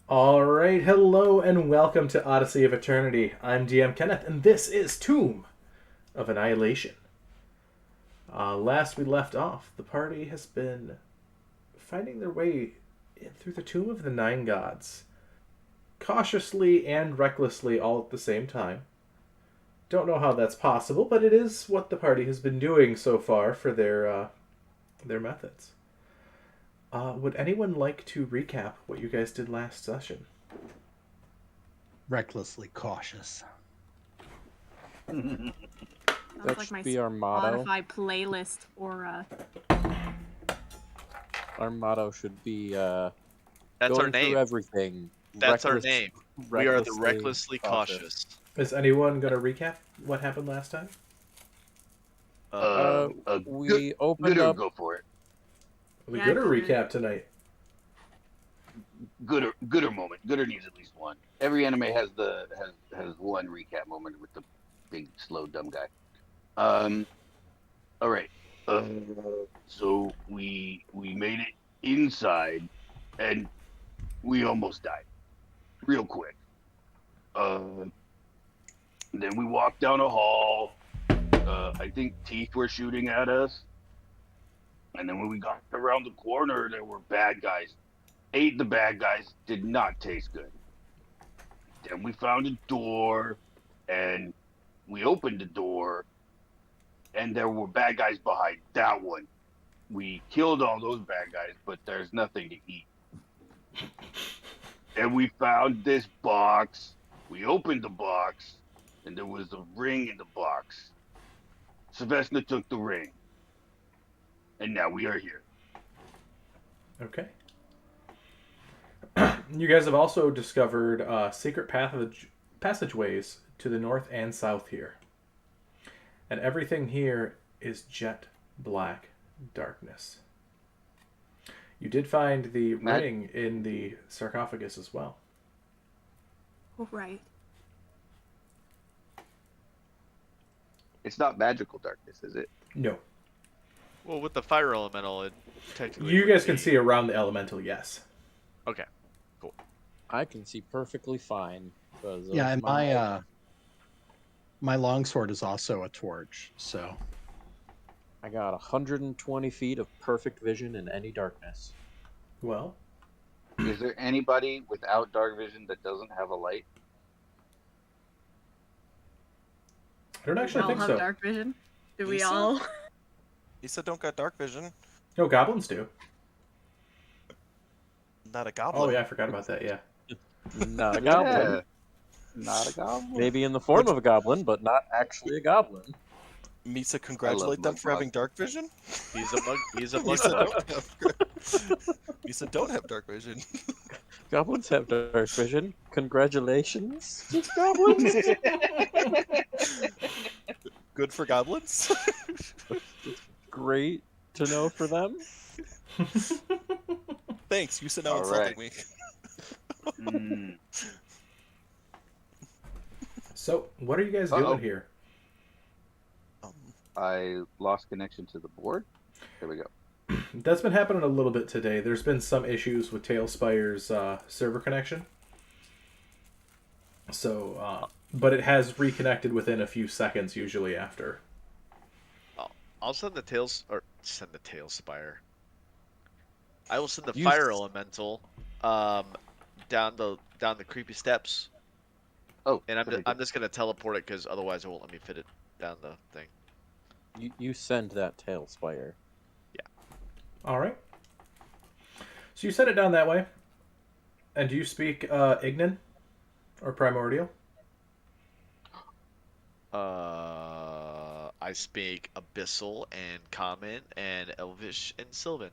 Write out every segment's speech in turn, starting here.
All right, hello and welcome to Odyssey of Eternity. I'm DM Kenneth, and this is Tomb of Annihilation. Last we left off, the party has been finding their way through the Tomb of the Nine Gods, cautiously and recklessly all at the same time. Don't know how that's possible, but it is what the party has been doing so far for their methods. Would anyone like to recap what you guys did last session? Recklessly cautious. That That like should my be our motto. Spotify playlist for Our motto should be That's going our name. through everything. That's our name. We are the recklessly cautious. Is anyone going to recap what happened last time? We opened up. Go for it. We Yeah, good or good. recap tonight? Gooder moment. Gooder needs at least one. Every anime has one recap moment with the big slow dumb guy. All right. So we made it inside, and we almost died, real quick. Then we walked down a hall. I think teeth were shooting at us. And then when we got around the corner, there were bad guys. Ate the bad guys, did not taste good. Then we found a door, and we opened the door, and there were bad guys behind that one. We killed all those bad guys, but there's nothing to eat. And we found this box. We opened the box, and there was a ring in the box. Sylvester took the ring. And now we are here. Okay. You guys have also discovered secret passageways to the north and south here. And everything here is jet black darkness. You did find the ring in the sarcophagus as well. oh, right. It's not magical darkness, is it? No. Well, with the fire elemental, it technically. You would guys can be- see around the elemental, yes. Okay. I can see perfectly fine. Because Yeah, and my longsword is also a torch, so I got 120 feet of perfect vision in any darkness. Well, Is there anybody without dark vision that doesn't have a light? I don't Do we actually all think have so. dark vision? Do we Lisa? all? Lisa don't got dark vision. No, goblins do. Not a goblin. Oh, yeah, I forgot about that, yeah. Not a goblin. Not a goblin. Maybe in the form of a goblin, but not actually a goblin. Misa, congratulate them for Mugmug. having dark vision. He's a mug. He's a Misa mug. don't have. Misa don't have dark vision. Goblins have dark vision. Congratulations, goblins. Good for goblins. Great to know for them. Thanks. You said now All insulting right. me. Mm, So, what are you guys Uh-oh. doing here? I lost connection to the board. There we go. That's been happening a little bit today. There's been some issues with Tailspire's server connection. So, but it has reconnected within a few seconds, usually after. I'll send the send the tail spire. I will send the You fire s- elemental, down the creepy steps, Oh, and good idea. I'm just gonna teleport it because otherwise it won't let me fit it down the thing. You send that tail spire. All right. So you set it down that way. And do you speak Ignan or Primordial? I speak Abyssal and Common and Elvish and Sylvan.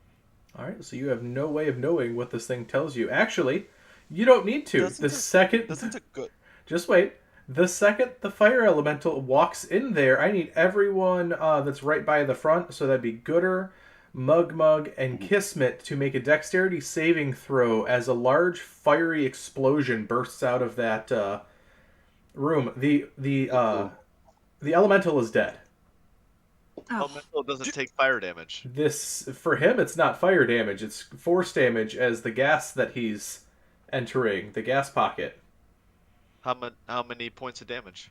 All right. So you have no way of knowing what this thing tells you. Actually, you don't need to. Doesn't The it- second, Doesn't it good? just wait. The second the fire elemental walks in there, I need everyone that's right by the front. So that'd be Gooder, Mugmug, and Kismet to make a dexterity saving throw as a large fiery explosion bursts out of that room. The elemental is dead. Oh, Elemental doesn't take fire damage. This for him, it's not fire damage; it's force damage as the gas that he's entering the gas pocket. How many points of damage?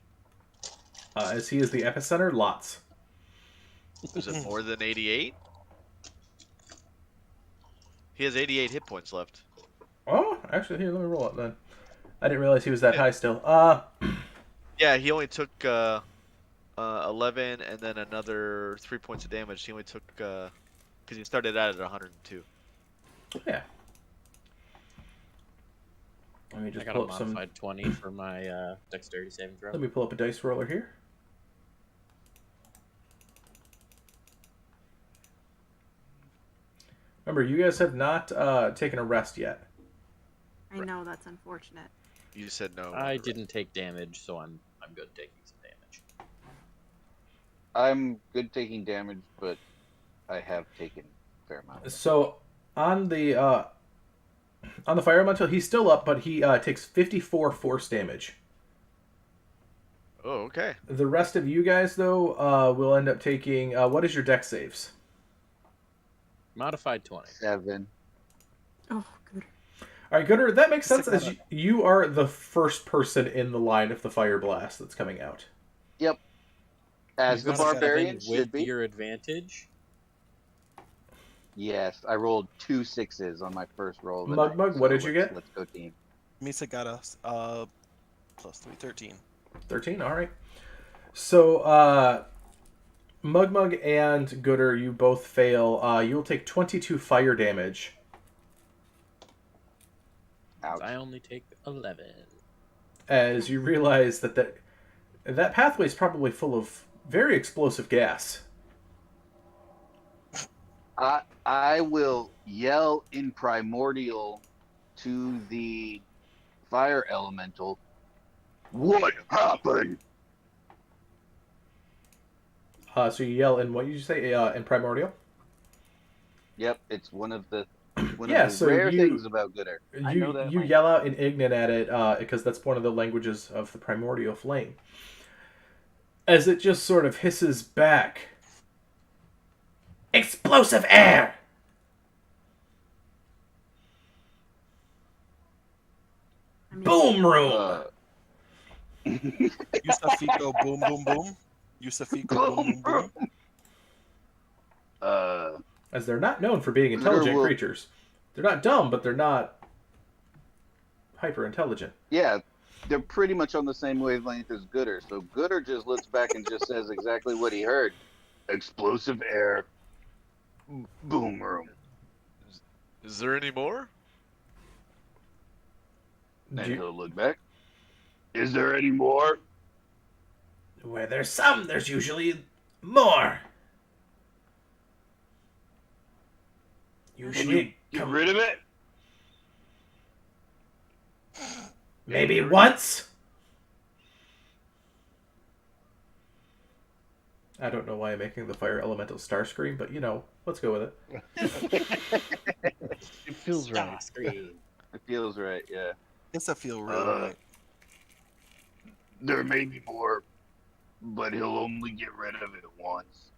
As he is the epicenter, lots. Is it more than 88? He has 88 hit points left. Oh, actually, here, let me roll it then. I didn't realize he was that Yeah. high still. Yeah, he only took 11 and then another 3 points of damage. He only took because he started out at 102. Yeah. Let me I just got pull a up some. modified 20 for my dexterity saving throw. Let me pull up a dice roller here. Remember, you guys have not taken a rest yet. I know that's unfortunate. You said no. I didn't take damage, so I'm good taking some damage. I'm good taking damage, but I have taken a fair amount. So on the fire elemental, he's still up, but he takes 54 force damage. Oh, okay. The rest of you guys, though, will end up taking. What is your dex saves? Modified 20. 7. Oh, good. All right, Gooder, that makes sense Sick as you are the first person in the line of the fire blast that's coming out. Yep. As the Modified 7 barbarian with should be. your advantage. Yes, I rolled 2 6s on my first roll. of the Mug night, Mug, what did you get? Let's go team. Misa got us +3, 13. 13, all right. So, Mug Mug and Gooder, you both fail. You'll take 22 fire damage. Ouch. I only take 11. As you realize that pathway is probably full of very explosive gas. I will yell in primordial to the fire elemental. What happened? So you yell in, what did you say, in Primordial? Yep, it's one of the Yeah, of the so rare you- things about Gooder. I know You that you language. yell out in Ignat at it, because that's one of the languages of the Primordial Flame. As it just sort of hisses back. Explosive air! I mean, Boom room! Yusafiko boom boom boom. Yusafiko boom boom boom. As they're not known for being intelligent will- creatures. They're not dumb, but they're not hyper intelligent. Yeah, they're pretty much on the same wavelength as Gooder. So Gooder just looks back and just says exactly what he heard. Explosive air. Boom room. Is there any more? Then Do you- he'll look back. Is there any more? Where there's some, there's usually more. Can Usually, you get rid of it? maybe once. I don't know why I'm making the fire elemental star scream, but let's go with it. It feels right. Screen. It feels right, yeah. It's a feel real right. There may be more, but he'll only get rid of it once.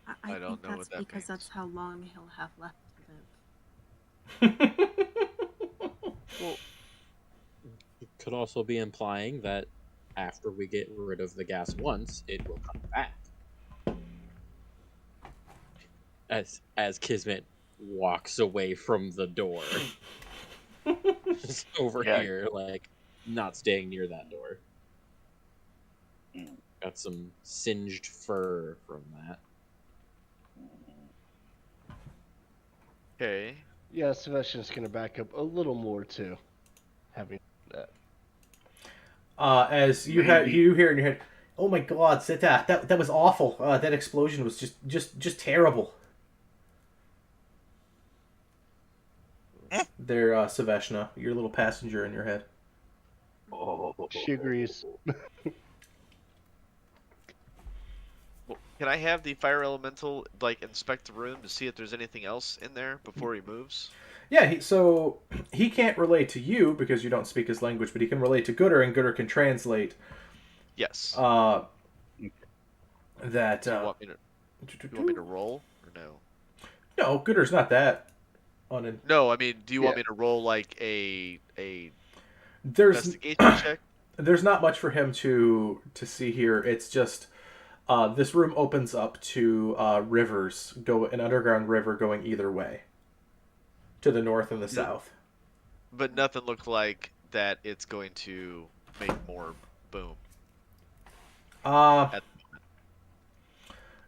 I I don't think know that's what that because means. that's how long he'll have left to live. Well, it could also be implying that after we get rid of the gas once, it will come back. As Kismet walks away from the door. Just over Yeah. here, like, not staying near that door. Mm. Got some singed fur from that. Okay. Yeah, Sebastian's going to back up a little more too. Having that. As you Maybe. you hear in your head, oh my god, that was awful. That explosion was just terrible. There, Saveshna, your little passenger in your head. Oh. She agrees. Well, can I have the fire elemental inspect the room to see if there's anything else in there before he moves? Yeah, so he can't relate to you because you don't speak his language, but he can relate to Gooder, and Gooder can translate. Yes. That. Do you want me to roll or no? No, Gooder's not that No, I mean, do you want Yeah. me to roll like a There's investigation check? there's not much for him to see here. It's just this room opens up to rivers, an underground river going either way, to the north and the south. But nothing looked like that. It's going to make more boom. Uh, At-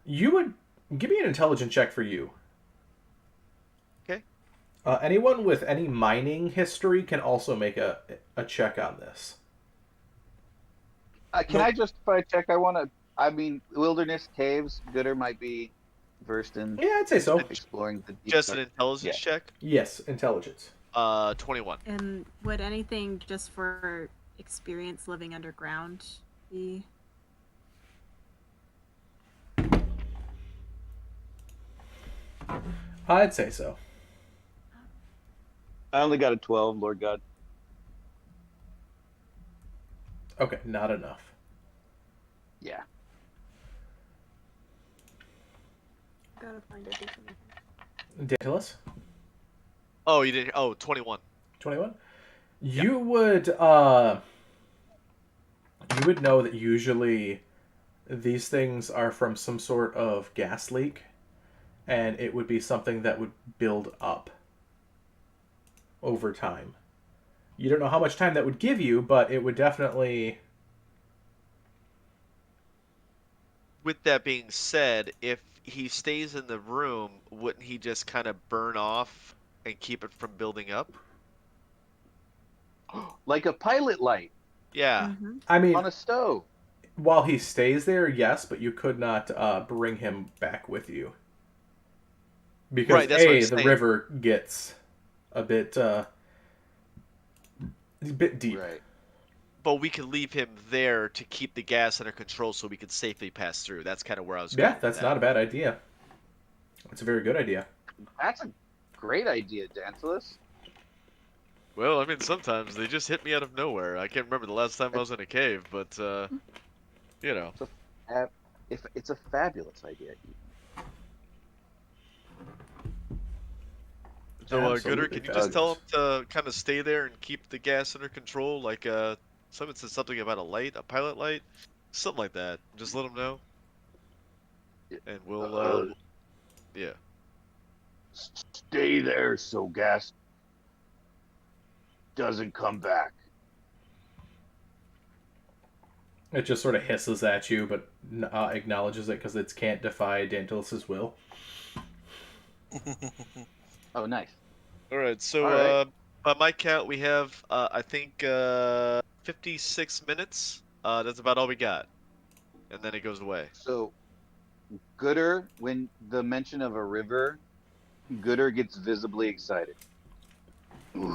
you would give me an intelligence check for you. Okay. Anyone with any mining history can also make a check on this. Can Nope. I justify a check? I mean, wilderness caves. Gooder might be versed in Yeah, I'd say so. exploring the deep. Just an intelligence check. Yes, intelligence. 21. And would anything just for experience living underground be? I'd say so. I only got a 12, Lord God. Okay, not enough. Yeah. Gotta find a different. Daedalus? Oh, you didn't. Oh, 21. 21? You would know that usually these things are from some sort of gas leak, and it would be something that would build up over time. You don't know how much time that would give you, but it would definitely. With that being said, if he stays in the room, wouldn't he just kind of burn off and keep it from building up? Like a pilot light Yeah. Mm-hmm. I mean, on a stove. while he stays there, yes, but you could not bring him back with you. Because Right, that's what I'm the saying. river gets a bit deep. Right. But we could leave him there to keep the gas under control so we could safely pass through. That's kind of where I was going. Yeah, that's not a bad idea. That's a very good idea. That's a great idea, Dancelus. Well, I mean, sometimes they just hit me out of nowhere. I can't remember the last time I was in a cave, but, you know. If it's a fabulous idea. So, Gooder, Absolutely can you just tell him fabulous. to kind of stay there and keep the gas under control? Like, someone said something about a light, a pilot light, something like that. Just let him know, and we'll, yeah. Stay there so gas doesn't come back. It just sort of hisses at you, but acknowledges it because it can't defy Dantilus's will. Oh, nice. All right. So, All right. by my count, we have, I think, 56 minutes. That's about all we got, and then it goes away. So, Gooder, when the mention of a river, Gooder gets visibly excited. Can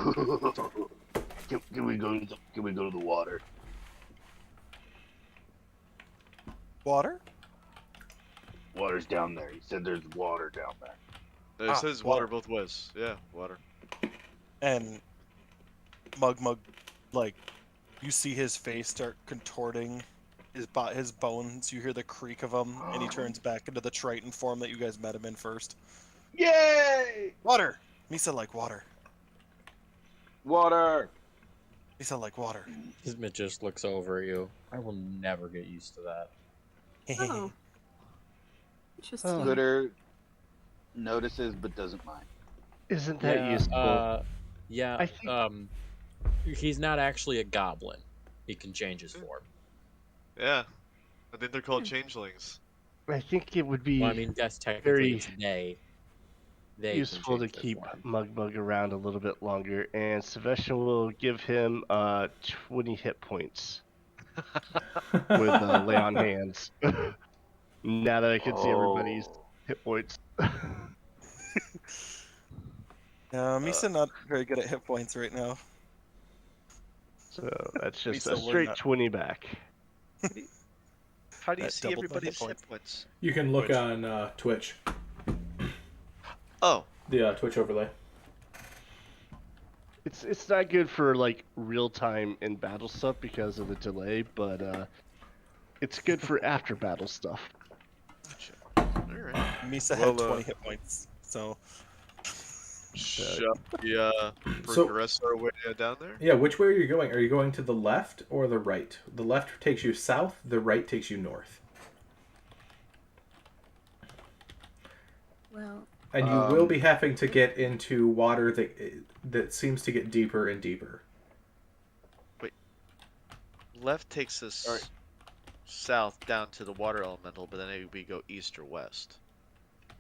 we go to the water? Water? Water's down there. He said there's water down there. It says water water. both ways. Yeah, water. And Mug, like, you see his face start contorting, his bones. You hear the creak of him, and he turns back into the Triton form that you guys met him in first. Yay! Water! Misa like water. Water! Misa like water. Kismet just looks over at you. I will never get used to that. Oh. Interesting. Oh. Gooder notices but doesn't mind. Isn't that useful? Yeah. I think- He's not actually a goblin. He can change his form. Yeah, I think they're called changelings. I think it would be Well, I mean, that's technically very it's they. They can useful to change their keep form. Mugbug around a little bit longer, and Sebastian will give him 20 hit points with lay on hands. Now that I can see everybody's hit points. Misa not very good at hit points right now. So that's just Misa a would straight not- 20 back. How do you That see doubled my hit everybody's hit points? You can look Twitch. on Twitch, Oh, the Twitch overlay. It's not good for like real time in battle stuff because of the delay, but it's good for after battle stuff. all right. Misa Well, had 20 hit points, so Shall we So- progress our way down there? Yeah, which way are you going? Are you going to the left or the right? The left takes you south, the right takes you north. Well, And you will be having to get into water that seems to get deeper and deeper. Left takes us Alright. south down to the water elemental, but then maybe we go east or west.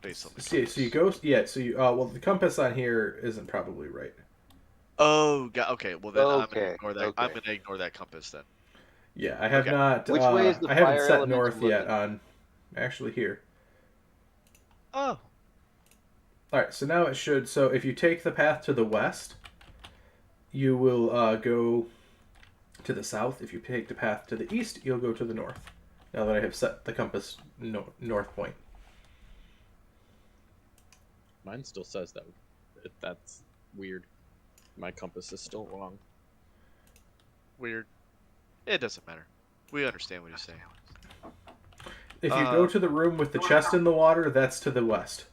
Based on the So you go, yeah. So you, well, the compass on here isn't probably right. Oh, okay. Well, then I'm Okay, gonna ignore that. I'm okay. gonna ignore that compass then. Yeah, I have Okay. not. Which way is the I haven't fire set elemental north yet looking? on. Actually, here. Oh, All right. So now it should. So if you take the path to the west, you will go to the south. If you take the path to the east, you'll go to the north. Now that I have set the compass north point. Mine still says that. That's weird. My compass is still wrong. weird. It doesn't matter. We understand what you're saying. If you go to the room with the chest in the water, that's to the west.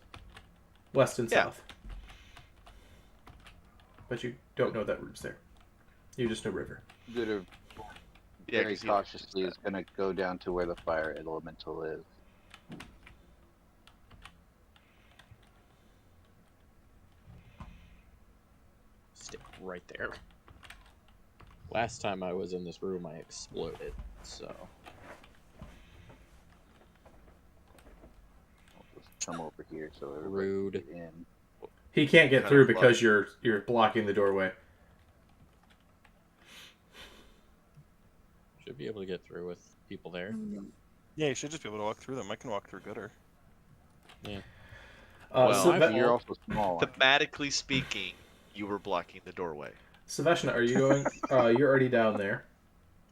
West and Yeah. south. But you don't know that room's there. You just know river. Gooder Yeah, very 'cause he- cautiously is going to go down to where the fire elemental is. Stick right there. Last time I was in this room, I exploded. So I'll just come over here so everybody Rude. can get in. He can't get Kind through of because you're blocking the doorway. should be able to get through with people there. Yeah, you should just be able to walk through them. I can walk through Gooder. Well, So I've- You're also small. Thematically speaking, you were blocking the doorway. Savashna, are you going? You're already down there.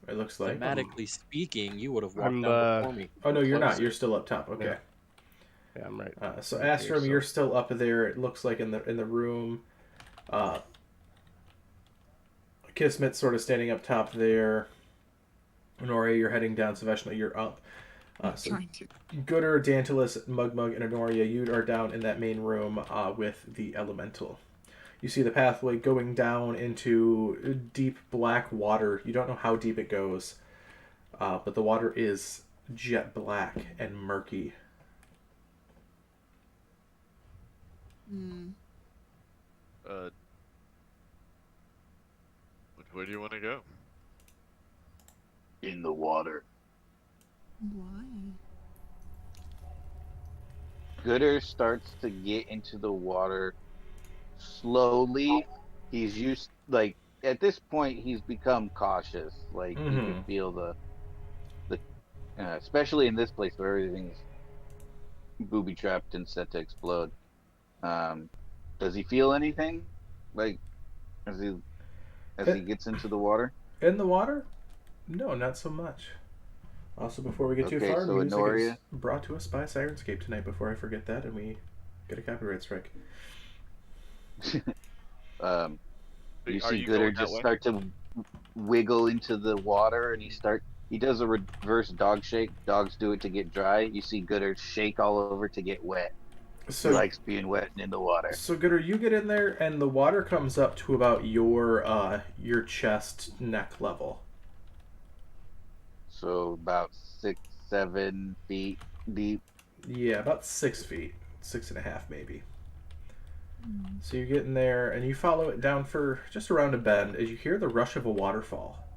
It looks like. Thematically speaking, you would have walked I'm, down before me. Oh no, you're not. Closer. You're still up top. Okay. Yeah, I'm right. So Right here, Astrum, so- you're still up there. It looks like in the room. Kismet sort of standing up top there. Honoria, you're heading down. Savashna, you're up. So trying to. Gooder, Dantalus, Mugmug, and Honoria, you are down in that main room with the elemental. You see the pathway going down into deep black water. You don't know how deep it goes, but the water is jet black and murky. Where do you want to go? In the water. Why? Gooder starts to get into the water slowly. He's used, like, at this point, he's become cautious. Like, you can Mhm. feel the especially in this place where everything's booby trapped and set to explode. Does he feel anything? Like, as he gets into the water? In the water? No, not so much. Also, before we get too Okay, far, so music is Honoria- brought to us by Sirenscape tonight. Before I forget that, and we get a copyright strike. You Are see you Gooder going that just way? start to wiggle into the water, and he does a reverse dog shake. Dogs do it to get dry. You see Gooder shake all over to get wet. So, He likes being wet and in the water. so Gooder, you get in there, and the water comes up to about your chest neck level. So about 6-7 feet deep. Yeah, about 6 feet, 6.5 maybe. So you get in there, and you follow it down for just around a bend as you hear the rush of a waterfall.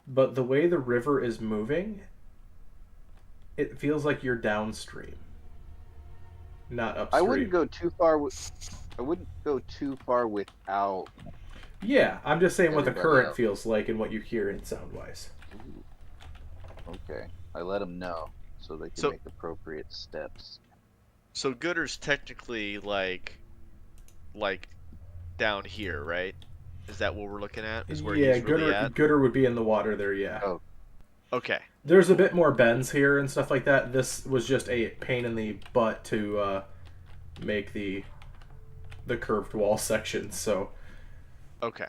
But the way the river is moving, it feels like you're downstream, not upstream. I wouldn't go too far. I wouldn't go too far without. Yeah, I'm just saying what the Everybody current else. feels like and what you hear in sound-wise. Okay, I let them know so they can So- make appropriate steps. So Gooder's technically like down here, right? Is that what we're looking at? Is where Yeah, he's really Gooder, at? Gooder would be in the water there, yeah. Oh. Okay. There's a bit more bends here and stuff like that. This was just a pain in the butt to make the curved wall section, so... Okay.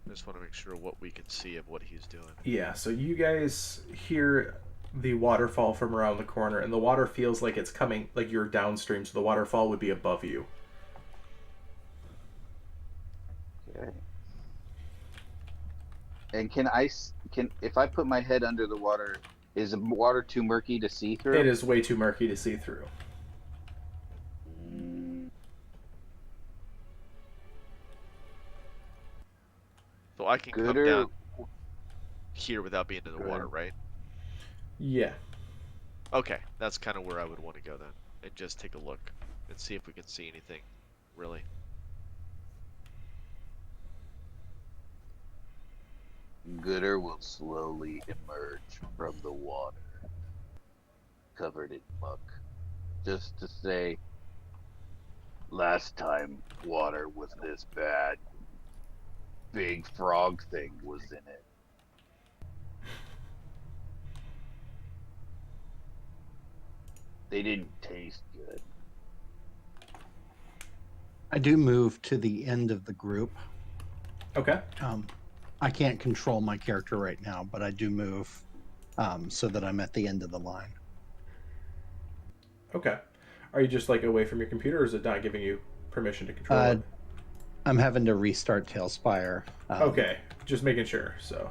I just want to make sure what we can see of what he's doing. Yeah, so you guys hear the waterfall from around the corner, and the water feels like it's coming, like you're downstream, so the waterfall would be above you. Okay. And if I put my head under the water, is the water too murky to see through? It is way too murky to see through. So I can come down here without being in the water, right? Yeah. Okay, that's kind of where I would want to go then, and just take a look and see if we can see anything, really. Gooder will slowly emerge from the water, covered in muck, just to say, last time water was this bad, big frog thing was in it. They didn't taste good. I do move to the end of the group. Okay. I can't control my character right now, but I do move so that I'm at the end of the line. Okay. Are you just like away from your computer, or is it not giving you permission to control it? I'm having to restart Tailspire. Okay, just making sure. So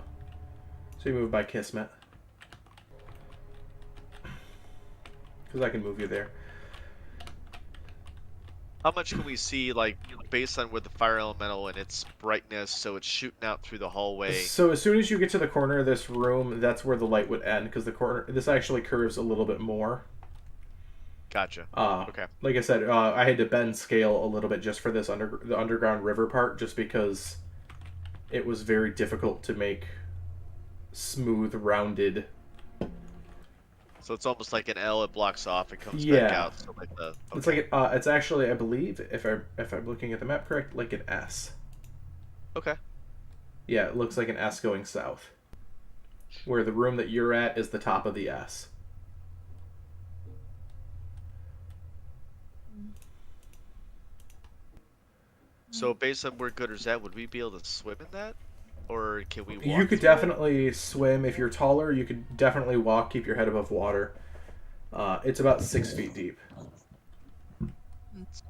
you move by Kismet, because I can move you there. How much can we see, like, based on where the fire elemental and its brightness, so it's shooting out through the hallway? So as soon as you get to the corner of this room, that's where the light would end, because this actually curves a little bit more. Gotcha. Okay. Like I said, I had to bend scale a little bit just for this the underground river part, just because it was very difficult to make smooth, rounded. So it's almost like an L. It blocks off. It comes back out. So like the. Okay. It's like it's actually, I believe, if I'm looking at the map correct, like an S. Okay. Yeah, it looks like an S going south. Where the room that you're at is the top of the S. So based on where Gooder's at, would we be able to swim in that, or can we walk? You could through it? definitely swim. If you're taller, you could definitely walk. Keep your head above water. It's about 6 feet deep. That's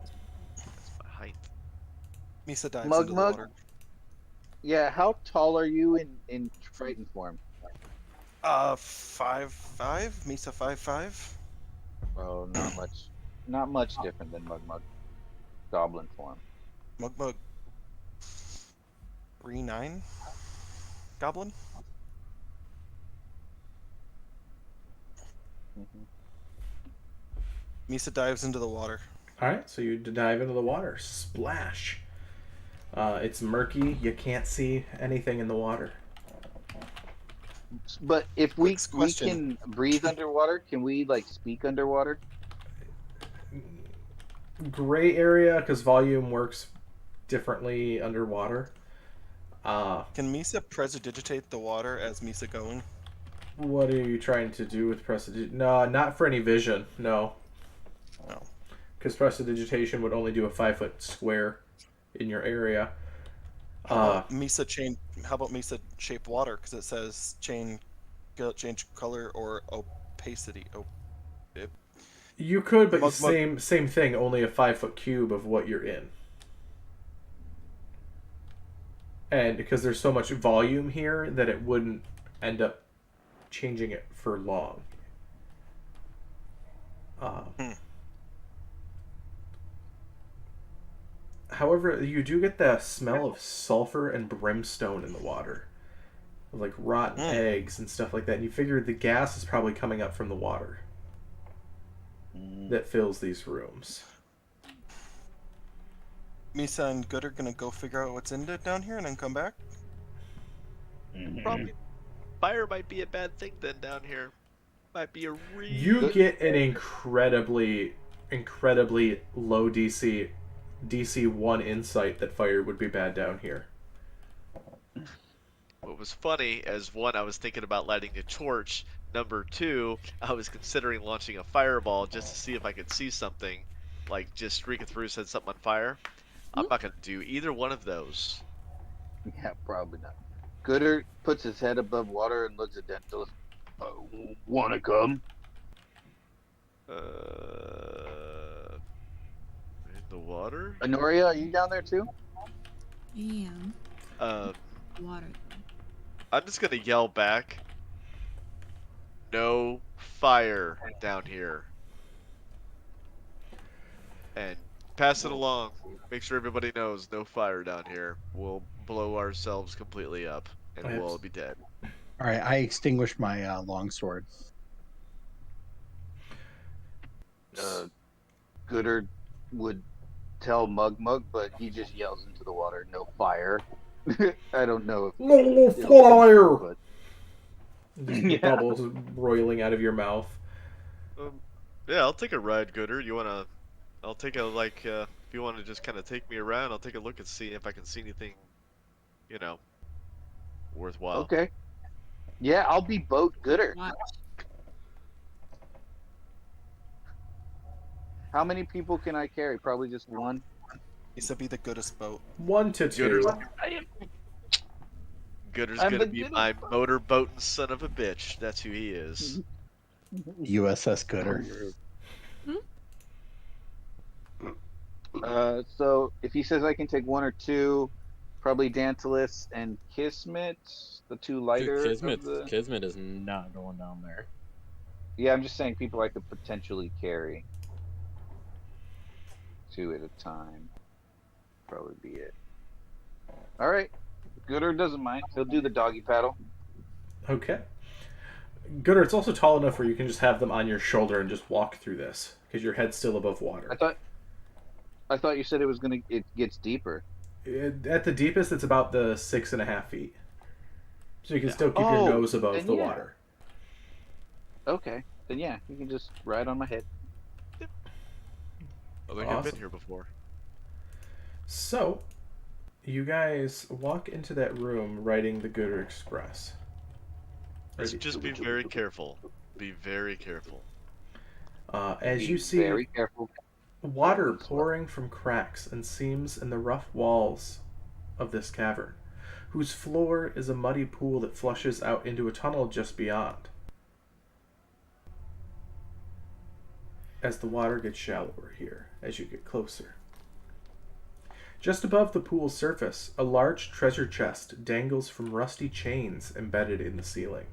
my height. Misa dives Mug into the Mug? water. Yeah, how tall are you in Triton form? 5'5". Misa 5'5". Oh, not much different than Mug Mug. Goblin form. Mug Mug 3'9". Goblin. Misa dives into the water. All right, so you dive into the water. Splash. It's murky. You can't see anything in the water. But if we Question. can breathe underwater, can we like speak underwater? Gray area, because volume works differently underwater. Can Misa prestidigitate the water as Misa going? What are you trying to do with prestidigitation? No, not for any vision. No. No. Because prestidigitation would only do a 5-foot square in your area. How about Misa shape water? Because it says change color or opacity. You could, but Mug- same thing. Only a 5-foot cube of what you're in. And because there's so much volume here that it wouldn't end up changing it for long. However, you do get the smell of sulfur and brimstone in the water. Like rotten eggs and stuff like that. And you figure the gas is probably coming up from the water that fills these rooms. Misa and Good are gonna go figure out what's in it down here and then come back. Probably fire might be a bad thing then down here. Might be a real. You get an incredibly low DC 1 insight that fire would be bad down here. What was funny as one, I was thinking about lighting a torch. Number two, I was considering launching a fireball just to see if I could see something, like just streak it through, set something on fire. I'm not gonna do either one of those. Yeah, probably not. Gooder puts his head above water and looks at Dental. Want to come? In the water? Honoria, are you down there too? I am. Um, Water, though. I'm just gonna yell back. No fire down here. And pass it along. Make sure everybody knows no fire down here. We'll blow ourselves completely up, and I have we'll all be dead. All right, I extinguished my longsword. Gooder would tell Mug Mug, but he just yells into the water, "No fire." I don't know if No it'll come fire! through, but Just the Yeah. bubbles roiling out of your mouth. Yeah, I'll take a ride, Gooder. You wanna? I'll take a if you want to just kind of take me around, I'll take a look and see if I can see anything, you know, worthwhile. okay. Yeah, I'll be boat Gooder. Watch. How many people can I carry? Probably just one. Needs to be the goodest boat. 1 to 2. Gooder's, I Gooder's I'm gonna the be goodest my boat. motorboating son of a bitch. That's who he is. USS Gooder. So if he says I can take one or two, probably Dantalus and Kismet, the two lighter of the. Kismet is not going down there. Yeah, I'm just saying people I could potentially carry. Two at a time. Probably be it. All right. Gooder doesn't mind. He'll do the doggy paddle. Okay. Gooder, it's also tall enough where you can just have them on your shoulder and just walk through this, because your head's still above water. I thought you said it gets deeper. At the deepest, it's about the 6.5 feet. So you can still keep your Oh, nose above then the yeah. water. Okay. Then yeah, you can just ride on my head. I think I've Awesome. been here before. So, you guys walk into that room riding the Gooder Express. Just be very careful. Be very careful. As Be you see very careful. water Traveling slow. pouring from cracks and seams in the rough walls of this cavern, whose floor is a muddy pool that flushes out into a tunnel just beyond. As the water gets shallower here, as you get closer. Just above the pool's surface, a large treasure chest dangles from rusty chains embedded in the ceiling.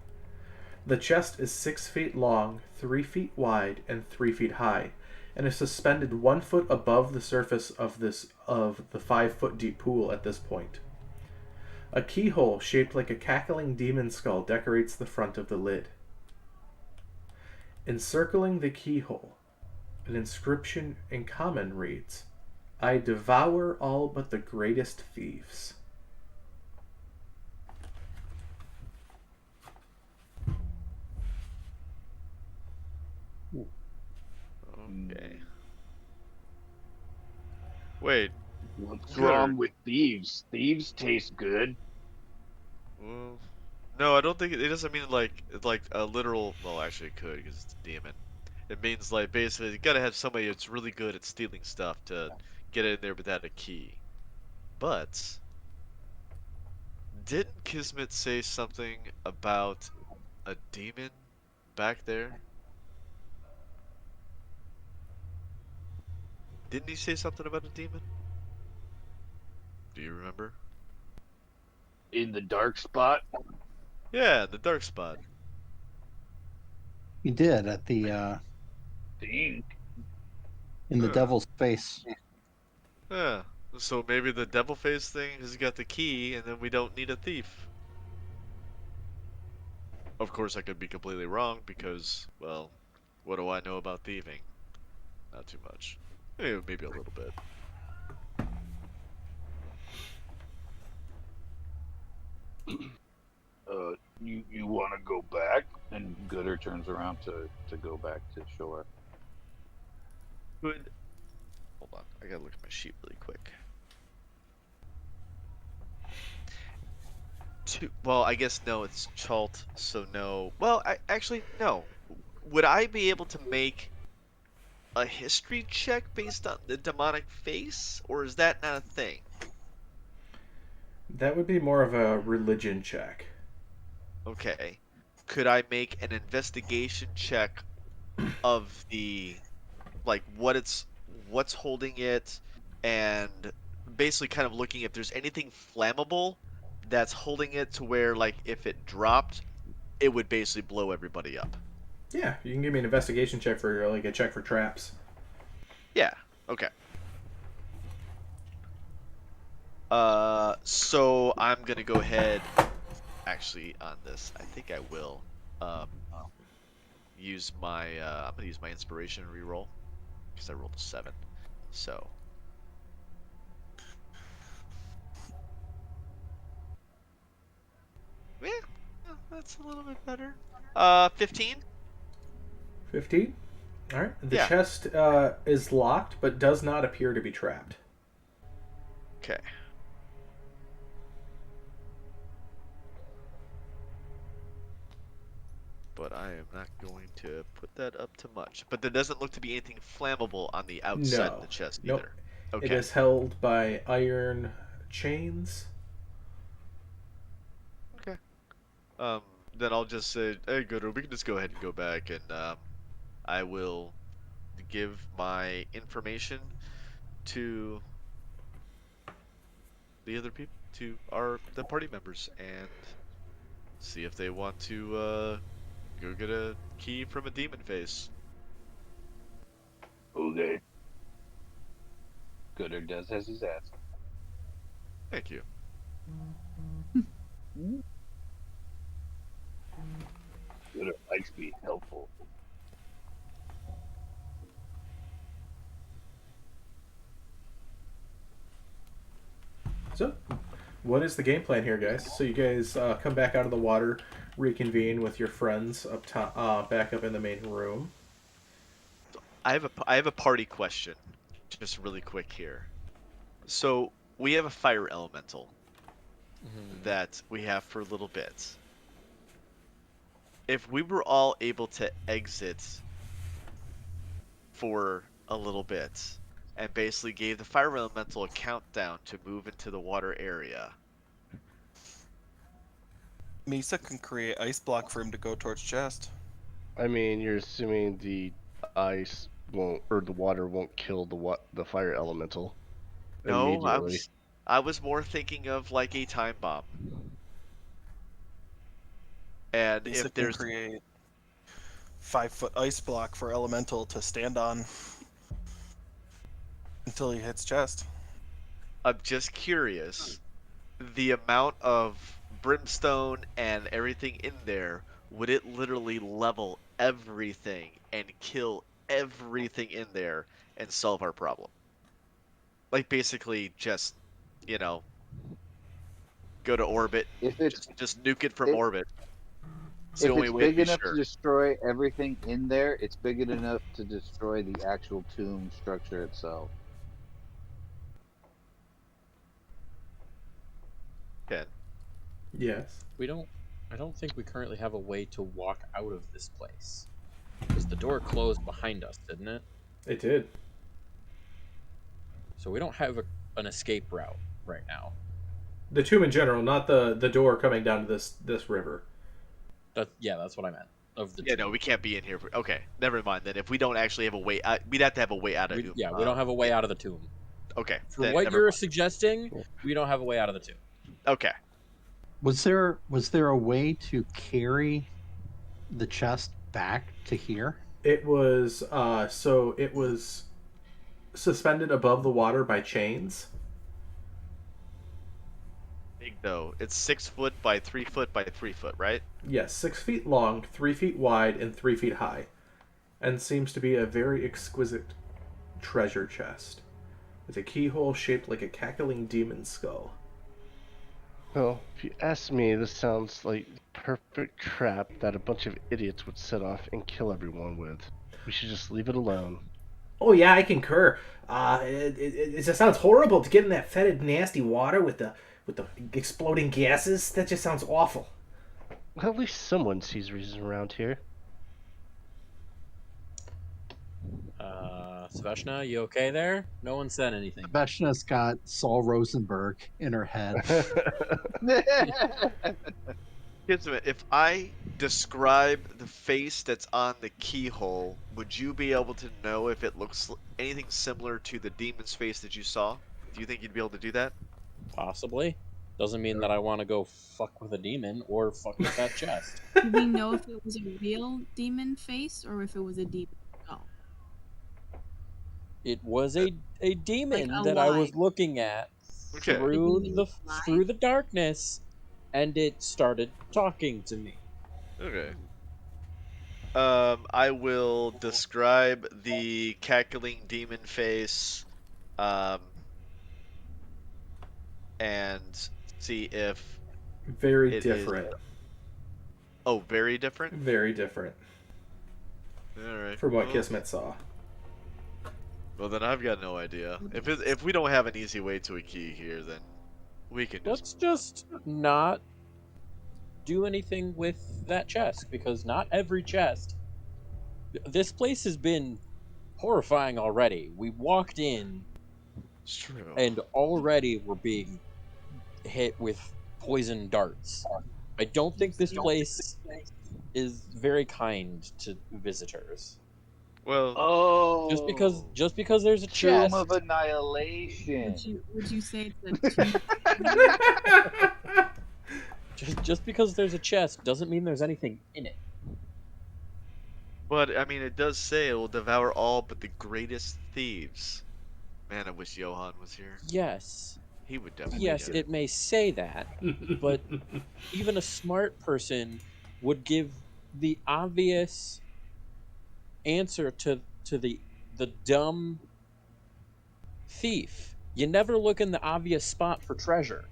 The chest is 6 feet long, 3 feet wide, and 3 feet high, and is suspended 1 foot above the surface of the 5-foot deep pool at this point. A keyhole shaped like a cackling demon skull decorates the front of the lid. Encircling the keyhole, an inscription in common reads, "I devour all but the greatest thieves." Okay. Wait. What's Gooder. wrong with thieves? Thieves taste good. Well, no, I don't think it doesn't mean like a literal. Well, actually, it could because it's a demon. It means like basically you gotta have somebody that's really good at stealing stuff to get in there without a key. But didn't Kismet say something about a demon back there? Didn't he say something about a demon? Do you remember? In the dark spot. Yeah, the dark spot. He did at the Think. in the Huh. devil's face. Yeah. So maybe the devil face thing has got the key, and then we don't need a thief. Of course, I could be completely wrong because, well, what do I know about thieving? Not too much. Maybe a little bit. You want to go back? And Gooder turns around to go back to shore. Good. Hold on, I gotta look at my sheet really quick. Well, I guess no, it's Chalt, so no. Well, actually, no. Would I be able to make a history check based on the demonic face, or is that not a thing? That would be more of a religion check. Okay. could I make an investigation check of the like what's holding it, and basically kind of looking if there's anything flammable that's holding it to where like if it dropped, it would basically blow everybody up. Yeah, you can give me an investigation check for like a check for traps. Yeah. Okay. So I'm gonna go ahead. Actually, on this, I think I will use my. I'm gonna use my inspiration reroll because I rolled a 7. So. Yeah, that's a little bit better. 15. 15. All right. The Yeah. chest is locked, but does not appear to be trapped. Okay. But I am not going to put that up to much. But there doesn't look to be anything flammable on the outside of No. the chest Nope. either. It Okay. is held by iron chains. Okay. Um, then I'll just say, hey, Gooder, we can just go ahead and go back, and I will give my information to the other people, to the party members, and see if they want to go get a key from a demon face. Okay. Gooder does as he's asked. Thank you. Gooder likes being helpful. So, what is the game plan here, guys? So you guys come back out of the water, reconvene with your friends up top, back up in the main room. I have a party question, just really quick here. So we have a fire elemental that we have for a little bit. If we were all able to exit for a little bit and basically gave the fire elemental a countdown to move into the water area. Misa can create ice block for him to go towards chest. I mean, you're assuming the ice won't, or the water won't kill the fire elemental No, immediately. I was more thinking of like a time bomb. And Misa if can there's create 5-foot ice block for elemental to stand on until he hits chest. I'm just curious, the amount of brimstone and everything in there, would it literally level everything and kill everything in there and solve our problem? Like basically just, you know, go to orbit, If it's just nuke it from it, orbit. It's the if only it's way to big be enough to sure. destroy everything in there, it's big enough to destroy the actual tomb structure itself. Ken. Yes. I don't think we currently have a way to walk out of this place. Because the door closed behind us, didn't it? It did. So we don't have an escape route right now. The tomb in general, not the door coming down to this river. That's what I meant. Yeah, no, we can't be in here. Okay, never mind then. If we don't actually have a way out, we'd have to have a way out of we don't have a way out of the tomb. Okay, For then what never you're mind. suggesting, we don't have a way out of the tomb. Okay. Was there a way to carry the chest back to here? It was it was suspended above the water by chains. Big though. It's 6 foot by 3 foot by 3 foot, right? Yes, 6 feet long, 3 feet wide, and 3 feet high, and seems to be a very exquisite treasure chest. With a keyhole shaped like a cackling demon skull. Well, if you ask me, this sounds like the perfect trap that a bunch of idiots would set off and kill everyone with. We should just leave it alone. Oh yeah, I concur. It just sounds horrible to get in that fetid, nasty water with the exploding gases. That just sounds awful. Well, at least someone sees reason around here. Sveshna, you okay there? No one said anything. Veshna's got Saul Rosenberg in her head. Kismet, if I describe the face that's on the keyhole, would you be able to know if it looks anything similar to the demon's face that you saw? Do you think you'd be able to do that? Possibly. Doesn't mean that I want to go fuck with a demon or fuck with that chest. Do we know if it was a real demon face or if it was a demon skull? It was a demon that I was alive. looking at Okay. The demon was through alive? the darkness, and it started talking to me. Okay. I will describe the cackling demon face, um, and see if Very it is. different. Oh, very different. Very different All right. from what Well, Kismet saw. well, then I've got no idea. If we don't have an easy way to a key here, then we can Let's just. just not do anything with that chest, because not every chest. This place has been horrifying already. We walked in, It's true. and already we're being hit with poison darts. I don't think this place is very kind to visitors. Well, Oh, Just because there's a Tomb chest, of Annihilation. Would you say it's a tomb? just because there's a chest doesn't mean there's anything in it. but I mean, it does say it will devour all but the greatest thieves. Man, I wish Johan was here. Yes, He would definitely. yes, get it may say that, but even a smart person would give the obvious answer to the dumb thief. You never look in the obvious spot for treasure.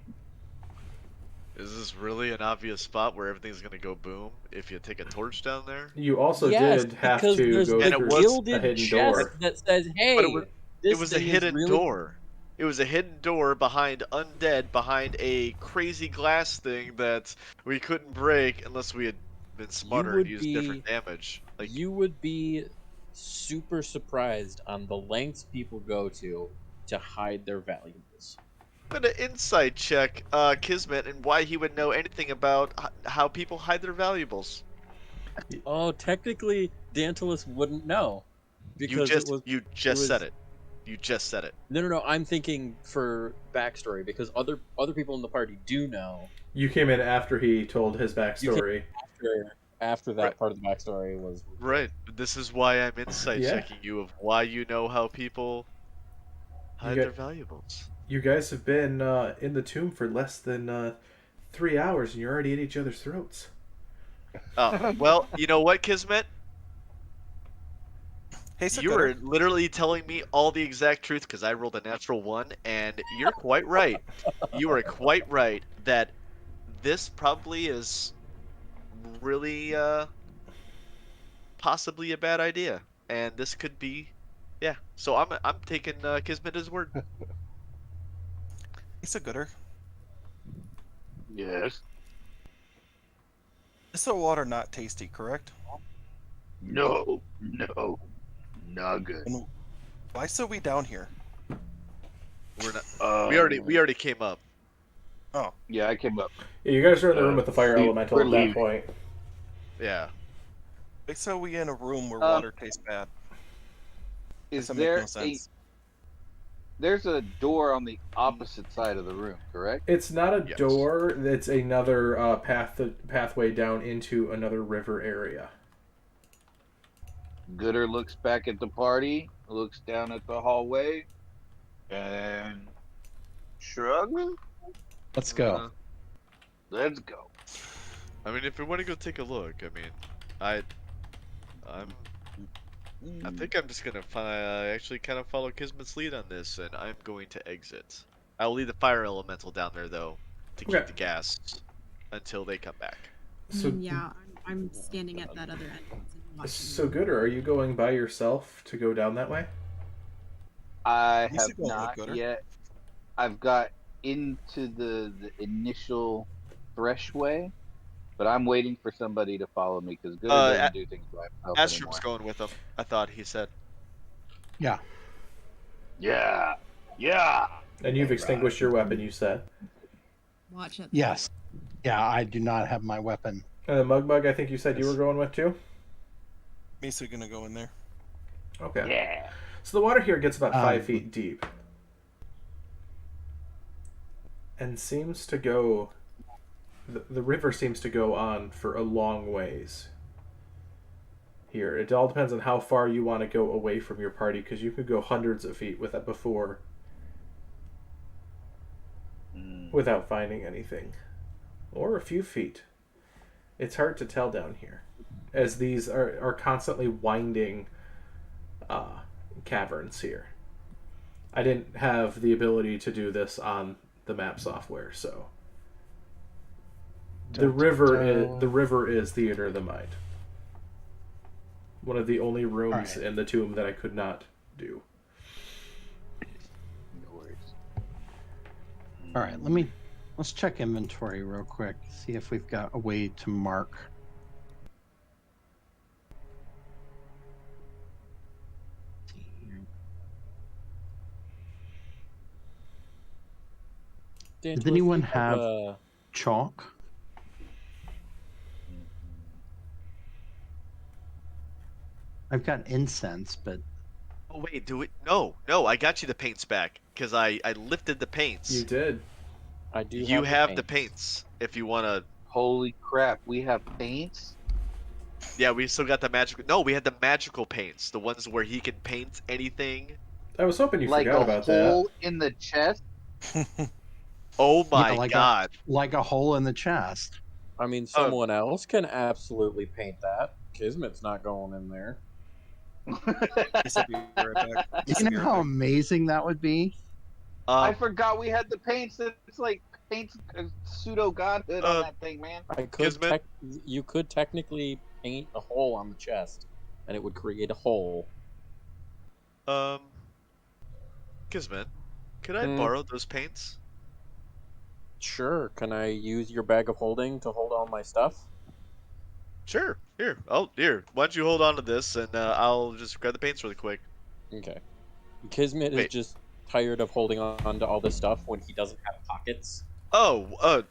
Is this really an obvious spot where everything's gonna go boom if you take a torch down there? You also Yes, did have because to there's go the And it through was gilded a hidden chest door. that says, "Hey, But it this was a thing is hidden really door. It was a hidden door behind undead, behind a crazy glass thing that we couldn't break unless we had been smarter and would used be- different damage. Like, You would be super surprised on the lengths people go to hide their valuables." I'm gonna insight check Kismet and why he would know anything about how people hide their valuables. Oh, technically, Dantalus wouldn't know because it was You just said was- it. You just said it. no. I'm thinking for backstory because other people in the party do know. You came in after he told his backstory. After that Right. part of the backstory was Right. This is why I'm insight Yeah. checking you of why you know how people hide You their get- valuables. You guys have been in the tomb for less than 3 hours, and you're already at each other's throats. Oh, well, you know what, Kismet? Hey, You Sakura. were literally telling me all the exact truth because I rolled a natural 1, and you're quite right. You are quite right that this probably is really possibly a bad idea, and this could be, yeah. So I'm taking Kismet as word. Hey, Gooder. Yes. Is the water not tasty, correct? No. No. Not good. And why so we down here? We're not. Um, We already came up. Oh, Yeah, I came up. Yeah, you guys are in the room with the fire we- elemental we're at that leaving. point. Yeah. why so we in a room where Um, water tastes bad? Is Doesn't make there no sense. there's a door on the opposite side of the room, correct? It's not a Yes. door. It's another pathway down into another river area. Gooder looks back at the party, looks down at the hallway, and shrugs. Let's go. Uh, Let's go. I mean, if we want to go take a look, I mean, I think I'm just gonna actually kind of follow Kismet's lead on this, and I'm going to exit. I'll leave the fire elemental down there though to keep Okay. the gas until they come back. So, Yeah, I'm standing at that other entrance and watching. so Gooder, are you going by yourself to go down that way? I He's have going with not Gooder. yet. I've got into the initial freshway, but I'm waiting for somebody to follow me because Gooder doesn't do things by himself Astrum's anymore. going with them. I thought he said. Yeah. Yeah. Yeah. And you've extinguished your weapon, you said. Watch it. Yes. Yeah, I do not have my weapon. And then Mug, I think you said you were Yes. going with too? Misa gonna go in there. Okay. Yeah. So the water here gets about 5 Um, feet deep. And seems to go... The river seems to go on for a long ways. Here, it all depends on how far you want to go away from your party, because you could go hundreds of feet with that before without finding anything. Or a few feet. It's hard to tell down here, as these are constantly winding caverns here. I didn't have the ability to do this on the map software, so the river is theater of the mind. One of the only rooms Alright. in the tomb that I could not do. No worries. All right, let's check inventory real quick. See if we've got a way to mark. Dan, Does to anyone think of, have chalk? I've got incense, but Oh wait, do it? No, I got you the paints back because I lifted the paints. You did. I do. You have the paints. paints if you want to. Holy crap, we have paints? Yeah, we still got the magical. No, we had the magical paints, the ones where he can paint anything. I was hoping you Like forgot a about hole in the chest? Oh my yeah, god! like a hole in the chest. I mean, someone else can absolutely paint that. Kismet's not going in there. Misa, be right back. Do Misa, you be know right how back. amazing that would be? I forgot we had the paints. It's like paints pseudo godhood on that thing, man. Kismet? You could technically paint a hole on the chest, and it would create a hole. Kismet, could I Hmm. borrow those paints? Sure. Can I use your bag of holding to hold all my stuff? Sure. Here. Oh, here. Why don't you hold on to this, and I'll just grab the paints really quick. Okay. Kismet is Wait. just tired of holding on to all this stuff when he doesn't have pockets. Oh,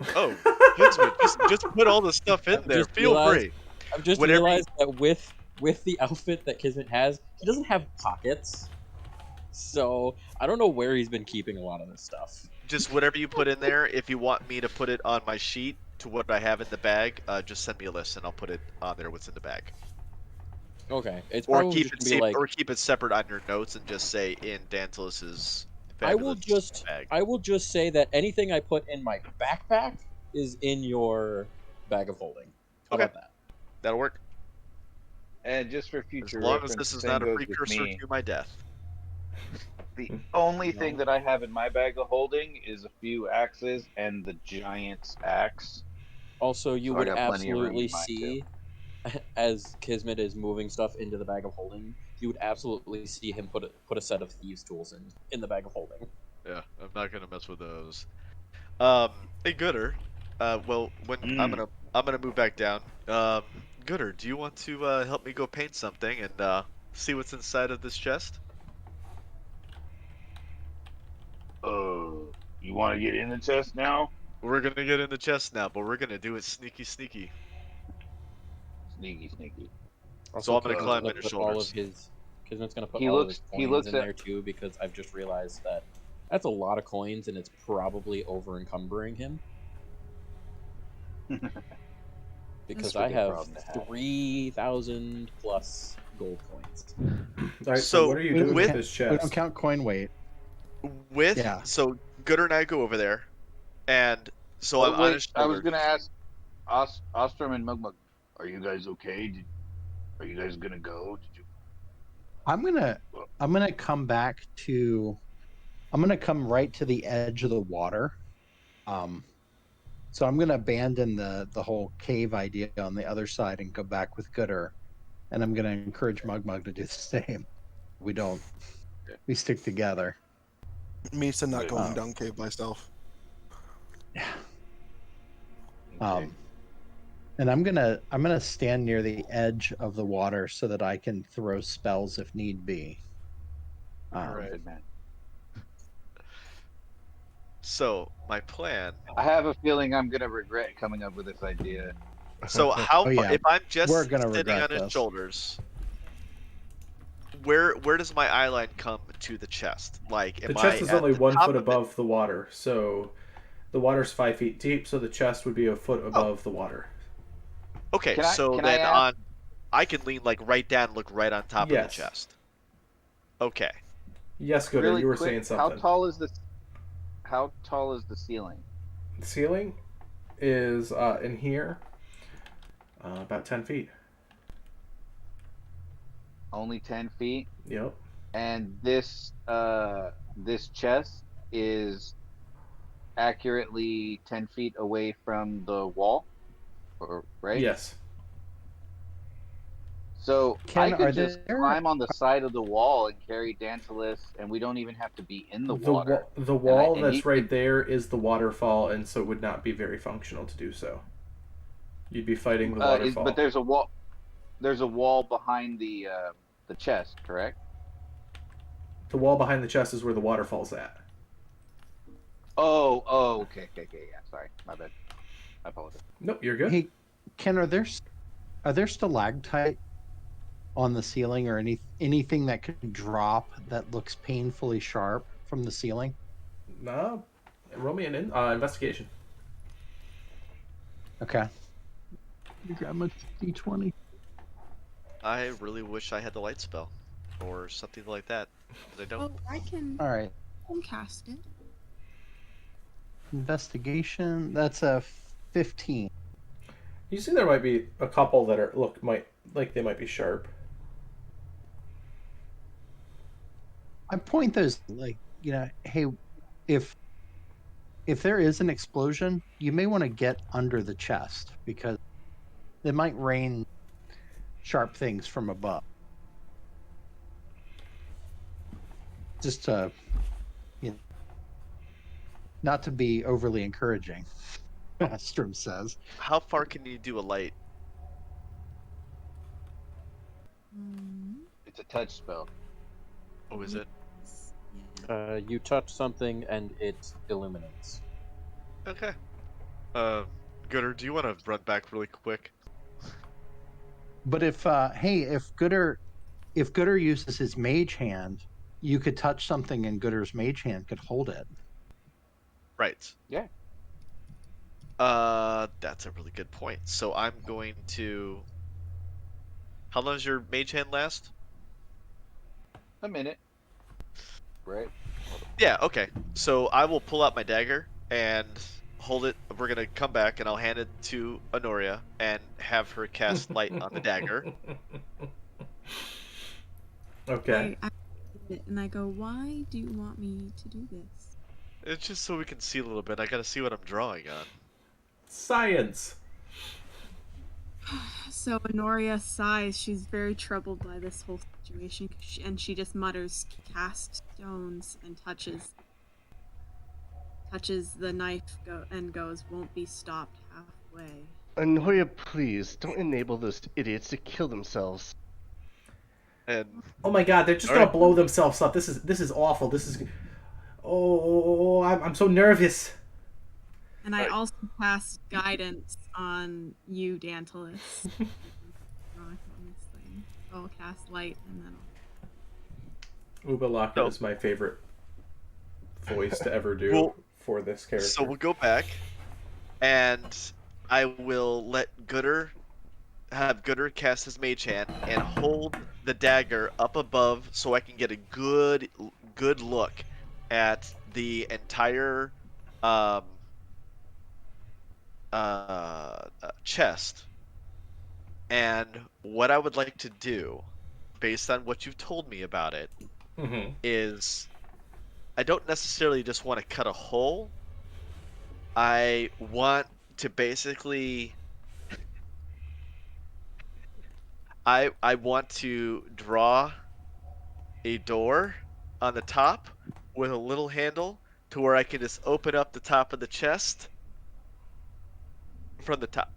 Kismet, just put all the stuff in I've there. just Feel realized- free. I've just Whatever you- realized that with the outfit that Kismet has, he doesn't have pockets. So I don't know where he's been keeping a lot of this stuff. Just whatever you put in there. If you want me to put it on my sheet to what I have in the bag, just send me a list and I'll put it on there. What's in the bag? Okay, it's Or probably keep just it gonna be like or keep it separate on your notes and just say in Dantilus's I will fabulous bag. I will just say that anything I put in my backpack is in your bag of holding. How Okay. about that? That'll work. And just for As future long as reference, this the is same not a goes with precursor me. to my death. The only No. thing that I have in my bag of holding is a few axes and the giant's axe. Also, you So I would got plenty of room absolutely in mine, see, as Kismet is moving stuff into the bag of holding, you would absolutely see him put a set of thieves' tools in the bag of holding. Yeah, I'm not gonna mess with those. Hey Gooder. Well, when I'm gonna move back down. Gooder, do you want to help me go paint something and see what's inside of this chest? You want to get in the chest now? We're gonna get in the chest now, but we're gonna do it sneaky. Sneaky, sneaky. So I'm gonna Kismet's climb gonna on your put all of shoulders. his Kismet's gonna put He all looks- of his he coins looks in at- there too, because I've just realized that that's a lot of coins and it's probably over encumbering him. Because I That's a good have problem to have. 3,000 plus gold coins. All right, so So, what are you We doing don't with count- this We don't chest? count coin weight. Yeah. So Gooder and I go over there, and so Oh, I'm on wait, his I was shoulder. gonna ask Ostrom and Mugmug, are you guys okay? Are you guys gonna go? Did you? I'm gonna come back to. I'm gonna come right to the edge of the water. So I'm gonna abandon the whole cave idea on the other side and go back with Gooder, and I'm gonna encourage Mugmug to do the same. We stick together. Misa not Wait, going oh. down cave by stealth. Yeah. Okay. And I'm gonna stand near the edge of the water so that I can throw spells if need be. Alright. Good man. So my plan. I have a feeling I'm gonna regret coming up with this idea. So how Oh, far? yeah. If I'm We're just gonna sitting regret on his this. shoulders, where does my eye line come to the chest? Like, The am chest I is at only the 1 top foot of it? above the water, so the water's 5 feet deep, so the chest would be a foot above the water. Okay, Can I so can I then ask? I can lean like right down, look right on top of the Yes. chest. Okay. Yes, Gooder, Really you were quick, saying something. how tall is the ceiling? The ceiling is in here about 10 feet. Only 10 feet. Yep. And this chest is accurately 10 feet away from the wall, or right? Yes. So I Ken, could are just there climb on the side of the wall and carry Dantalus, and we don't even have to be in the water. The And wall and that's he right could, there is the waterfall, and so it would not be very functional to do so. You'd be fighting the but waterfall. there's a wall. There's a wall behind the chest, correct? The wall behind the chest is where the waterfall's at. Oh, okay, yeah. Sorry, my bad. I apologize. Nope, you're good. Hey, Ken, are there stalactite on the ceiling or anything that could drop that looks painfully sharp from the ceiling? No. Roll me an investigation. Okay. You grab my d20. I really wish I had the light spell or something like that, but I don't. Oh, I can All right. cast it. Investigation. That's a 15. You see, there might be a couple that they might be sharp. I point those hey, if there is an explosion, you may want to get under the chest because they might rain sharp things from above. Just to, not to be overly encouraging, Astrum says. How far can you do a light? It's a touch spell. Oh, is it? Yeah. You touch something and it illuminates. Okay. Gooder, do you want to run back really quick? But if Gooder uses his mage hand, you could touch something and Gooder's mage hand could hold it. Right. Yeah. That's a really good point. So I'm going to. How long does your mage hand last? A minute. Right. Yeah, okay. So I will pull out my dagger and hold it. We're gonna come back and I'll hand it to Honoria and have her cast light on the dagger. Okay. I read it and I go, why do you want me to do this? It's just so we can see a little bit. I gotta see what I'm drawing on. Science. So Honoria sighs. She's very troubled by this whole situation, and she just mutters, "Cast stones," and touches the knife and goes, "Won't be stopped halfway." Anoya, please don't enable those idiots to kill themselves. And Oh my God, they're just All gonna right. blow themselves up. This is awful. This is. Oh, I'm so nervous. And I Right. also cast guidance on you, Dantalus. on this thing. I'll cast light and then Uba Locker No. is my favorite voice to ever do Well, for this character. So we'll go back, and I will let have Gooder cast his mage hand and hold the dagger up above so I can get a good look at the entire chest. And what I would like to do, based on what you've told me about it, Mm-hmm. is I don't necessarily just want to cut a hole. I want to basically I want to draw a door on the top with a little handle to where I can just open up the top of the chest from the top,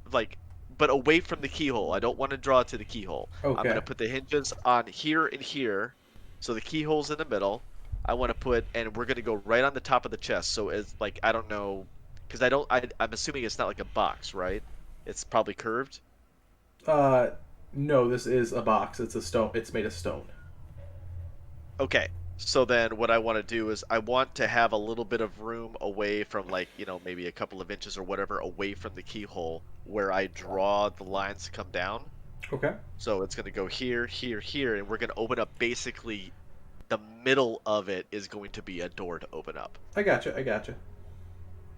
but away from the keyhole. I don't want to draw it to the keyhole. I'm Okay. gonna put the hinges on here and here, so the keyhole's in the middle. I want to put, and we're gonna go right on the top of the chest. So it's like I don't know, because I'm assuming it's not like a box, right? It's probably curved. Uh, no, this is a box. It's a stone. It's made of stone. Okay. So then what I want to do is I want to have a little bit of room away from like, maybe a couple of inches or whatever away from the keyhole where I draw the lines to come down. Okay. So it's going to go here, here, here, and we're going to open up basically the middle of it is going to be a door to open up. I gotcha. I gotcha.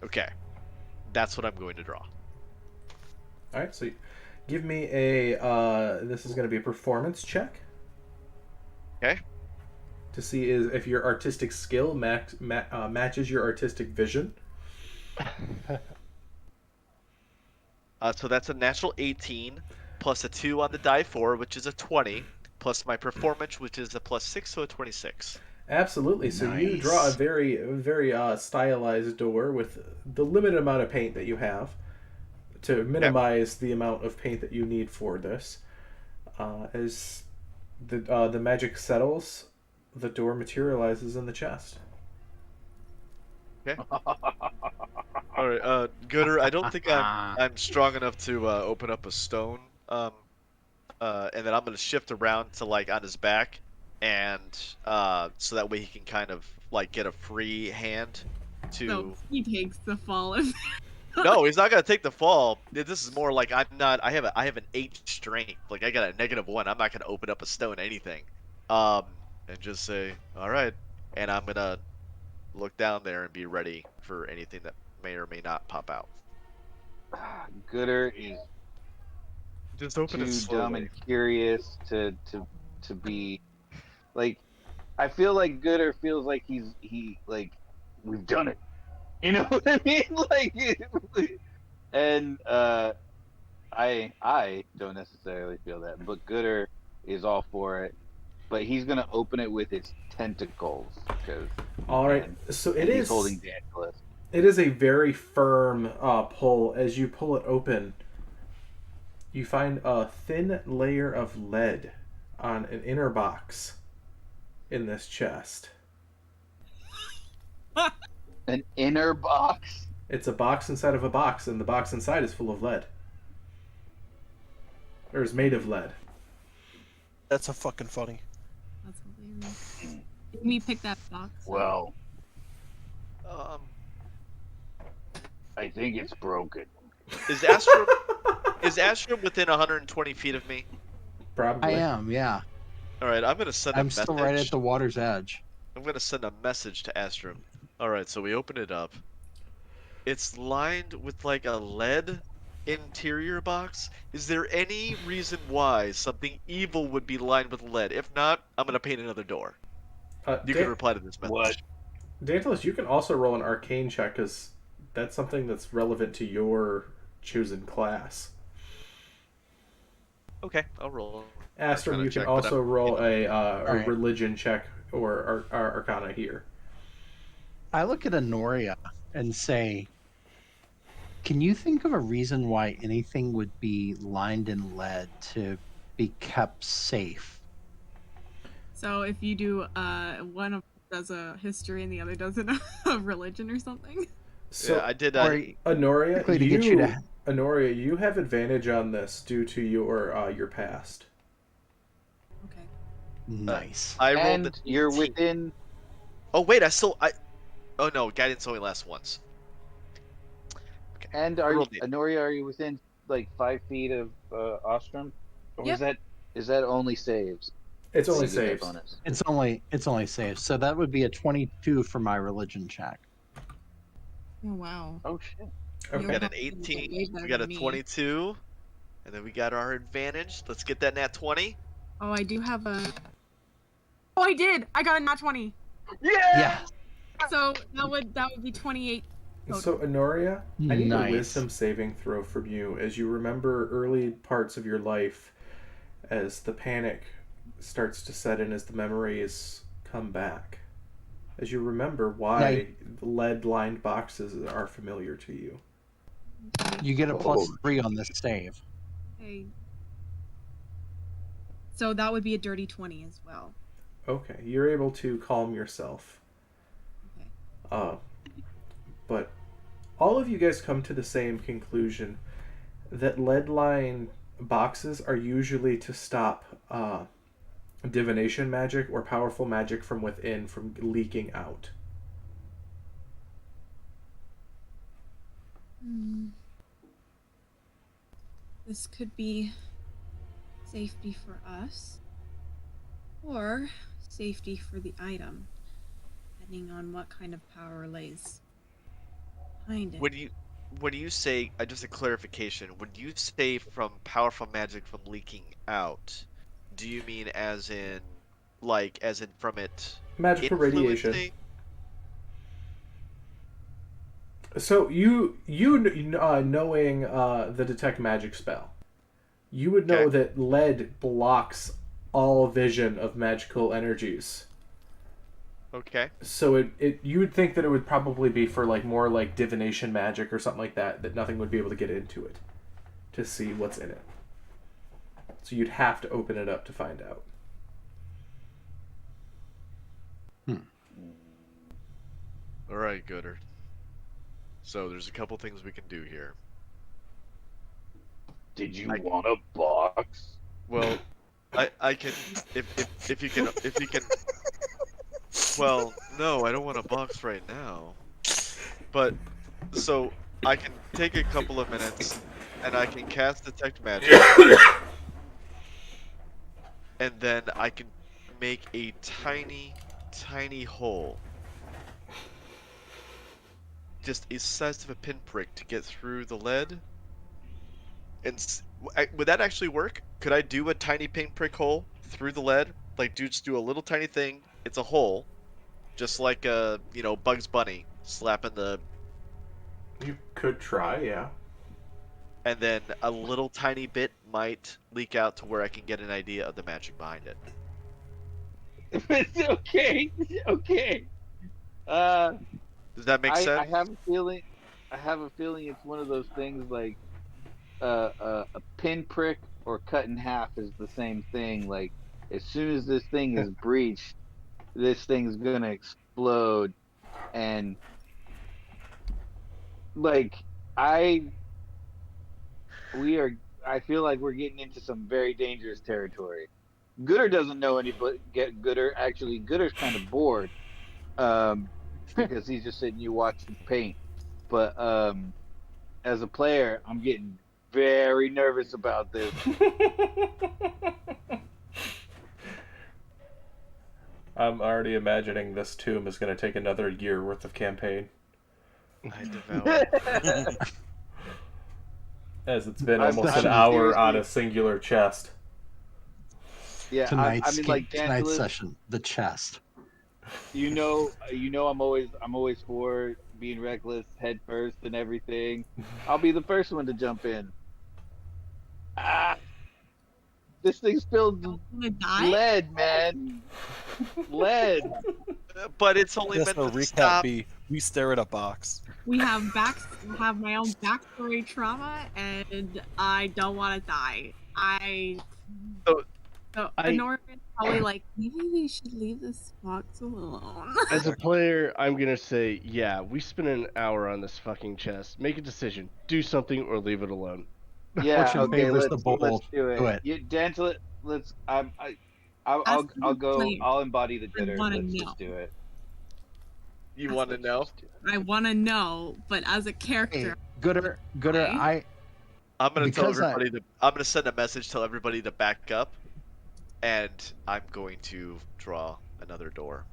Okay. That's what I'm going to draw. All right. So, give me a. This is going to be a performance check Okay. to see if your artistic skill matches your artistic vision. So that's a natural 18 plus a 2 on the die 4, which is a 20, plus my performance, which is a +6, so a 26. Absolutely. So you draw a Nice. very, very stylized door with the limited amount of paint that you have to minimize the amount of paint that you need for this. As the magic settles, the door materializes in the chest. Okay. All right, Gooder, I don't think I'm strong enough to open up a stone. And then I'm gonna shift around to like on his back, and so that way he can kind of like get a free hand to. So he takes the fall of No, he's not gonna take the fall. This is more like I'm not. I have an 8 strength. Like I got a -1. I'm not gonna open up a stone anything. And just say, all right, and I'm gonna look down there and be ready for anything that may or may not pop out. Gooder is Just open it too slowly. dumb and curious to be like. I feel like Gooder feels like like we've done it. You know what I mean? Like, and I don't necessarily feel that, but Gooder is all for it. But he's gonna open it with its tentacles because. All right. So He's holding Dantilus. It is a very firm pull. As you pull it open, you find a thin layer of lead on an inner box in this chest. An inner box. It's a box inside of a box, and the box inside is full of lead. Or is made of lead. That's a fucking funny. That's hilarious. Did we pick that box? Well, Um, I think it's broken. is Astrum within 120 feet of me? Probably. I am, yeah. All right, I'm gonna send a I'm message. still right at the water's edge. I'm gonna send a message to Astrum. All right, so we open it up. It's lined with like a lead interior box. Is there any reason why something evil would be lined with lead? If not, I'm gonna paint another door. You can reply to this message. What? Dantilus, you can also roll an arcane check because that's something that's relevant to your chosen class. Okay, I'll roll. Astrum, Arcana you can check, but also I'm- roll a Alright. religion check or arcana here. I look at Honoria and say, can you think of a reason why anything would be lined in lead to be kept safe? So if you do one of does a history and the other does a religion or something. So, yeah, I did. Or Honoria, quickly to get you to Honoria, you have advantage on this due to your past. Okay. nice. I rolled And the you're 18. within. Oh wait, Oh no, guidance only lasts once. And rolled it. Honoria, are you within like 5 feet of Ostrom? Or Yep. is that only saves? It's only So you get that saves. bonus? It's only safe. So that would be a 22 for my religion check. Oh wow. Oh shit. We Okay. got an Way 18. better We got a than me. 22, and then we got our advantage. Let's get that nat 20. Oh, I do have a. Oh, I did. I got a nat 20. Yeah. So that would be 28. So Honoria, I need a Nice. wisdom saving throw from you as you remember early parts of your life as the panic starts to set in as the memories come back. As you remember why lead-lined boxes are familiar to you. You get a plus Oh. 3 on this save. Okay. So that would be a dirty 20 as well. Okay, you're able to calm yourself. Okay. But all of you guys come to the same conclusion that lead line boxes are usually to stop divination magic or powerful magic from within from leaking out. This could be safety for us, or safety for the item, depending on what kind of power lays behind it. When you say, just a clarification, when you say from powerful magic from leaking out, do you mean as in from it Magical radiation. influencing? So knowing the detect magic spell, you would know Okay. that lead blocks all vision of magical energies. Okay. So you would think that it would probably be for like more like divination magic or something like that, that nothing would be able to get into it to see what's in it. So you'd have to open it up to find out. All right, Gooder. So there's a couple things we can do here. Did you want a box? Well, I can if you can. Well, no, I don't want a box right now. But so I can take a couple of minutes and I can cast detect magic. And then I can make a tiny hole. Just a size of a pinprick to get through the lead. And would that actually work? Could I do a tiny pinprick hole through the lead? Like, just do a little tiny thing. It's a hole, just like Bugs Bunny slapping the, You could try, yeah. and then a little tiny bit might leak out to where I can get an idea of the magic behind it. It's okay. Okay. Does that make sense? I have a feeling. I have a feeling it's one of those things like a pinprick or cut in half is the same thing. Like as soon as this thing is breached, this thing's gonna explode. And like I I feel like we're getting into some very dangerous territory. Gooder doesn't know anybody. Get Gooder. Actually, Gooder's kind of bored because he's just sitting you watching paint. But as a player, I'm getting very nervous about this. I'm already imagining this tomb is going to take another year worth of campaign, I devour. as it's been I'm- almost I'm an hour seriously- on a singular chest. Yeah, Tonight's I mean, like tonight's D'Angelis, session, the chest. you know, I'm always for being reckless, head first, and everything. I'll be the first one to jump in. Ah, this thing's filled with Gonna die? lead, man. Lead. But it's only Just meant a to recap stop. be we stare at a box. We have my own backstory trauma, and I don't want to die. So Norman's probably like, maybe we should leave this box alone. As a player, I'm gonna say, yeah, we spent an hour on this fucking chest. Make a decision. Do something or leave it alone. Yeah, Fortune okay, favors the let's bold. do it. Do it. You, D'Angelo, let's. I'll As I'll a go. player, I'll embody the gooder. wanna Let's know. just do it. You want to know? Let's just do it. I want to know, but as a Hey, character, Gooder, Right? I'm gonna tell Because everybody I'm gonna send a message, tell everybody to back up, and I'm going to draw another door.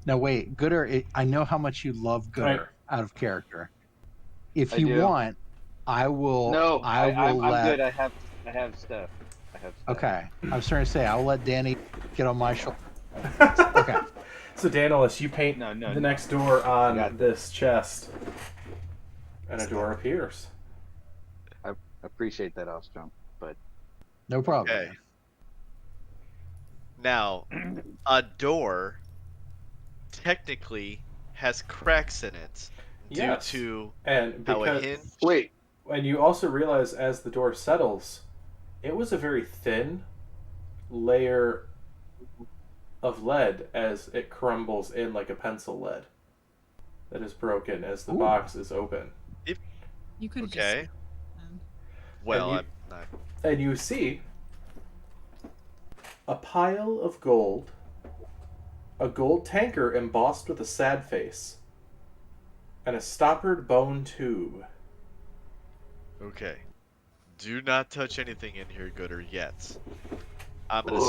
now wait, Gooder. I know how much you love Gooder Right. out of character. If I you do. want, I will. No, I will I'm let. good. I have stuff. I have stuff. Okay, I was trying to say I'll let Danny get on my shoulder. Okay. So, Danielis, you paint No, the next door got on this chest, and a door appears. I appreciate that, Ostrom. But No problem. Okay. Now, a door technically has cracks in it due Yes. to And how a because, hinge. wait, and you also realize as the door settles, it was a very thin layer of lead as it crumbles in like a pencil lead that is broken as the Ooh. box is open. You could have Okay. just. Well, you- I'm not. And you see a pile of gold, a gold tanker embossed with a sad face, and a stoppered bone tube. Okay. Do not touch anything in here, Gooder, yet. I'm gonna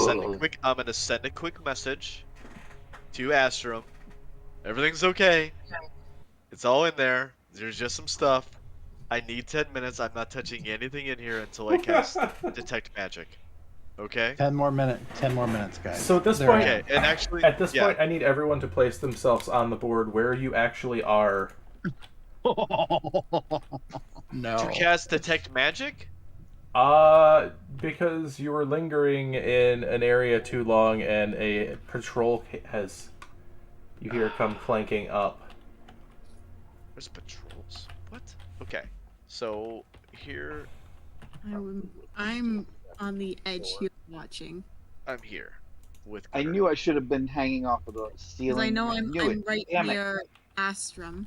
send a quick message to Astrum. Everything's okay. It's all in there. There's just some stuff. I need 10 minutes. I'm not touching anything in here until I cast Detect Magic. Okay? 10 more minutes, guys. So at this There I point, Okay, and actually, at this yeah. point, I need everyone to place themselves on the board where you actually are. am. To No. cast Detect Magic? Because you were lingering in an area too long, and a patrol you hear come clanking up. There's patrols. What? Okay. So, here, I'm on the edge here watching. I'm here. With I Gooder. knew I should have been hanging off of the Because ceiling. I know I I'm knew it. right Damn it. near Astrum.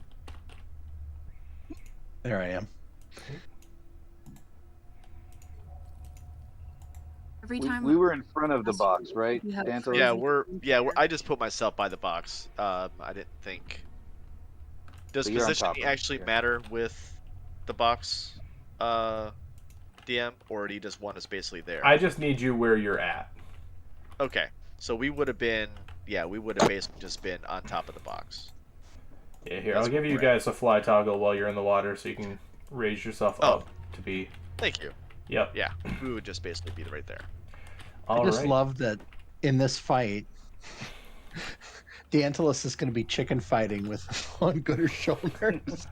There I am. Every time We were in front of the box, right? We have Dantos? Yeah, I just put myself by the box. I didn't think. Does But you're on positioning top of it, actually yeah. matter with the box, DM, or do you just want us basically there? I just need you where you're at. Okay, so we would have basically just been on top of the box. Yeah, here, That's I'll give you correct. guys a fly toggle while you're in the water so you can raise yourself Oh. up to be... Thank you. Yep. Yeah, we would just basically be right there. All I just right. love that in this fight, Dantalus is going to be chicken fighting with on Gooder's shoulders.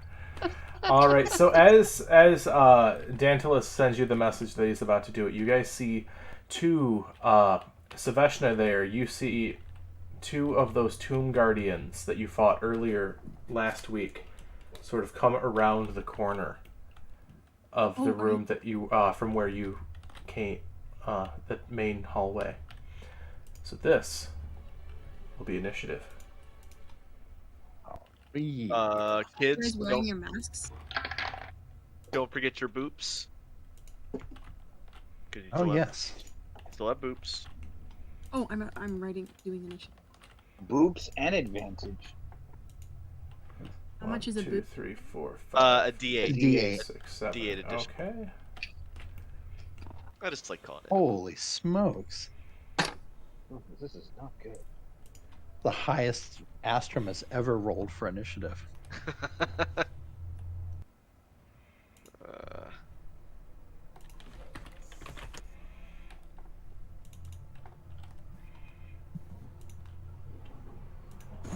All right. So as Dantalus sends you the message that he's about to do it, you guys see two Saveshna there. You see two of those tomb guardians that you fought earlier last week, sort of come around the corner of the room that you from where you came, the main hallway. So this will be initiative. Are you Kids, guys wearing your masks? don't forget your boops. 'Cause you Oh still have- yes. Still have boops. Oh, I'm doing initiative. Boops and advantage. How much is a 1, 2, boot? 3, 4, A 5, D8. D8. 6, 7. D8 edition. Okay. I just like calling it. Holy smokes. This is not good. The highest Astrum has ever rolled for initiative.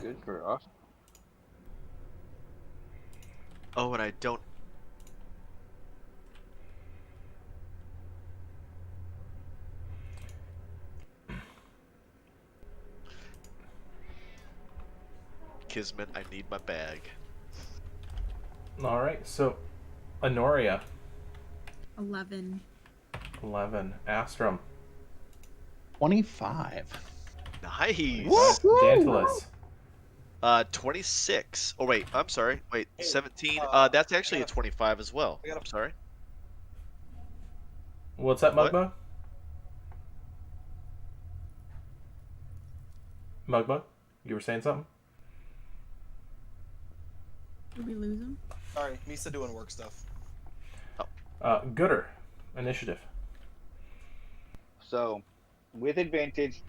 Good for us. Oh, and I don't. Kismet, I need my bag. All right. So, Honoria, 11. 11. Astrum. 25. Nice. Dantalus. 26. Oh wait, I'm sorry. Wait, 17. That's actually a 25 as well. I'm sorry. What's that, What? Mugmug? Mugmug? You were saying something? Did we lose him? Sorry, Misa doing work stuff. Gooder. Initiative. So, with advantage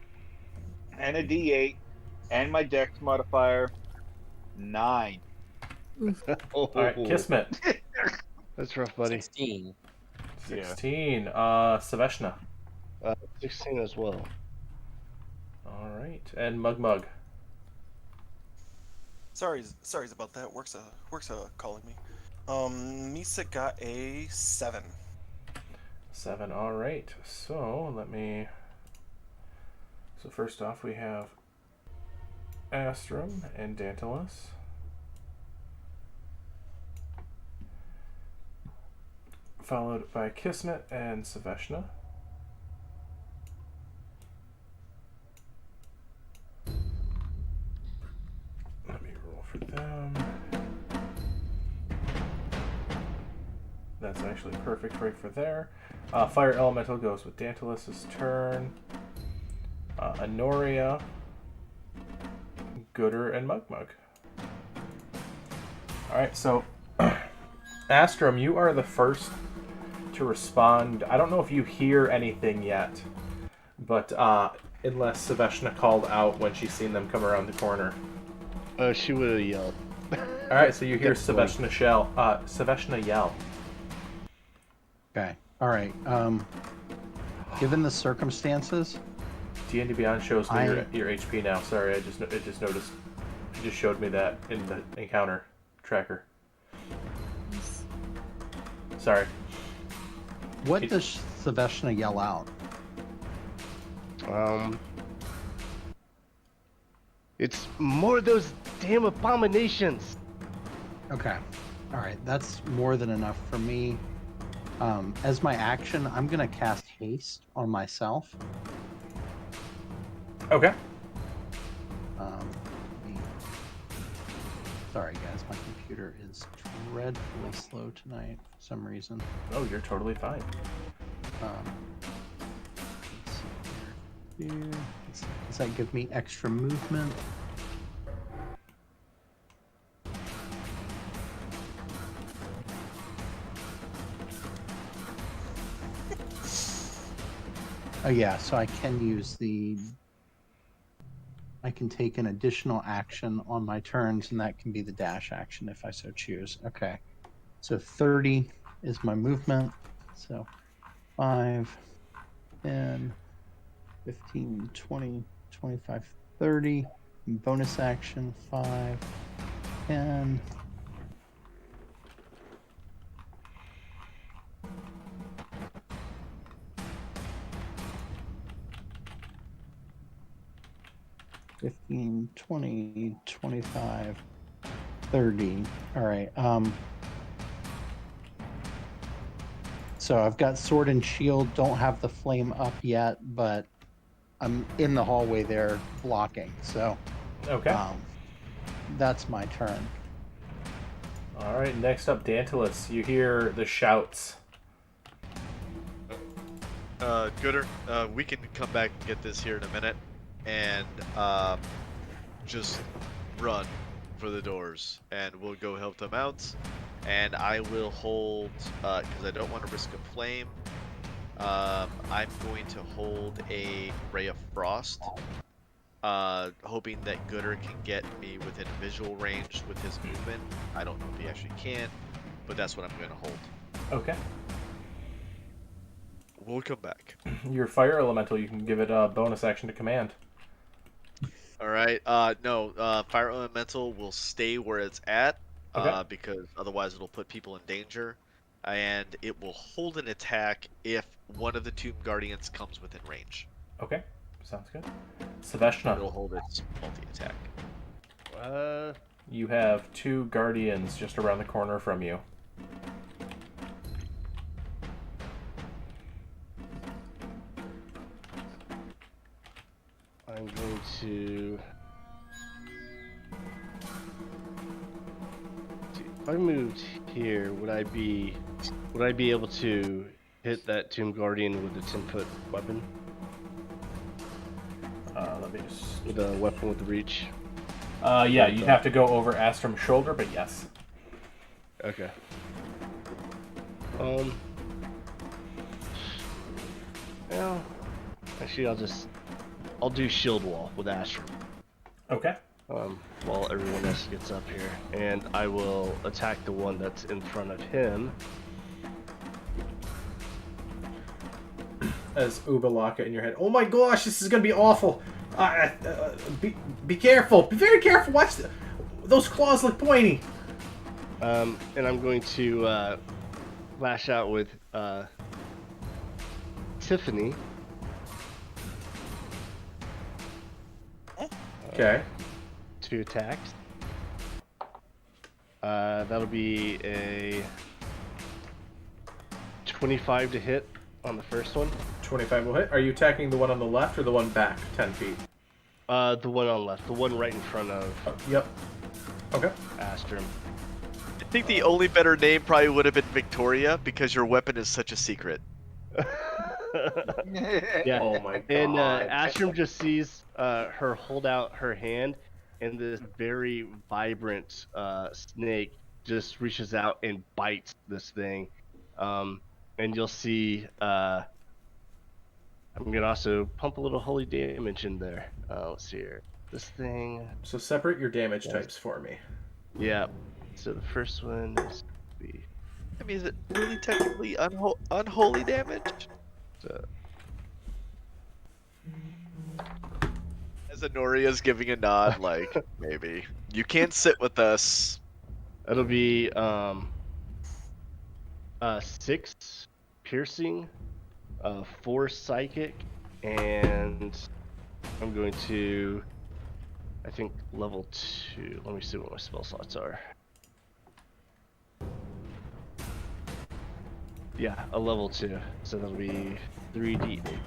and a D8 and my Dex modifier, 9. Oof. All right. Kismet. That's rough, buddy. 16. 16. Saveshna. 16 as well. All right. And Mugmug. Sorry about that. Works calling me. Misa got a 7. 7. All right. So first off, we have Astrum and Dantalus. Followed by Kismet and Saveshna. That's actually perfect right for there. Fire Elemental goes with Dantilus's turn. Honoria, Gooder, and Mugmug. Alright, so Astrum, you are the first to respond. I don't know if you hear anything yet, but unless Saveshna called out when she's seen them come around the corner. She would have yelled. Alright, so you hear Definitely. Saveshna yell. Okay. All right. Given the circumstances, D&D Beyond shows me I- your HP now. Sorry, it just noticed. It just showed me that in the encounter tracker. Yes. Sorry. what does Saveshna yell out? It's more of those damn abominations. Okay. All right. That's more than enough for me. As my action, I'm going to cast haste on myself. Okay. Sorry, guys. My computer is dreadfully slow tonight for some reason. Oh, you're totally fine. Let's see here. Does that give me extra movement? Oh yeah, so I can use I can take an additional action on my turns, and that can be the dash action if I so choose. Okay. So 30 is my movement. So 5, 10, 15, 20, 25, 30. Bonus action 5, 10. $15, 20, 25, 30. All right. So I've got sword and shield. Don't have the flame up yet, but I'm in the hallway there blocking. So Okay. that's my turn. All right. Next up, Dantilus. You hear the shouts. Gooder, we can come back and get this here in a minute, and just run for the doors, and we'll go help them out. And I will hold, because I don't want to risk a flame. I'm going to hold a ray of frost, hoping that Gooder can get me within visual range with his movement. I don't know if he actually can, but that's what I'm going to hold. Okay. We'll come back. Your fire elemental, you can give it a bonus action to command. All right. No. Fire elemental will stay where it's at, Okay. because otherwise it'll put people in danger, and it will hold an attack if one of the Tomb Guardians comes within range. Okay. Sounds good. Saveshna, It'll hold its multi-attack. you have 2 guardians just around the corner from you. I'm going to. If I moved here, would I be able to hit that Tomb Guardian with a 10-foot weapon? Let me just. With a weapon with reach? Yeah, you'd have to go over Astrum's shoulder, but yes. Okay. Well, actually, I'll do shield wall with Astrum. Okay. While everyone else gets up here, and I will attack the one that's in front of him. As Uba lock it in your head. Oh my gosh, this is gonna be awful. Be careful. Be very careful. Watch those claws look pointy. And I'm going to lash out with Tiffany. Okay. 2 attacks. That'll be a 25 to hit on the first one. 25 will hit. Are you attacking the one on the left or the one back 10 feet? The one on left, the one right in front of Yep. Okay. Astrum. think the only better name probably would have been Victoria because your weapon is such a secret. Yeah. Oh my god. And Astrum just sees her hold out her hand, and this very vibrant snake just reaches out and bites this thing. And you'll see. I'm gonna also pump a little holy damage in there. Let's see here. This thing. So separate your damage types for me. Yeah. So the first one is the. I mean, is it really technically unholy damage? As Honoria's giving a nod, like, maybe. You can't sit with us. It'll be 6 piercing, 4 psychic, and I'm going to, I think, level 2. Let me see what my spell slots are. Yeah, a level 2. So that'll be 3d8.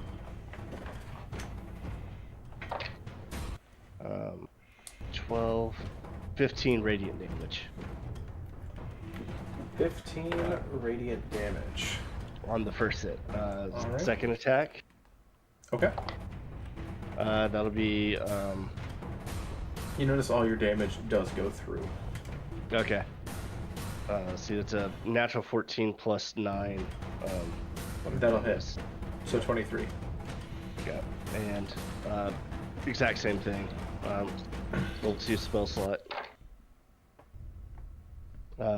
12, 15 radiant damage. 15 radiant damage. On the first hit. Alright. Second attack, Okay. that'll be, You notice all your damage does go through. okay. See, it's a natural 14 plus 9. That'll hit. So 23. Yeah, and exact same thing. Level 2 spell slot.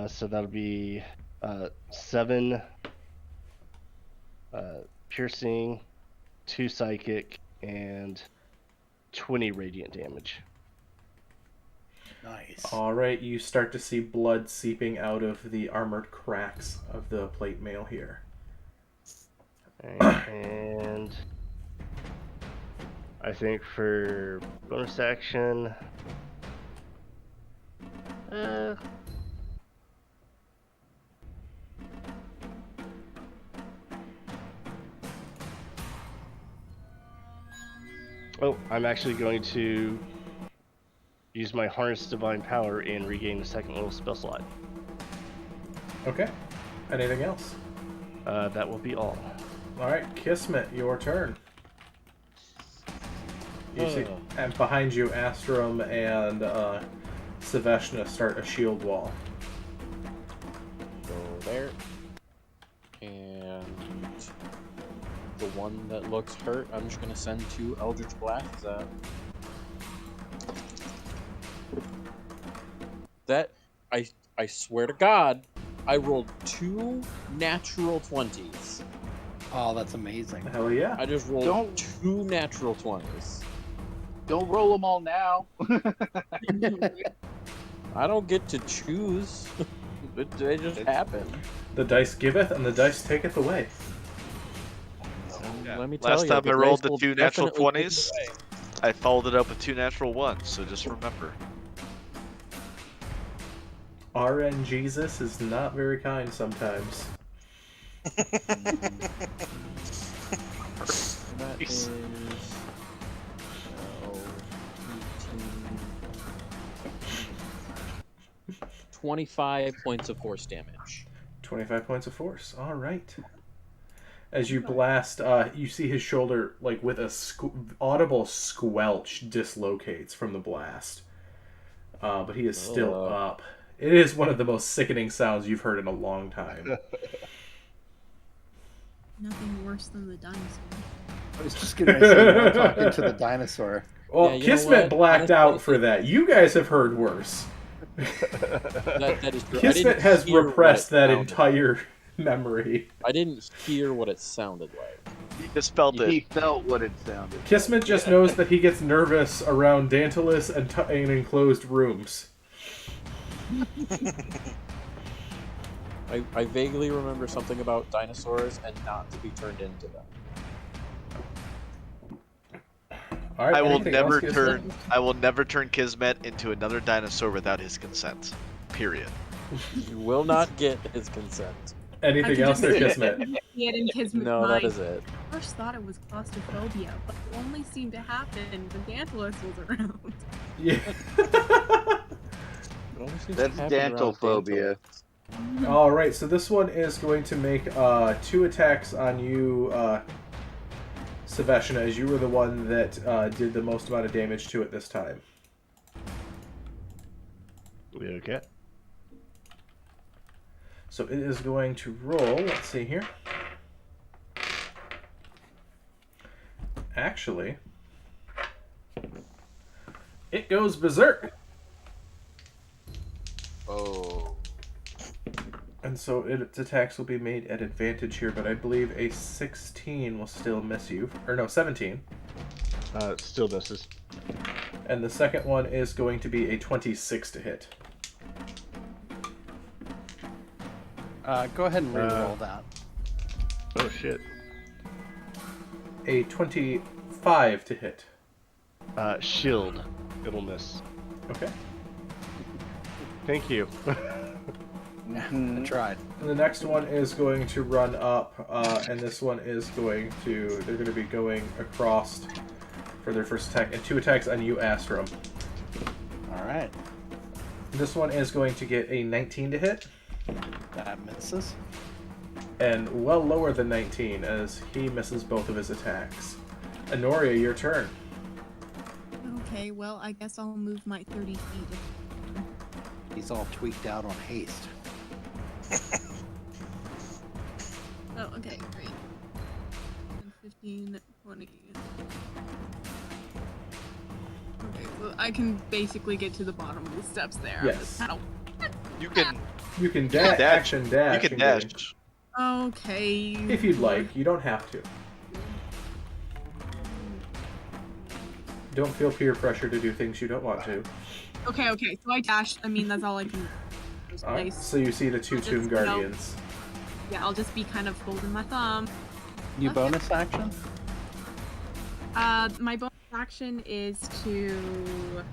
So that'll be 7 piercing, 2 psychic, and 20 radiant damage. Nice. Alright, you start to see blood seeping out of the armored cracks of the plate mail here. And I think for bonus action, oh, I'm actually going to use my Harness Divine Power and regain the second level spell slot. Okay. Anything else? That will be all. Alright, Kismet, your turn. You see, and behind you, Astrum and Saveshna start a shield wall. Go there. And the one that looks hurt, I'm just gonna send 2 Eldritch Blasts at. That I swear to God, I rolled 2 natural 20s. Oh, that's amazing. Hell yeah. I just rolled Don't- 2 natural 20s. Don't roll them all now. I don't get to choose. They just happen. The dice giveth and the dice taketh away. Yeah. Let me tell Last you, time the I rolled dice the will 2 natural definitely take 20s, it away. I followed it up with 2 natural 1s, so just remember. RN Jesus is not very kind sometimes. That is 25 points of force damage. 25 points of force. Alright. As you blast, you see his shoulder, like with a audible squelch, dislocates from the blast. But he is still up. It is one of the most sickening sounds you've heard in a long time. Nothing worse than the dinosaur. I was just gonna say, you want to talk into the dinosaur. Well, Yeah, you know Kismet what? blacked Honestly, out for that. You guys have heard worse. That is true. I Kismet didn't has hear what repressed it that sounded entire memory. like. I didn't hear what it sounded like. He just felt He it. felt what it sounded. Kismet just knows that he gets nervous around Dantalus and in enclosed rooms. I vaguely remember something about dinosaurs and not to be turned into them. All right, I will anything never else, Kismet? turn. I will never turn Kismet into another dinosaur without his consent. Period. You will not get his consent. Anything else there, Kismet? He had in Kismet's No, mind. that is it. I first thought it was claustrophobia, but it only seemed to happen when Dantalus was around. Yeah. It always seems That's to happen around dantophobia. Danto. All right, so this one is going to make 2 attacks on you, Saveshna, as you were the one that did the most amount of damage to it this time. We okay? So it is going to roll. Let's see here. Actually, it goes berserk. Oh. And so its attacks will be made at advantage here, but I believe a 16 will still miss you. Or no, 17. Still misses. And the second one is going to be a 26 to hit. Go ahead and re-roll that. Oh shit. A 25 to hit. Shield. It'll miss. Okay. Thank you. I tried. And the next one is going to run up, and this one is going to... They're going to be going across for their first attack, and 2 attacks on you, Astrum. All right. This one is going to get a 19 to hit, That misses. and well lower than 19, as he misses both of his attacks. Anoria, your turn. Okay, well, I guess I'll move my 30 feet. He's all tweaked out on haste. Oh, okay, great. 10, 15, 20. Okay, so I can basically get to the bottom of the steps there. I'm Yes. just kinda- You can You can dash, dash. action dash. you can and get in. dash. Okay. If you'd like. You don't have to. Don't feel peer pressure to do things you don't want to. Okay, so I dash. I mean, that's all I can Alright, place. so you see the 2 Just, Tomb you know, Guardians. Yeah, I'll just be kind of holding my thumb. You Okay. bonus action? My bonus action is to...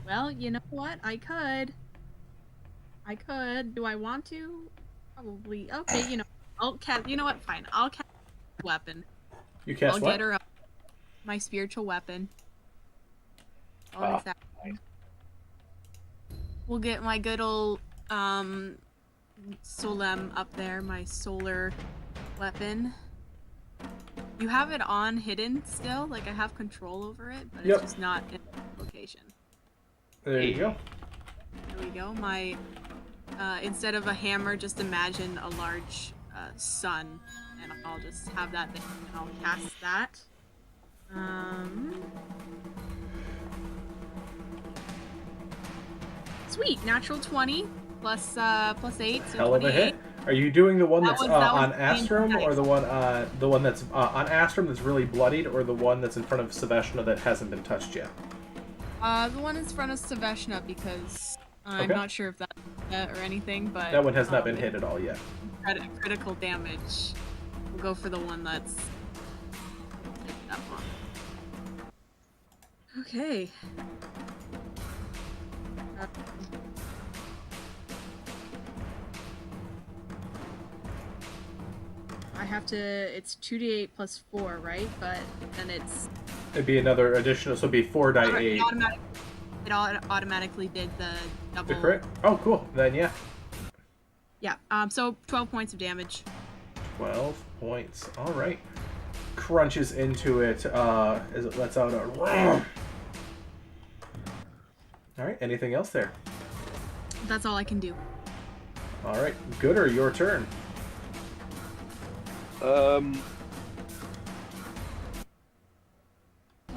Well, you know what? I could. Do I want to? Probably. Okay, you know, I'll cast... You know what? Fine. I'll cast a weapon. You cast I'll what? get her up. My spiritual weapon. Bonus action. We'll get my good old, Solem up there, my solar weapon. You have it on hidden still? Like, I have control over it, but Yep. it's just not in the location. There you go. There we go. My, instead of a hammer, just imagine a large, sun, and I'll just have that there, and I'll cast that. Sweet, natural 20 plus 8, so Hell of a 28. hit. Are you doing the one That that's was- that was on Astrum, nice. or the one that's on Astrum that's really bloodied, or the one that's in front of Saveshna that hasn't been touched yet? The one in front of Saveshna, because I'm Okay. not sure if that's or anything, but That one has not been if hit at all yet. critical damage. We'll go for the one that's that one. Okay. I have to. It's 2d8 plus 4, right? But then it's It'd be another additional, so it'd be 4 die 8. It automatically did the double. The crit? Oh, cool. Then yeah. Yeah. So 12 points of damage. 12 points. All right. Crunches into it as it lets out a roar. All right. Anything else there? That's all I can do. All right. Gooder, your turn.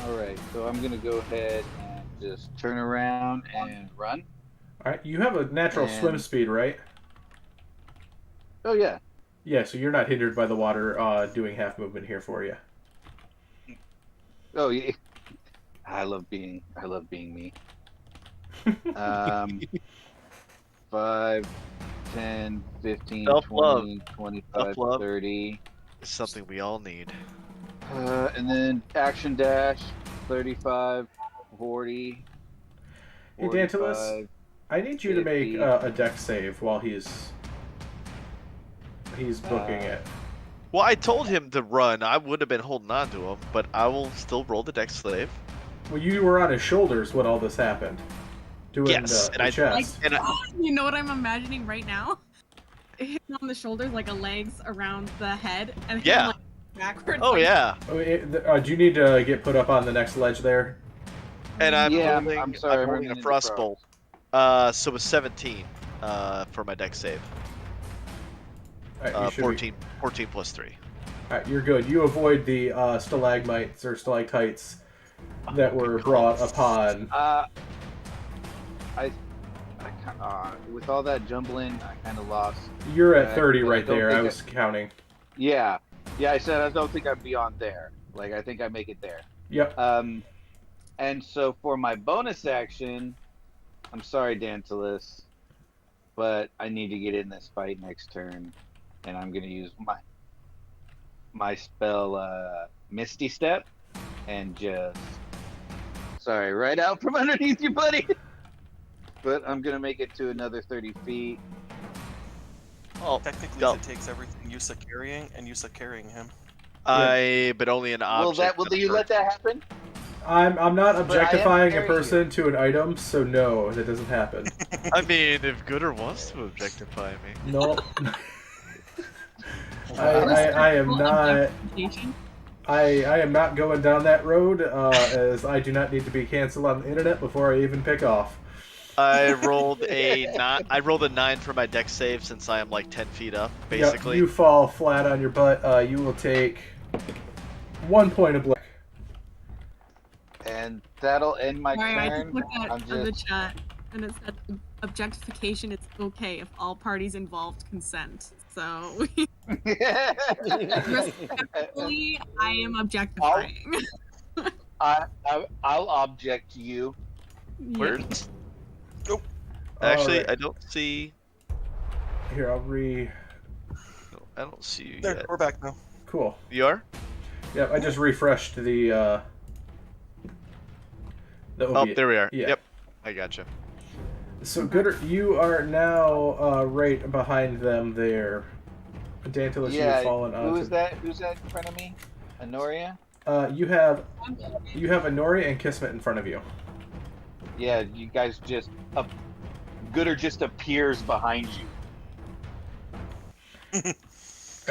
Alright, so I'm gonna go ahead and just turn around and run. All right. You have a natural And- swim speed, right? Oh yeah. Yeah. So you're not hindered by the water doing half movement here for you. Oh yeah. I love being me. 5, 10, 15, Self-love. 20, 25, Self-love. 30. It's something we all need. And then action dash, 35, 40. Hey, Dantalus, 45. I need you to make 50. a dex save while he's booking it. Well, I told him to run. I would have been holding on to him, but I will still roll the dex slave. Well, you were on his shoulders when all this happened. doing Yes, the chest. and You know what I'm imagining right now? Him on the shoulders, like a legs around the head, and him Yeah. like backwards. Oh like, yeah. Do you need to get put up on the next ledge there? And I'm Yeah, holding I'm sorry, I'm holding a running into frost problems. bolt. So it's 17 for my deck save. All right, you should 14 plus 3. All right, you're good. You avoid the stalagmites or stalactites that were brought upon. With all that jumbling, I kind of lost. You're at 30 but right don't there. I think was counting. Yeah, I said I don't think I'm beyond there. Like I think I make it there. Yep. And so for my bonus action, I'm sorry, Dantalus, but I need to get in this fight next turn, and I'm gonna use my spell, Misty Step, and just right out from underneath you, buddy. But I'm gonna make it to another 30 feet. Oh, Technically, go. it takes everything Yusa carrying and Yusa carrying him. But only an object. Will you let that happen? I'm not objectifying a carrying person to an item, so no, that doesn't happen. I mean, if Gooder wants to objectify me. No. I am not. I am not going down that road, as I do not need to be canceled on the internet before I even pick off. I rolled a 9 for my deck save since I am like 10 feet up, basically. Yep, you fall flat on your butt. You will take 1 point of black. And that'll end my Sorry, I turn. just looked at the chat, and it said objectification is okay if all parties involved consent. So, respectfully, I am objectifying. I'll object you. Where? Nope. Actually, Alright. I don't see. Here, No, I don't see you There, yet. we're back now. Cool. You are? Yep, I just refreshed the Oh, there we are. Yeah. Yep, I gotcha. So, Gooder, you are now right behind them there. Dantalus, you've fallen onto. Who's that in front of me? Honoria? You have Anoria and Kismet in front of you. Yeah, you guys just Gooder just appears behind you. And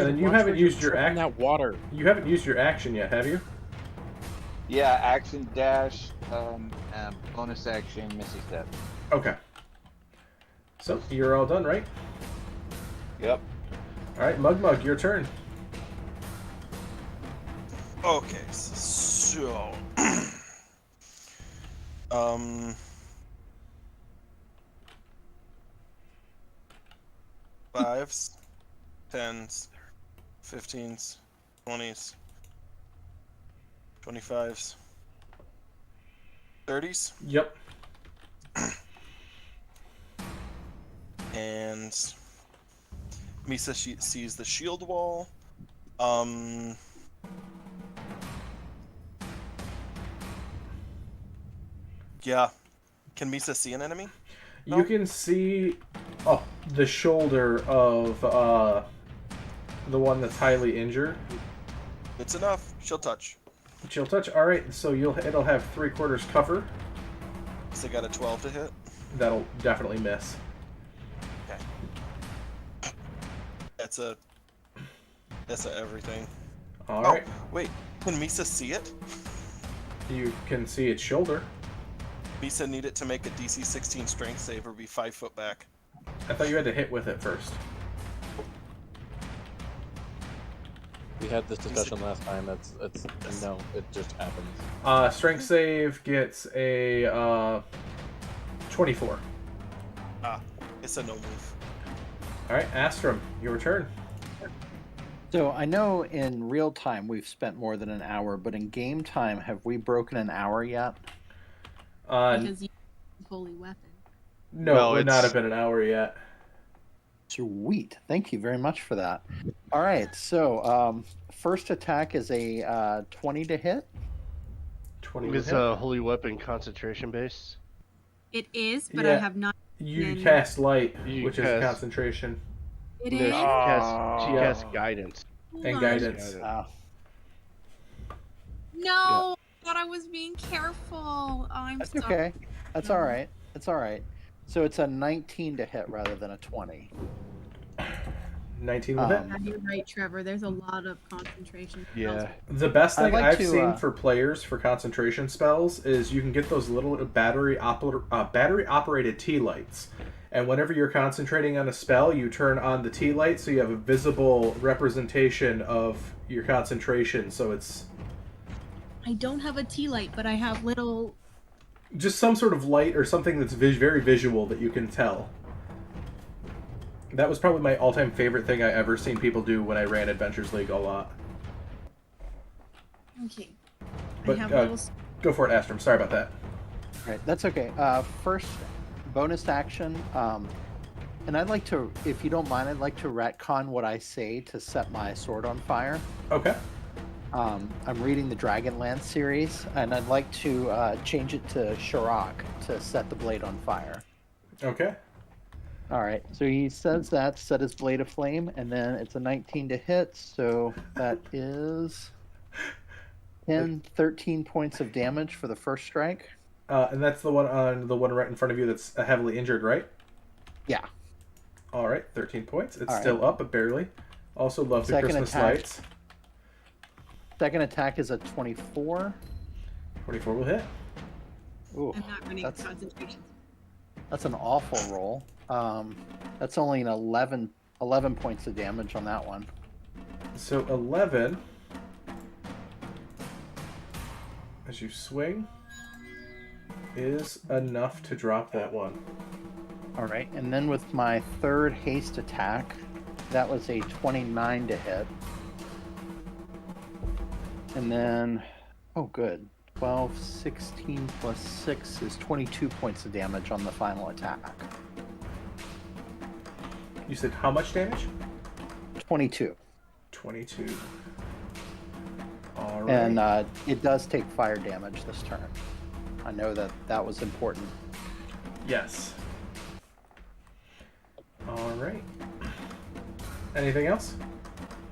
then you haven't used your action. That water. You haven't used your action yet, have you? Yeah, action dash, bonus action, Misty Step. Okay. So you're all done, right? Yep. All right, Mugmug, your turn. Okay, so 5s, 10s, 15s, 20s, 25s, 30s, Yep. and Misa sees the shield wall. Yeah. Can Misa see an enemy? No? You can see the shoulder of the one that's highly injured. It's enough. She'll touch. She'll touch. All right, so it'll have 3/4 cover. So got a 12 to hit. That'll definitely miss. Okay. That's a everything. All right. Wait. Can Misa see it? You can see its shoulder. Misa need it to make a DC 16 strength save or be 5 foot back. I thought you had to hit with it first. We had this discussion last time. No, it just happens. Strength save gets a 24. It's a no move. All right, Astrum, your turn. So I know in real time we've spent more than an hour, but in game time, have we broken an hour yet? Because you use a holy weapon. No, it would not have been an hour yet. Sweet. Thank you very much for that. All right, so first attack is a 20 to hit. 20 Is a holy weapon concentration based? It is, but I have not. You cast light, which is concentration. It No, is. she casts guidance. And guidance. No, I thought I was being careful. Oh, I'm That's sorry. okay. That's all right. It's all right. So it's a 19 to hit rather than a 20. 19 will hit. Yeah, you're right, Trevor. There's a lot of concentration spells. Yeah. The best I'd thing like I've to, seen for players for concentration spells is you can get those little battery operated tea lights. And whenever you're concentrating on a spell, you turn on the tea light so you have a visible representation of your concentration. So it's I don't have a tea light, but I have little. just some sort of light or something that's very visual that you can tell. That was probably my all-time favorite thing I ever seen people do when I ran Adventures League a lot. Okay. But I have little. go for it, Astrum. Sorry about that. All right, that's okay. First bonus action. And I'd like to, if you don't mind, I'd like to retcon what I say to set my sword on fire. Okay. I'm reading the Dragonlance series, and I'd like to change it to Shirok to set the blade on fire. Okay. All right, so he says that, set his blade aflame, and then it's a 19 to hit, so that is 13 points of damage for the first strike. And that's the one right in front of you that's heavily injured, right? Yeah. All right, 13 points. It's All right. still up, but barely. Also love the Second Christmas attack. lights. Second attack is a 24. 24 will hit. Ooh, I'm not running that's- concentration. that's an awful roll. That's only an 11 points of damage on that one. So 11, as you swing, is enough to drop that one. All right, and then with my third haste attack, that was a 29 to hit. And then, oh good, 12, 16 plus 6 is 22 points of damage on the final attack. You said how much damage? 22. 22. All right. And it does take fire damage this turn. I know that was important. Yes. All right. Anything else?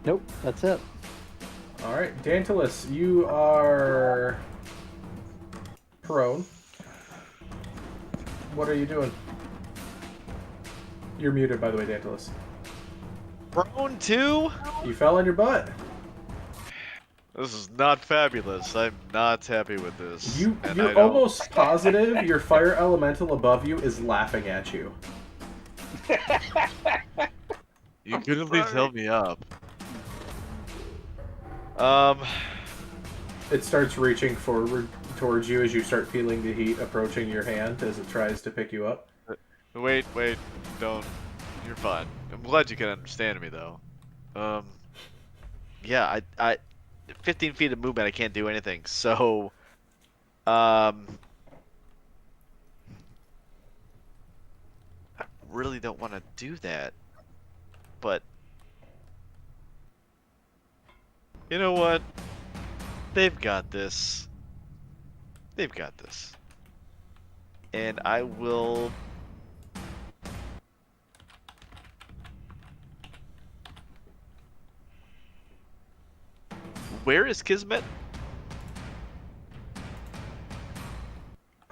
Nope, that's it. All right, Dantalus, you are prone. What are you doing? You're muted, by the way, Dantalus. Prone 2? You fell on your butt. This is not fabulous. I'm not happy with this. and I You're don't- almost positive your fire elemental above you is laughing at you. You could at least help me up. It starts reaching forward towards you as you start feeling the heat approaching your hand as it tries to pick you up. Wait, don't. You're fine. I'm glad you can understand me, though. Yeah, I 15 feet of movement, I can't do anything, so, I really don't want to do that, but, you know what? They've got this. They've got this. And I will... Where is Kismet?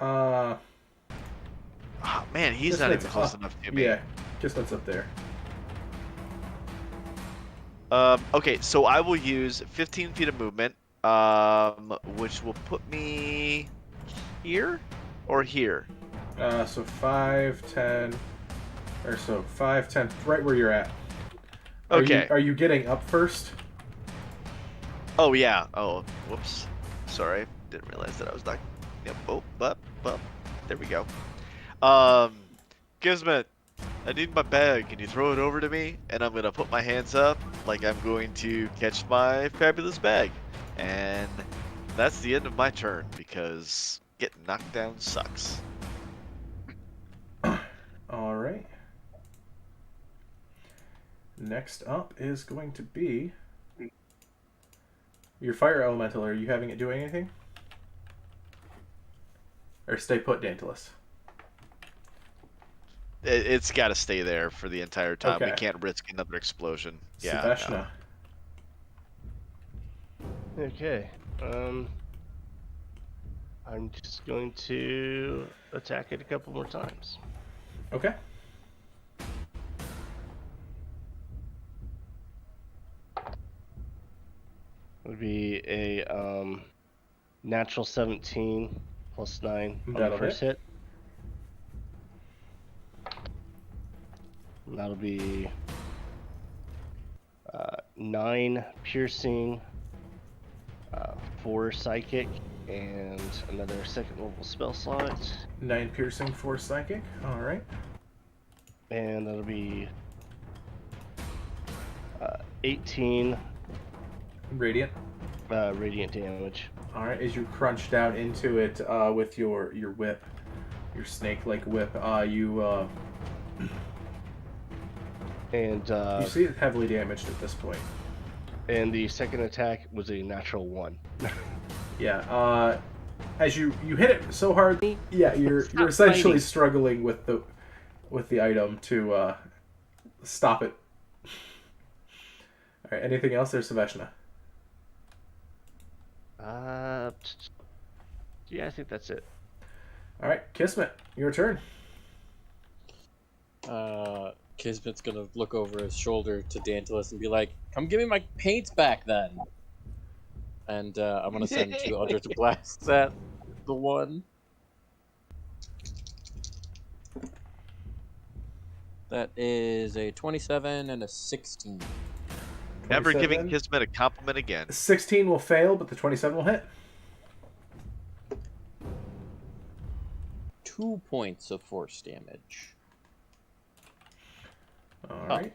Oh, man, he's not even close enough to me. Yeah, Kismet's up there. Okay, so I will use 15 feet of movement, which will put me here or here. So 5, 10, or so 5, 10, right where you're at. Okay. Are you getting up first? Oh yeah. Oh, whoops. Sorry, didn't realize that I was not. Yep. Oh, but there we go. Kismet, I need my bag. Can you throw it over to me? And I'm gonna put my hands up like I'm going to catch my fabulous bag. And that's the end of my turn because getting knocked down sucks. All right. Next up is going to be your fire elemental. Are you having it do anything? Or stay put, Dantalus? It's got to stay there for the entire time. Okay. We can't risk another explosion. Yeah. Saveshna. No. Okay. I'm just going to attack it a couple more times. Okay. Would be a natural 17 plus 9 on That'll the first hit. And that'll be 9 piercing, 4 psychic, and another second level spell slot. 9 piercing, 4 psychic. All right. And that'll be 18 Radiant. radiant damage. All right. As you crunch down into it with your whip, your snake-like whip, you see it heavily damaged at this point. And the second attack was a natural 1. Yeah. As you hit it so hard, yeah, you're essentially struggling with the item to stop it. All right. Anything else there, Saveshna? Yeah, I think that's it. All right, Kismet, your turn. Kismet's gonna look over his shoulder to Dantalus and be like, "Come give me my paints back, then." And I'm gonna send 2 Eldritch Blasts at the one. That is a 27 and a 16. Never 27. giving Kismet a compliment again. 16 will fail, but the 27 will hit. 2 points of force damage. All right.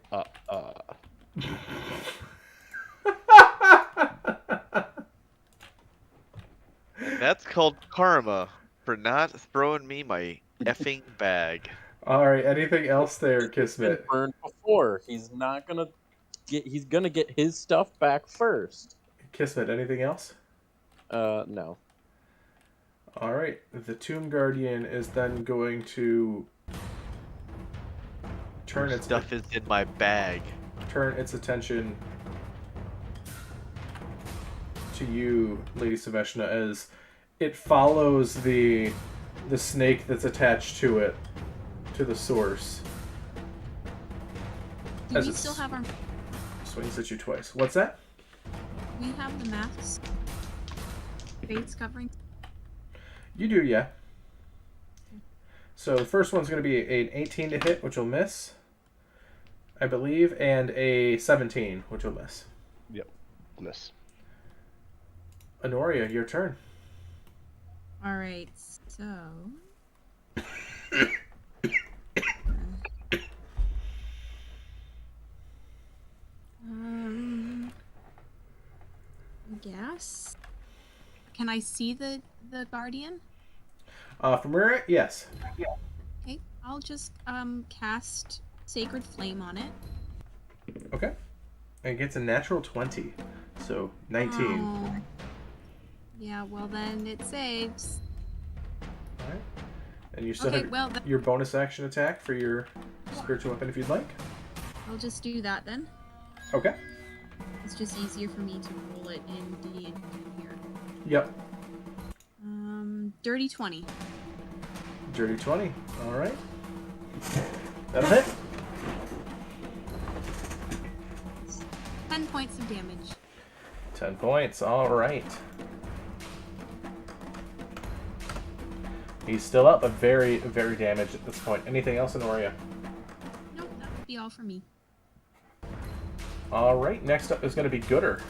That's called karma for not throwing me my effing bag. All right. Anything else there, He's Kismet? been burned before. He's not gonna get. He's gonna get his stuff back first. Kismet, anything else? No. All right. The Tomb Guardian is then going to turn its Stuff is in my bag. turn its attention to you, Lady Saveshna, as it follows the snake that's attached to it to the source. Do As we it's- still have our? Swings at you twice. What's that? We have the masks. Face covering. You do, yeah. So the first one's going to be an 18 to hit, which will miss, I believe, and a 17, which will miss. Yep, miss. Honoria, your turn. All right. So. I guess. Can I see the guardian? From where? Yes. Okay, I'll just cast Sacred Flame on it. Okay. And it gets a natural 20, so 19. Oh. Yeah, well then it saves. All right. And you still Okay, have well your bonus action attack for your spiritual weapon if you'd like. I'll just do that then. Okay. It's just easier for me to roll it in D&D here. Yep. Dirty 20. Dirty 20. All right. That'll hit. 10 points of damage. 10 points. All right. He's still up, but very, very damaged at this point. Anything else, Honoria? Nope, that would be all for me. All right. Next up is going to be Gooder.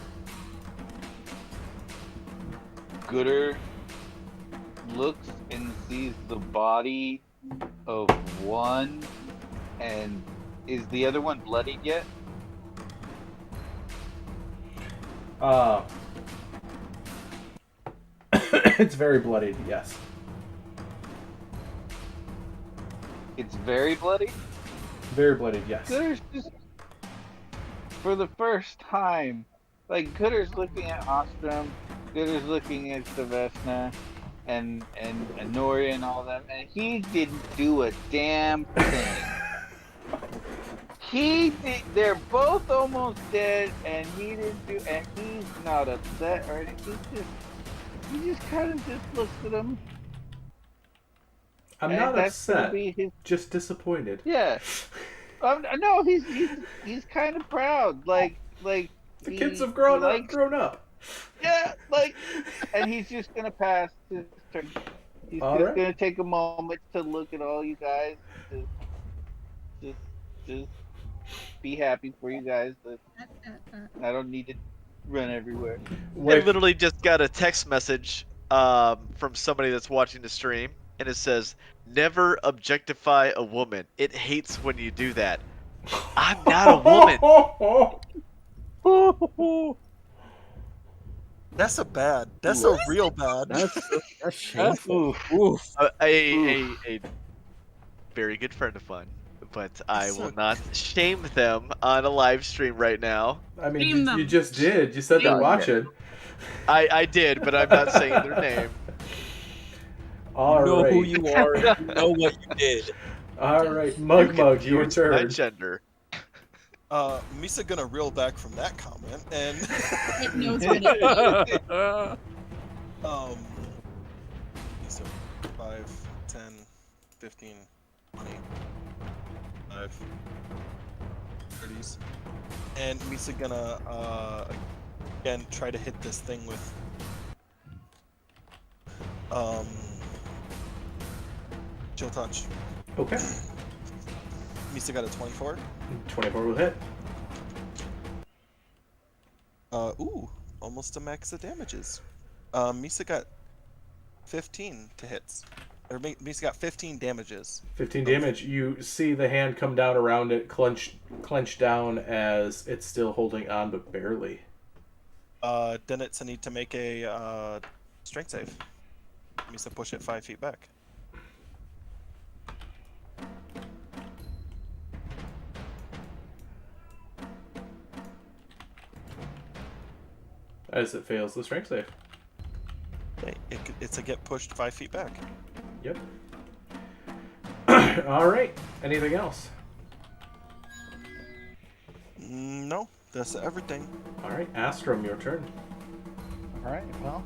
Gooder looks and sees the body of one, and is the other one bloodied yet? It's very bloodied, yes. It's very bloody. Very bloodied, yes. Gooder's just, for the first time, like Gooder's looking at Ostrom, Gooder's looking at Saveshna, and Noria and all them, and he didn't do a damn thing. They're both almost dead, and he didn't do, and he's not upset or anything. he just kind of just looks at him, I'm and not that's gonna upset, be his. just disappointed. Yeah. No, he's kind of proud. Like The kids have he grown up. likes. Grown up. Yeah. And he's just gonna pass his turn. He's All just right. gonna take a moment to look at all you guys. Just, just be happy for you guys. That I don't need to run everywhere. I Wipe. literally just got a text message from somebody that's watching the stream, and it says, "Never objectify a woman. It hates when you do that." I'm not a woman. That's a bad. That's Ooh. a real bad. That's shameful. Oof. Oof. A very good friend of mine, but I will not shame them on a live stream right now. I mean, Shame you them. just did. You said they're Not yet. watching. I did, but I'm not saying their name. All You know who right. you are, and you know what you did. All right. You Mug, your confused my turn. gender. Misa gonna reel back from that comment and It knows what it Misa 5, 10, 15, 20, 5, 30s. And Misa gonna again try to hit this thing with chill touch. Okay. Misa got a 24. 24 will hit. Ooh, almost a max of damages. Misa got 15 to hits. Or Misa got 15 damages. 15 damage. You see the hand come down around it, clench down as it's still holding on, but barely. Then it's a need to make a strength save. Misa push it 5 feet back. As it fails the strength save. Okay, it's a get pushed 5 feet back. Yep. All right. Anything else? No, that's everything. All right. Astrum, your turn. All right. Well,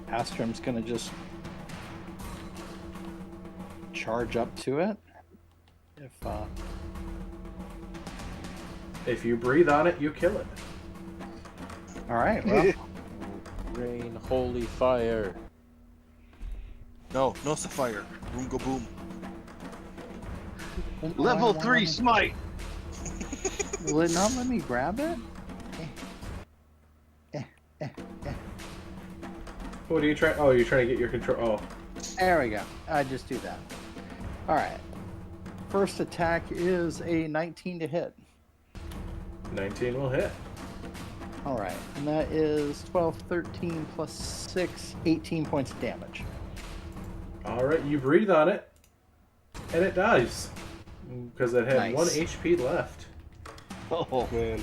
Astrum's gonna just charge up to it. If you breathe on it, you kill it. All right. Well, Rain, holy fire. No Sapphire. Boom go boom. Level 3 smite. Will it not let me grab it? What are you trying? Oh, you're trying to get your control. Oh. There we go. I just do that. All right. First attack is a 19 to hit. 19 will hit. All right. And that is 12, 13 plus 6, 18 points of damage. All right. You breathe on it, and it dies. Because it had Nice. 1 HP left. Oh, Man.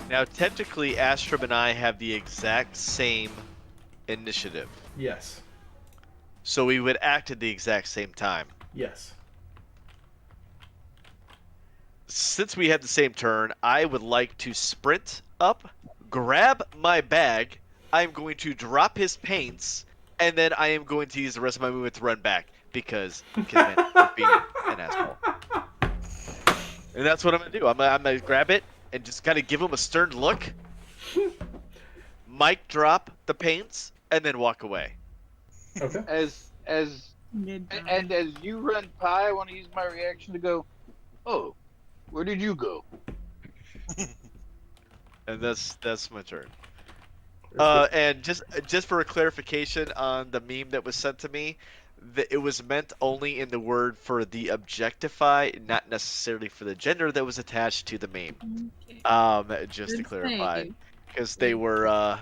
Now, technically, Astrum and I have the exact same initiative, Yes. so we would act at the exact same time. Yes. Since we had the same turn, I would like to sprint up, grab my bag. I'm going to drop his paints, and then I am going to use the rest of my movement to run back because Kidman is being an asshole. And that's what I'm going to do. I'm going to grab it and just kind of give him a stern look. Mic drop the paints, and then walk away. Okay. As and as you run by, I want to use my reaction to go, "Oh, where did you go?" And that's my turn. And just for a clarification on the meme that was sent to me, it was meant only in the word for the objectify, not necessarily for the gender that was attached to the meme. Okay. Just to Good clarify, save. because they were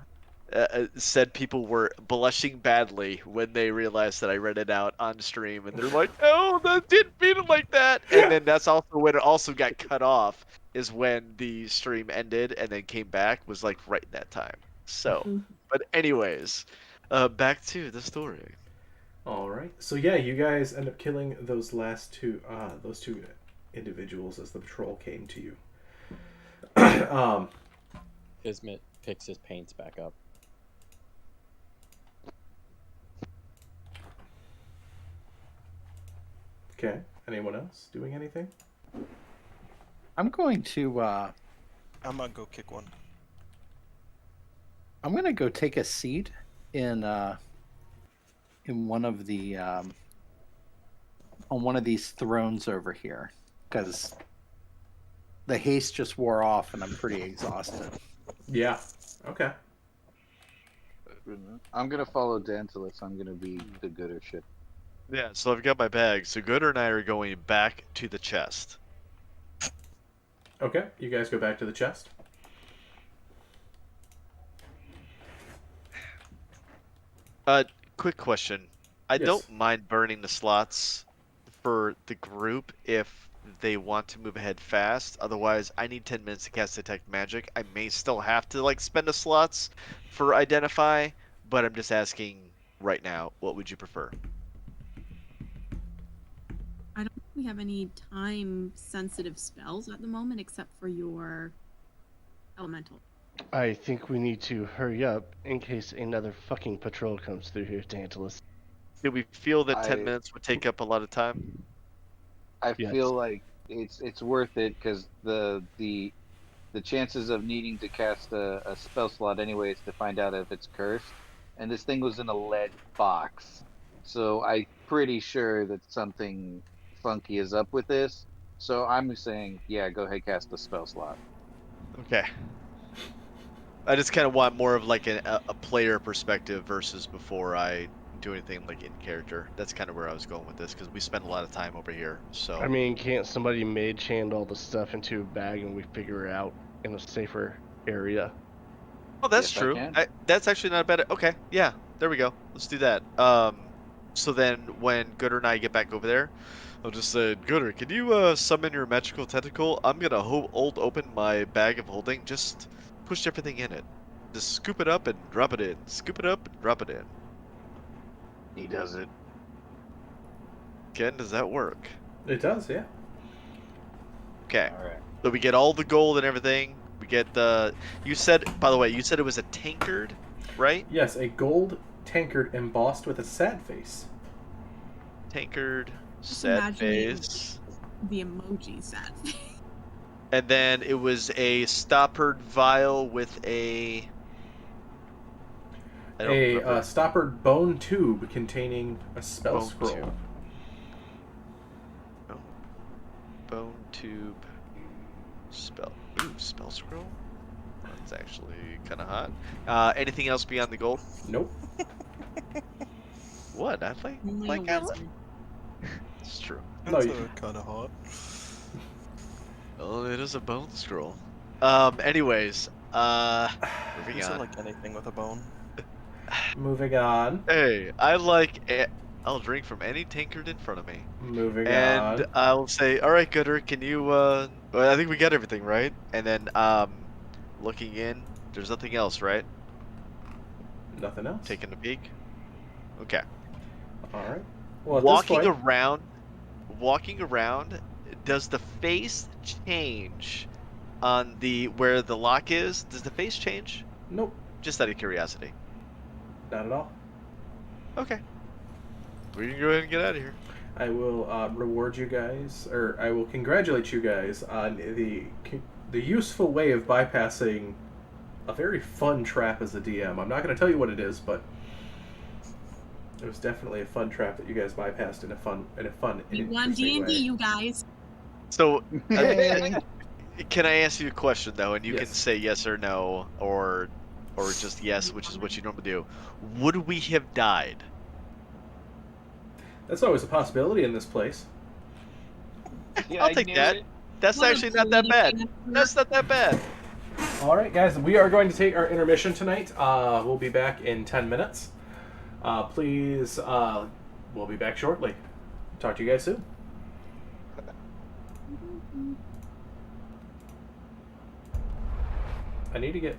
said people were blushing badly when they realized that I read it out on stream, and they're like, "Oh, that didn't mean it like that." And then that's also when it also got cut off, is when the stream ended and then came back, was like right in that time. So, but anyways, back to the story. All right. So yeah, you guys end up killing those two individuals as the patrol came to you. Kismet picks his paints back up. Okay. Anyone else doing anything? I'm going to I'm gonna go kick one. I'm going to go take a seat in one of the on one of these thrones over here because the haste just wore off and I'm pretty exhausted. Yeah. Okay. I'm gonna follow Dantalus. I'm gonna be the gooder ship. Yeah, so I've got my bag. So Gooder and I are going back to the chest. Okay. You guys go back to the chest. Quick question. I Yes. don't mind burning the slots for the group if they want to move ahead fast. Otherwise, I need 10 minutes to cast Detect Magic. I may still have to like spend the slots for Identify, but I'm just asking right now, what would you prefer? I don't think we have any time sensitive spells at the moment except for your elemental. I think we need to hurry up in case another fucking patrol comes through here, Tantalus. Do we feel that 10 I minutes would take up a lot of time? I Yes. feel like it's worth it because the chances of needing to cast a spell slot anyways to find out if it's cursed, and this thing was in a lead box, so I'm pretty sure that something funky is up with this. So I'm saying, yeah, go ahead, cast a spell slot. Okay. I just kind of want more of like a player perspective versus before I do anything like in character. That's kind of where I was going with this because we spend a lot of time over here. So I mean, can't somebody mage hand all the stuff into a bag and we figure it out in a safer area? oh, that's Yes, I true. can. That's actually not a bad. Okay, yeah, there we go. Let's do that. So then when Gooder and I get back over there, I'll just say, Gooder, can you summon your magical tentacle? I'm gonna hold open my bag of holding. Just push everything in it. Just scoop it up and drop it in. Scoop it up and drop it in. He does it. Ken, does that work? It does. Yeah. Okay. All right. So we get all the gold and everything. We get the. You said, by the way, you said it was a tankard, right? Yes. A gold tankard embossed with a sad face. Tankard, Just sad imagining face. the emoji sad. And then it was a stoppered vial with a. I don't A remember. stoppered bone tube containing a spell Bone scroll. tube. Oh. Bone tube. Spell. Ooh, spell scroll? That's actually kind of hot. Anything else beyond the gold? Nope. What? I think. Only Like, a wizard. it's true. No, That's you- kind of hot. Oh, it is a bone scroll. Anyways, moving You said on. like anything with a bone. Moving on. Hey, I like it. I'll drink from any tankard in front of me. Moving And on. I'll say, all right, Gooder, can you, well, I think we got everything, right? And then, looking in, there's nothing else, right? Nothing else. Taking a peek. Okay. All right. Well, at this point, Walking around, does the face change on the, where the lock is? Does the face change? nope, Just out of curiosity. not at all. Okay. We can go ahead and get out of here. I will reward you guys, or I will congratulate you guys on the useful way of bypassing a very fun trap as a DM. I'm not going to tell you what it is, but it was definitely a fun trap that you guys bypassed in a fun and We won interesting D&D, way. you guys. So, Yay. can I ask you a question though, and you can Yes. say yes or no, or just yes, which is what you normally do. Would we have died? That's always a possibility in this place. Yeah, I'll I take knew that. it. That's What a actually not that bleeding bad. answer. That's not that bad. All right, guys, we are going to take our intermission tonight. We'll be back in 10 minutes. Please, we'll be back shortly. Talk to you guys soon. I need to get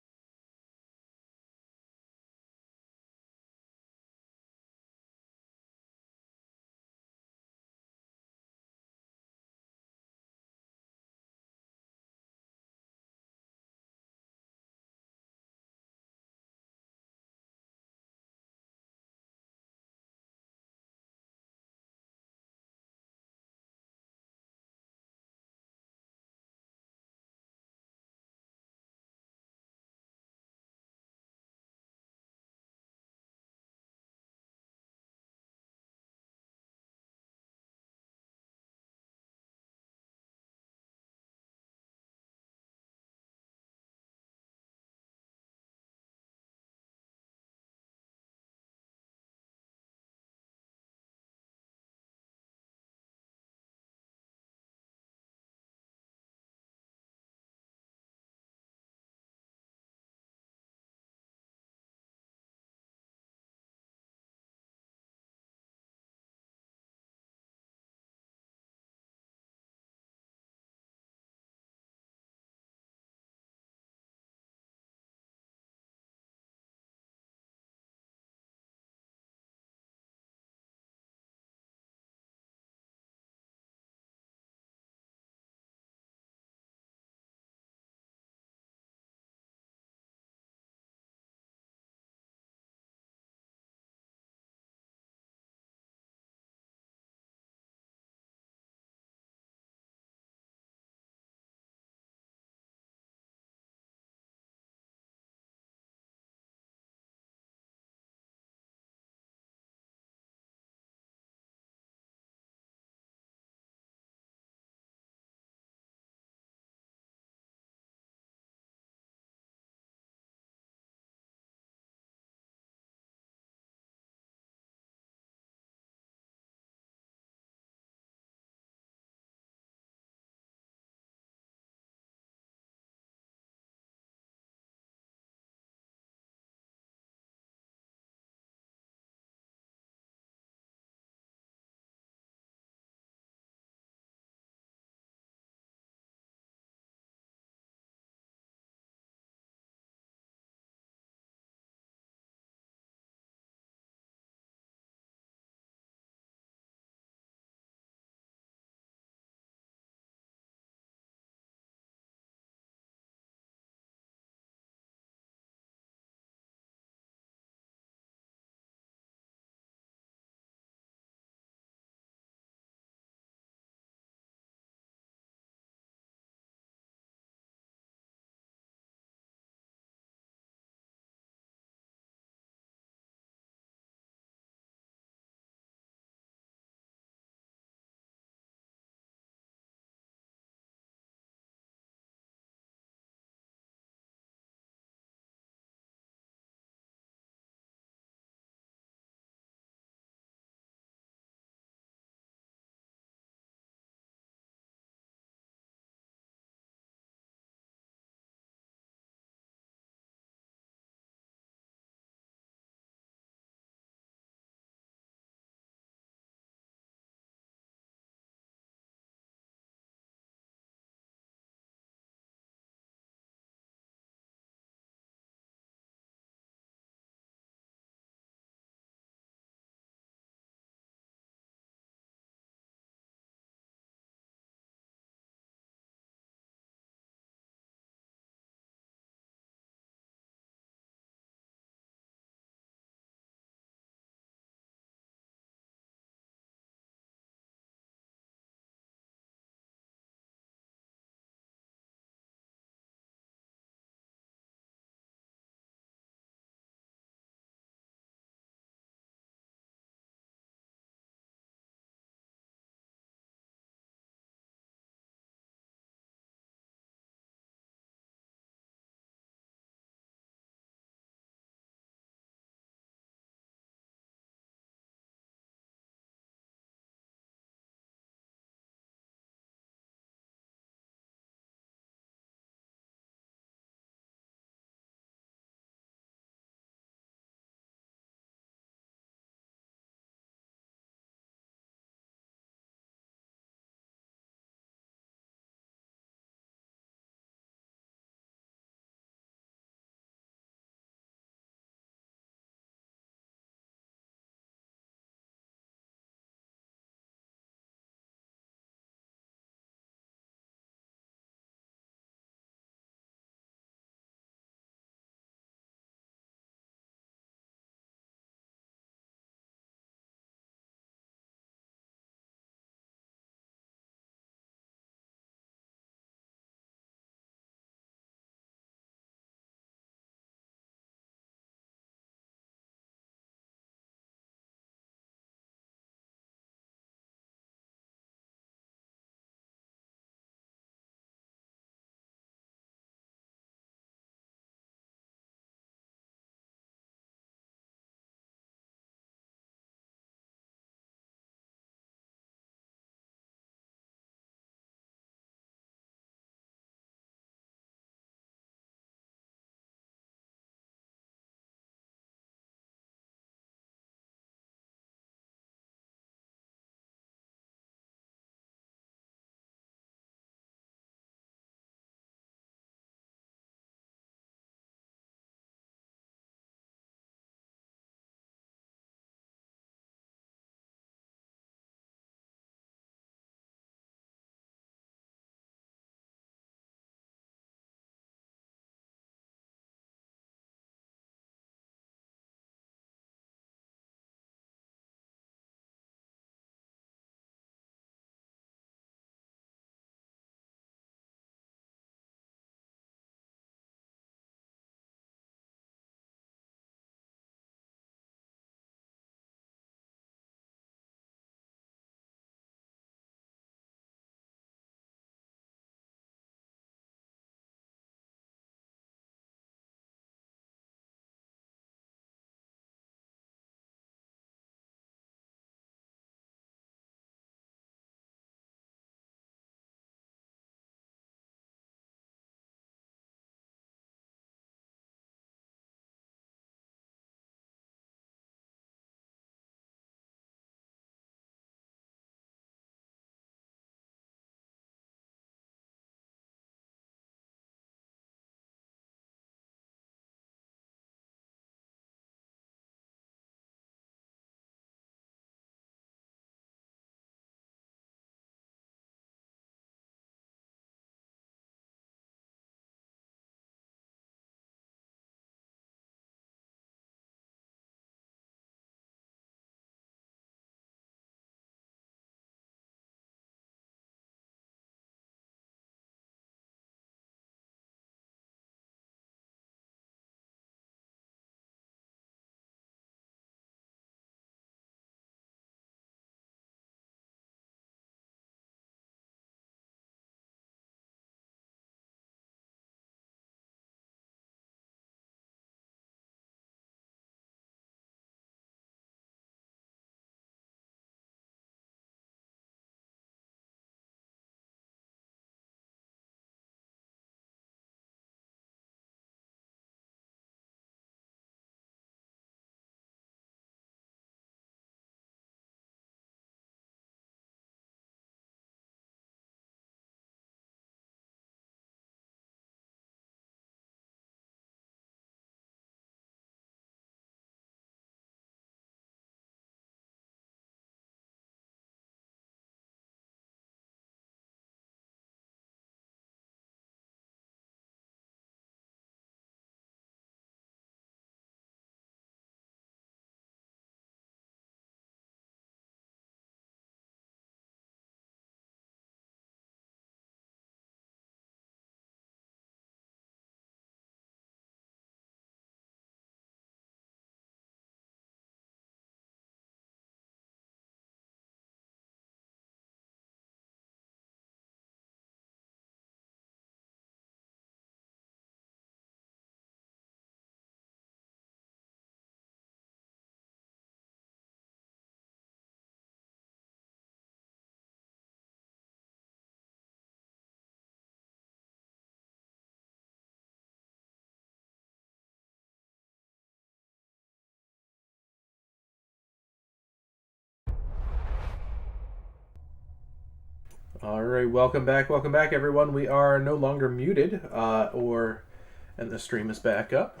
All right, welcome back, everyone. We are no longer muted, and the stream is back up.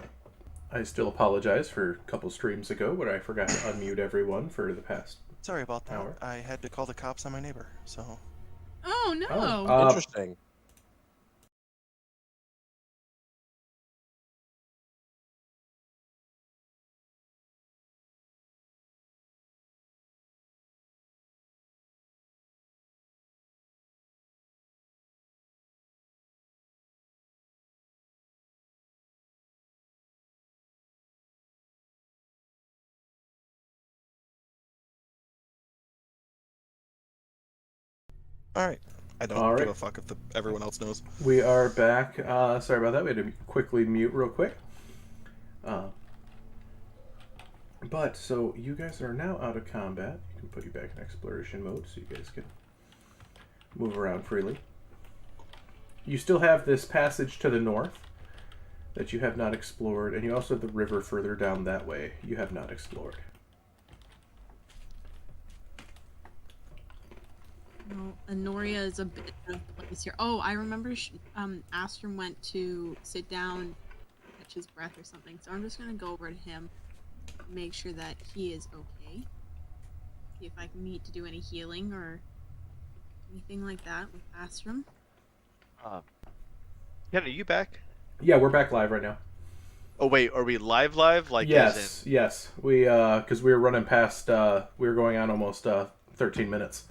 I still apologize for a couple streams ago where I forgot to unmute everyone for the past Sorry about that. hour. I had to call the cops on my neighbor, so. Oh no! Interesting. Alright. I don't All give right. a fuck if everyone else knows. We are back. Sorry about that. We had to quickly mute real quick. But, so you guys are now out of combat. You can put you back in exploration mode so you guys can move around freely. You still have this passage to the north that you have not explored, and you also have the river further down that way you have not explored. No, Anoria is a bit of a place here. Oh, I remember Astrum went to sit down, catch his breath or something. So I'm just gonna go over to him, make sure that he is okay. See if I can need to do any healing or anything like that with Astrum. Ken, are you back? Yeah, we're back live right now. Oh wait, are we live? Like yes, as in... yes. We because we were running past. We were going on almost 13 minutes.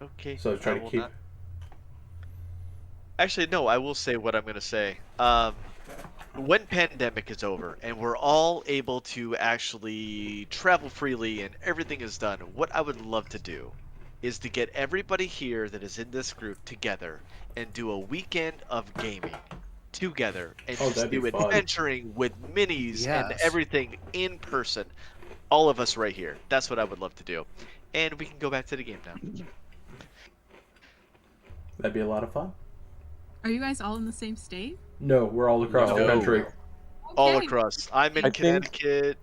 Okay. So try to will keep. not- Actually, no. I will say what I'm gonna say. When pandemic is over and we're all able to actually travel freely and everything is done, what I would love to do is to get everybody here that is in this group together and do a weekend of gaming together and Oh, just that'd be do fun. adventuring with minis and Yes. everything in person. All of us right here. That's what I would love to do. And we can go back to the game now. That'd be a lot of fun. Are you guys all in the same state? No, we're all across the No. country. All Okay. across. I'm in I think- Connecticut.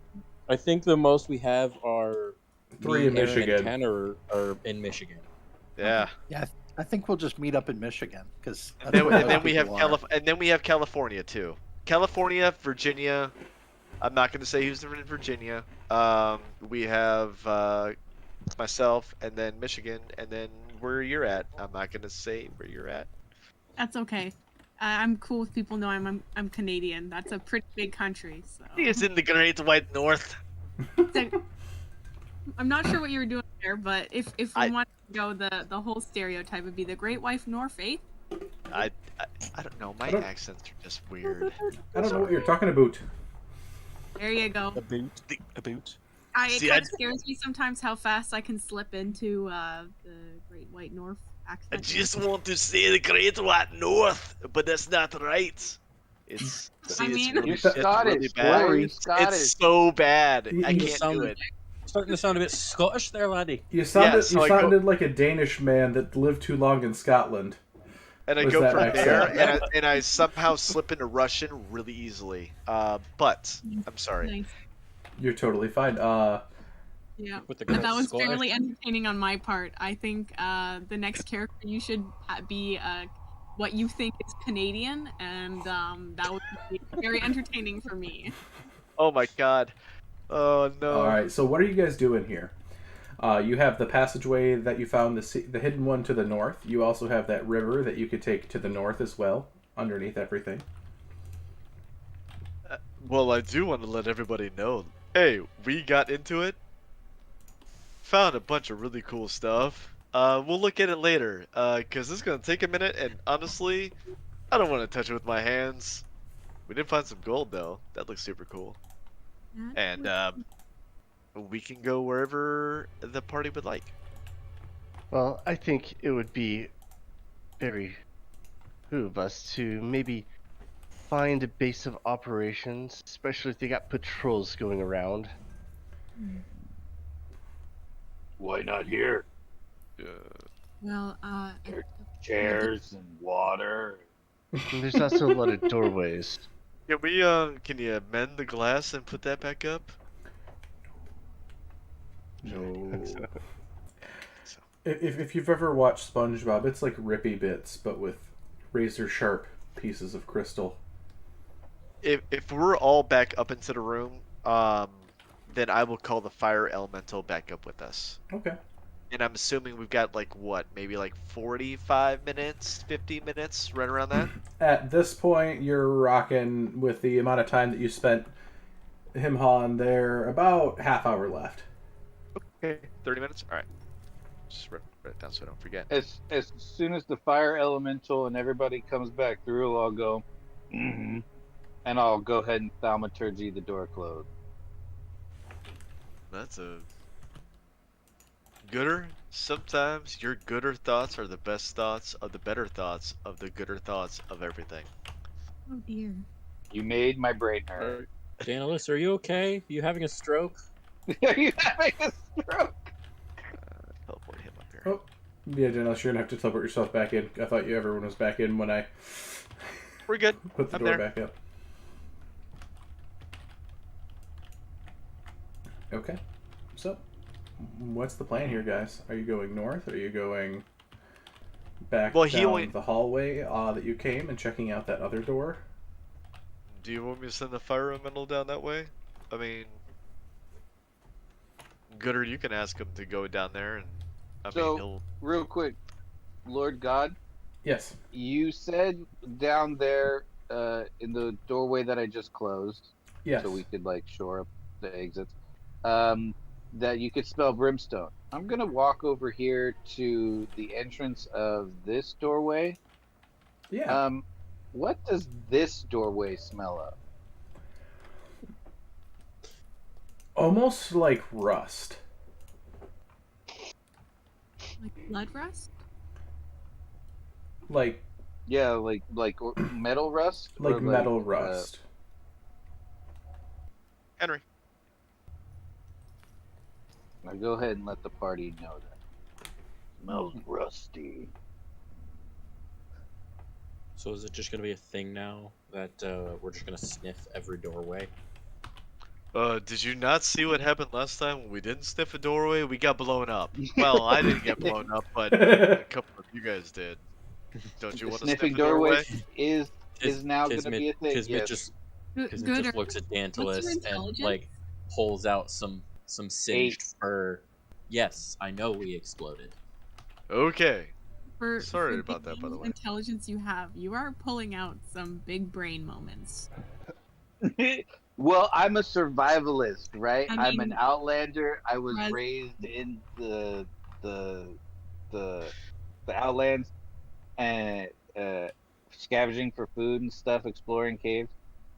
I think the most we have are 3 me, in Aaron, Michigan. and Tanner are in Michigan. Yeah. Yeah, I think we'll just meet up in Michigan because And then we have California too. California, Virginia. I'm not going to say who's in Virginia. We have myself, and then Michigan, and then where you're at. I'm not going to say where you're at. That's okay. I'm cool with people knowing I'm Canadian. That's a pretty big country, so. It's in the Great White North. I'm not sure what you were doing there, but if we I- want to go the whole stereotype would be the Great Wife North, eh? I don't know. My I don't- accents are just weird. I don't know what you're talking about. There you go. A boot. A boot. It See, kind I- of scares me sometimes how fast I can slip into the Great White North I accent. just want to say the Great White North, but that's not right. It's I mean- really, You're it's really Scottish, bad. boy. You're Scottish. It's so bad. You- I you can't do it. Starting to sound a bit Scottish there, laddie. You sounded so you I go- sounded like a Danish man that lived too long in Scotland. And I Was go that from accent? there, and I somehow slip into Russian really easily. But I'm sorry. Nice. You're totally fine. Yeah. With the But that good was Scottish. fairly entertaining on my part. I think the next character you should be what you think is Canadian, and that would be very entertaining for me. Oh my god. Oh no. All right. So what are you guys doing here? You have the passageway that you found, the hidden one to the north. You also have that river that you could take to the north as well, underneath everything. Well, I do want to let everybody know. Hey, we got into it. Found a bunch of really cool stuff. We'll look at it later. Cause this is gonna take a minute, and honestly, I don't want to touch it with my hands. We did find some gold though. That looks super cool. And we can go wherever the party would like. Well, I think it would be very good of us to maybe find a base of operations, especially if they got patrols going around. Why not here? Well, Chairs and water. And there's also a lot of doorways. Can we can you mend the glass and put that back up? No. If you've ever watched SpongeBob, it's like Rippy Bits, but with razor sharp pieces of crystal. If we're all back up into the room, then I will call the fire elemental back up with us. Okay. And I'm assuming we've got like what, maybe like 45 minutes, 50 minutes, right around that. At this point, you're rocking with the amount of time that you spent him hawing there. About half hour left. Okay, 30 minutes. All right. Just write it down so I don't forget. As soon as the fire elemental and everybody comes back through, I'll go, and I'll go ahead and thaumaturgy the door closed. That's a gooder. Sometimes your gooder thoughts are the best thoughts of the better thoughts of the gooder thoughts of everything. Oh dear. You made my brain hurt. Danielis, are you okay? You having a stroke? Are you having a stroke? Teleport him up here. Oh, yeah, Dennis, you're gonna have to teleport yourself back in. I thought everyone was back in when I We're good. put the I'm door there. back up. Okay. So, what's the plan here, guys? Are you going north? Are you going back Well, he down only- the hallway that you came and checking out that other door? Do you want me to send the fire elemental down that way? I mean, Gooder, you can ask him to go down there, and I So- mean, he'll. Real quick, Lord God, Yes. you said down there in the doorway that I just closed, Yes. so we could like shore up the exits, that you could spell brimstone. I'm gonna walk over here to the entrance of this doorway. Yeah. What does this doorway smell of? Almost like rust. Like blood rust? Like Yeah, like metal rust. Or like metal rust. Henry. Now go ahead and let the party know that. Smells rusty. So is it just gonna be a thing now that we're just gonna sniff every doorway? Did you not see what happened last time when we didn't sniff a doorway? We got blown up. Well, I didn't get blown up, but a couple of you guys did. Don't you The want to sniff sniffing a doorway? is now going to be a thing. Kismet Yes. just Good. just looks at Dantilus and intelligence? like pulls out some singed fur. Yes, I know we exploded. Okay. For, Sorry for about that, by the the way. intelligence you have, you are pulling out some big brain moments. Well, I'm a survivalist, right? I I'm an mean, outlander. I was Res- raised in the outlands and scavenging for food and stuff, exploring caves,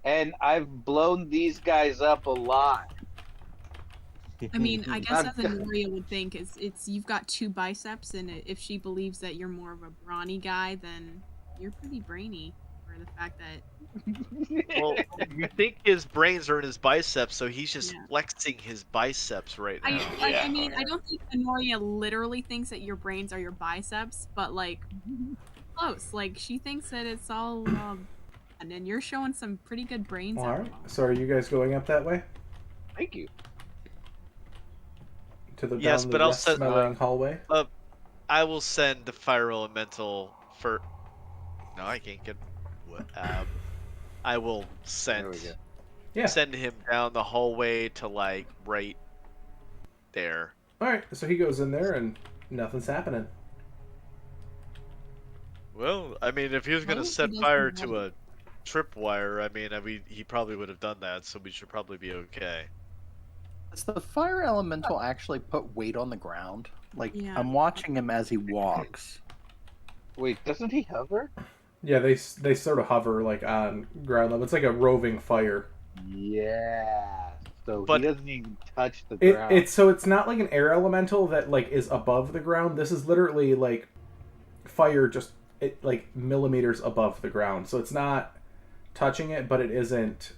and I've blown these guys up a lot. I mean, I guess I'm as a Noria would think is it's you've got two biceps, and if she believes that you're more of a brawny guy, then you're pretty brainy. For the fact that Well, you think his brains are in his biceps, so he's just Yeah. flexing his biceps right now. I mean, I don't think Noria literally thinks that your brains are your biceps, but like close. Like she thinks that it's all, and then you're showing some pretty good brains. All out right. of So are you guys going up that way Thank you. to the Yes, down but the I'll rust set- smelling hallway? I will send the fire elemental for. No, I can't get. I will There we send go. Yeah. send him down the hallway to like right there. All right. So he goes in there and nothing's happening. Well, I mean, if he was gonna Well, set he fire doesn't to a tripwire, I mean, he probably would have done that, so we should probably be okay. Does the fire elemental actually put weight on the ground? Like, Yeah. I'm watching him as he walks. Wait, doesn't he hover? Yeah, they sort of hover like on ground level. It's like a roving fire. Yeah. So But- he doesn't even touch the ground. It's not like an air elemental that like is above the ground. This is literally like fire just like millimeters above the ground. So it's not touching it, but it isn't.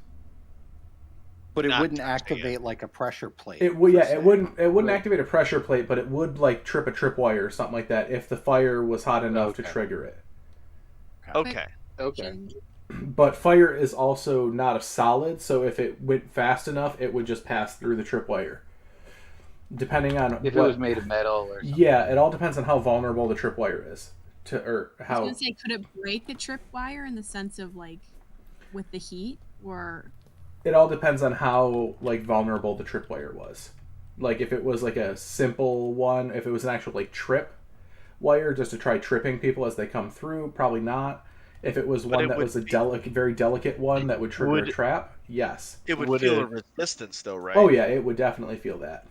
But it Not wouldn't touching activate like a pressure plate. It would per yeah. se. It wouldn't Right. activate a pressure plate, but it would like trip a tripwire or something like that if the fire was hot enough to Okay. trigger it. Okay. Okay. But fire is also not a solid, so if it went fast enough, it would just pass through the tripwire. depending on If what. it was made of metal or something. Yeah, it all depends on how vulnerable the tripwire is, or I was how. gonna say, could it break a tripwire in the sense of like with the heat, or It all depends on how like vulnerable the tripwire was. Like if it was like a simple one, if it was an actual like trip wire just to try tripping people as they come through, probably not. If it was But one it that would was a delicate, very delicate one that would trigger a Would trap, yes. it would Would feel it- a resistance though, right? Oh yeah, it would definitely feel that.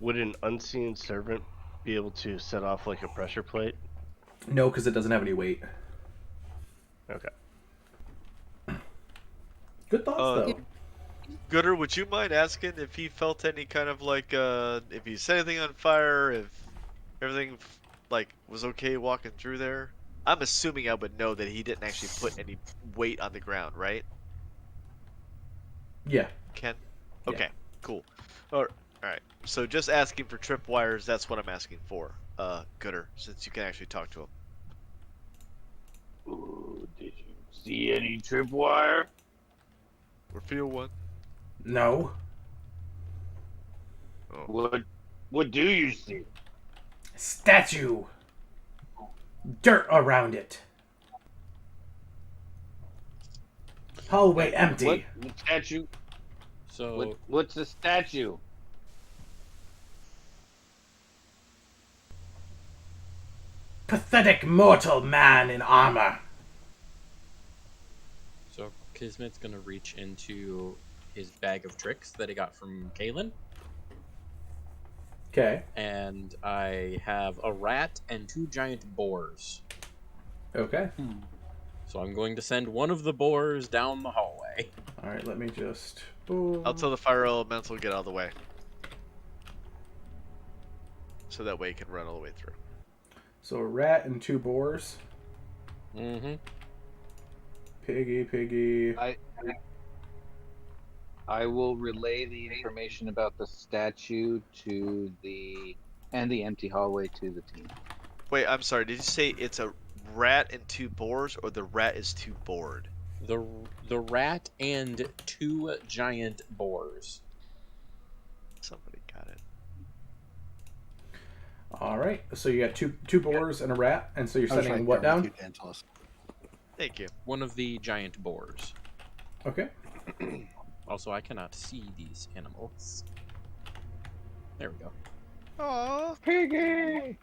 Would an unseen servant be able to set off like a pressure plate? No, because it doesn't have any weight. Okay. Good thoughts though. Gooder, would you mind asking if he felt any kind of like if he set anything on fire, if everything like was okay walking through there? I'm assuming I would know that he didn't actually put any weight on the ground, right? Yeah. Ken? Yeah. Okay, cool. All right. So just asking for tripwires, that's what I'm asking for. Gooder, since you can actually talk to him. Ooh, did you see any tripwire? Or feel one. No. Oh. What do you see? Statue. Dirt around it. Hallway empty. What statue? So What's the statue? Pathetic mortal man in armor. So Kismet's gonna reach into his bag of tricks that he got from Kalen, Okay. and I have a rat and 2 giant boars. Okay. So I'm going to send one of the boars down the hallway. All right. Let me just. Boom. I'll tell the fire elemental to get out of the way. So that way he can run all the way through. So a rat and 2 boars. Mm-hmm. Piggy. I will relay the information about the statue to the empty hallway to the team. Wait, I'm sorry. Did you say it's a rat and 2 boars, or the rat is too bored? The rat and 2 giant boars. Somebody got it. All right. So you got two boars and a rat, and so you're I was sending right what there down? with you, Dantilus. Thank you. One of the giant boars. Okay. Also, I cannot see these animals. There we go. Aww, Piggy!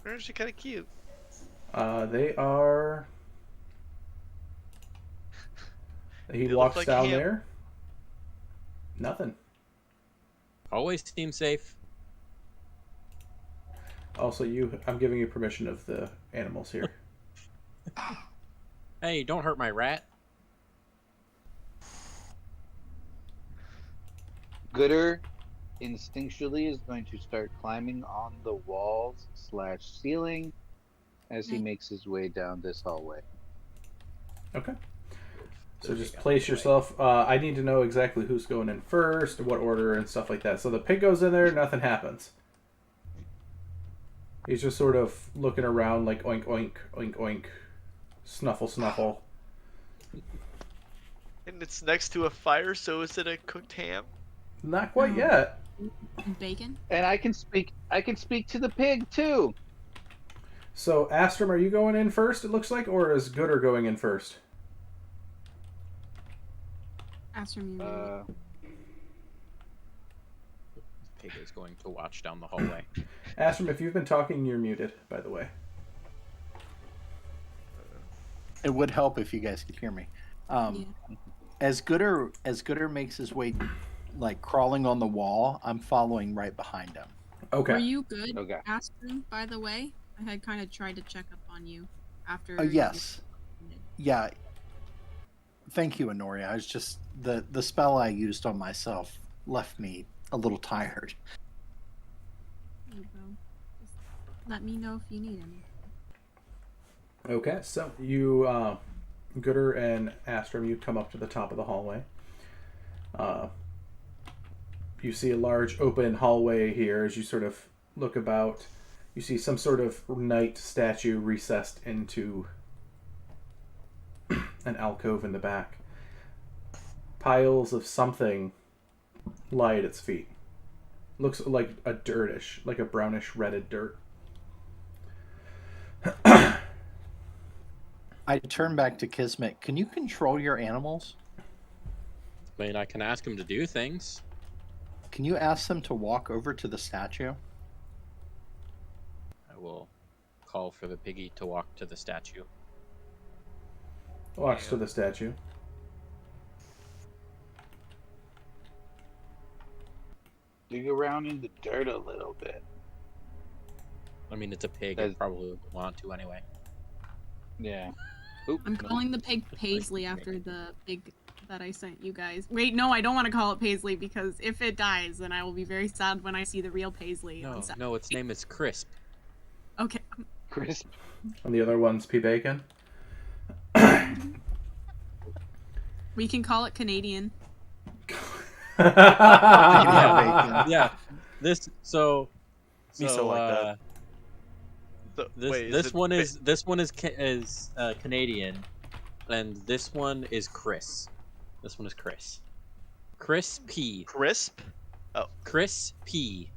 they're actually kind of cute. They are. He They look walks like down ham. there. Nothing. Always seem safe. Also, I'm giving you permission of the animals here. Hey, don't hurt my rat. Gooder instinctually is going to start climbing on the walls / ceiling as he makes his way down this hallway. Okay. So There just we go. place yourself. I need to know exactly who's going in first, what order, and stuff like that. So the pig goes in there, nothing happens. He's just sort of looking around like oink, oink, oink, oink, snuffle, snuffle. And it's next to a fire, so is it a cooked ham? Not quite No. yet. and bacon? And I can speak to the pig too. So, Astrum, are you going in first, it looks like, or is Gooder going in first? Ask from you. Pig is going to watch down the hallway. Astrum, if you've been talking, you're muted, by the way. It would help if you guys could hear me. Yeah. As Gooder makes his way, like crawling on the wall, I'm following right behind him. Okay. Were you good, Okay. Astrid, by the way? I had kind of tried to check up on you after. Oh yes, yeah. Thank you, Honoria. I was just the spell I used on myself left me a little tired. There you go. Just let me know if you need any. Okay, so you, Gooder and Astrum, you come up to the top of the hallway. You see a large open hallway here as you sort of look about. You see some sort of knight statue recessed into an alcove in the back. Piles of something lie at its feet. Looks like a dirtish, like a brownish redded dirt. I turn back to Kismet. Can you control your animals? I mean, I can ask him to do things. Can you ask them to walk over to the statue? I will call for the piggy to walk to the statue. Walks to the statue. Dig around in the dirt a little bit. I mean, it's a pig. I probably would want to anyway. Yeah. I'm calling the pig Paisley after the pig that I sent you guys. Wait, no, I don't want to call it Paisley because if it dies, then I will be very sad when I see the real Paisley. No, its name is Crisp. Okay. Crisp. And the other one's P. Bacon. We can call it Canadian. Yeah. This Miso like that. This one is Canadian, and this one is Chris. This one is Chris. Chris P. Crisp? Chris P.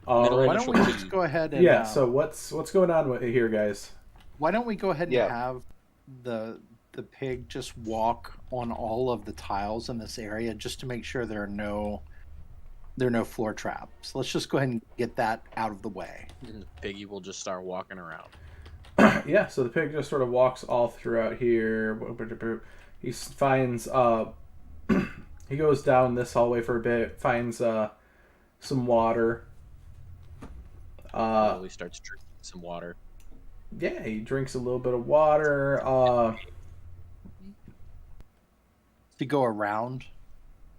Alright. Why don't we just go ahead and Yeah, so what's going on here, guys? why don't we go ahead and have the pig just walk on all of the tiles in this area just to make sure there are no floor traps. Let's just go ahead and get that out of the way. And the piggy will just start walking around. Yeah, so the pig just sort of walks all throughout here. He finds he goes down this hallway for a bit, finds some water. Slowly starts drinking some water. Yeah, he drinks a little bit of water. To go around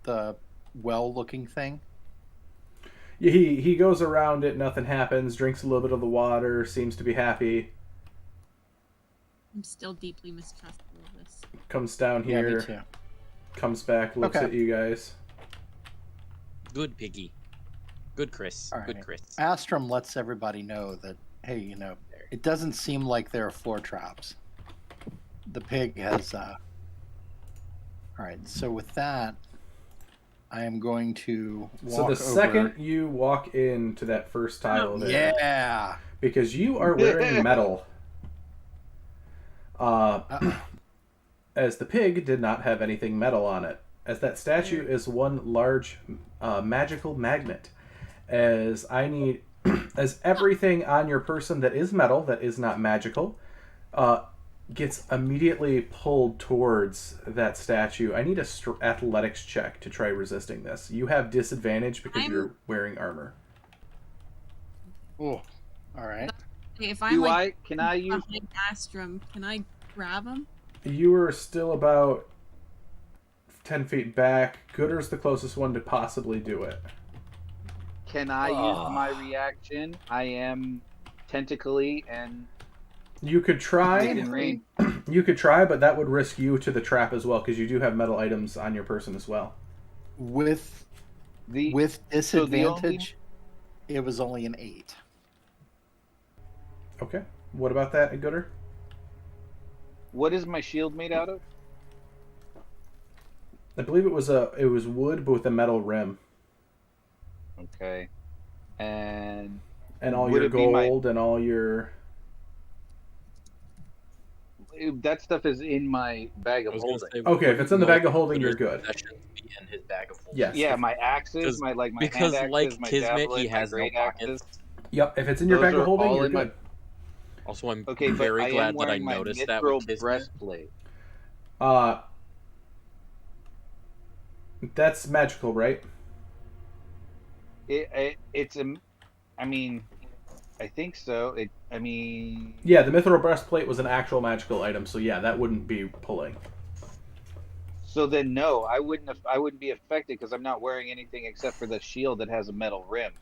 the well-looking thing. Yeah, he goes around it, nothing happens, drinks a little bit of the water, seems to be happy. I'm still deeply mistrustful of this. Comes down Yeah, me here, too. comes back, looks Okay. at you guys. Good piggy. Good Chris. All right. Good Chris. Astrum lets everybody know that, hey, it doesn't seem like there are floor traps. The pig has all right, so with that, I am going to walk So the over. second you walk into that first tile there, Yeah. because you are wearing metal, as the pig did not have anything metal on it, as that statue is one large magical magnet, as everything on your person that is metal, that is not magical, gets immediately pulled towards that statue. I need a athletics check to try resisting this. You have disadvantage because you're wearing armor. Oh, all right. Okay, if I'm Can I use behind Astrum, can I grab him? You are still about 10 feet back. Gooder's the closest one to possibly do it. Can I use my reaction? I am tentacly and You could try. within range. You could try, but that would risk you to the trap as well, because you do have metal items on your person as well. With The disadvantage, it was only an 8. Okay. What about that, Gooder? What is my shield made out of? I believe it was wood, but with a metal rim, Okay, and and all Would your it be my- gold and all your. that stuff is in my bag of holding. Okay, if it's in the bag of holding, you're good. Be in his bag of holding. Yes. Yeah, my axes, my because hand axes, like my Kismet, javelin, he has my no great pockets. axes. Yep. If it's in your Those bag of are holding, all you're in my- good. Also, I'm Okay, but very I am glad that I wearing my noticed that mithril with Kismet. breastplate. That's magical, right? It's a, I mean, I think so. Yeah, the mithril breastplate was an actual magical item, so yeah, that wouldn't be pulling. So then, no, I wouldn't be affected because I'm not wearing anything except for the shield that has a metal rim.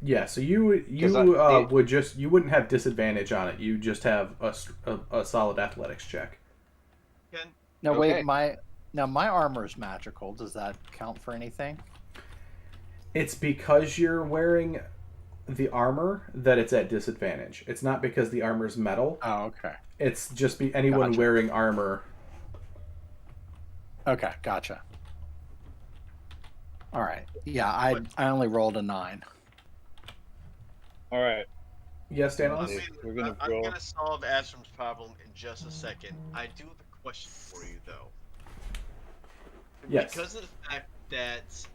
Yeah, so you wouldn't have disadvantage on it. You just have a solid athletics check. Now Okay. wait, my armor is magical. Does that count for anything? It's because you're wearing the armor that it's at disadvantage. It's not because the armor's metal. Oh, okay. It's just anyone Gotcha. wearing armor. Okay, gotcha. All right. Yeah, I only rolled a 9. All right. Yes, Let's Danielis? see. We're gonna I'm roll. gonna solve Astrom's problem in just a second. I do have a question for you though. Yes. Because of the fact that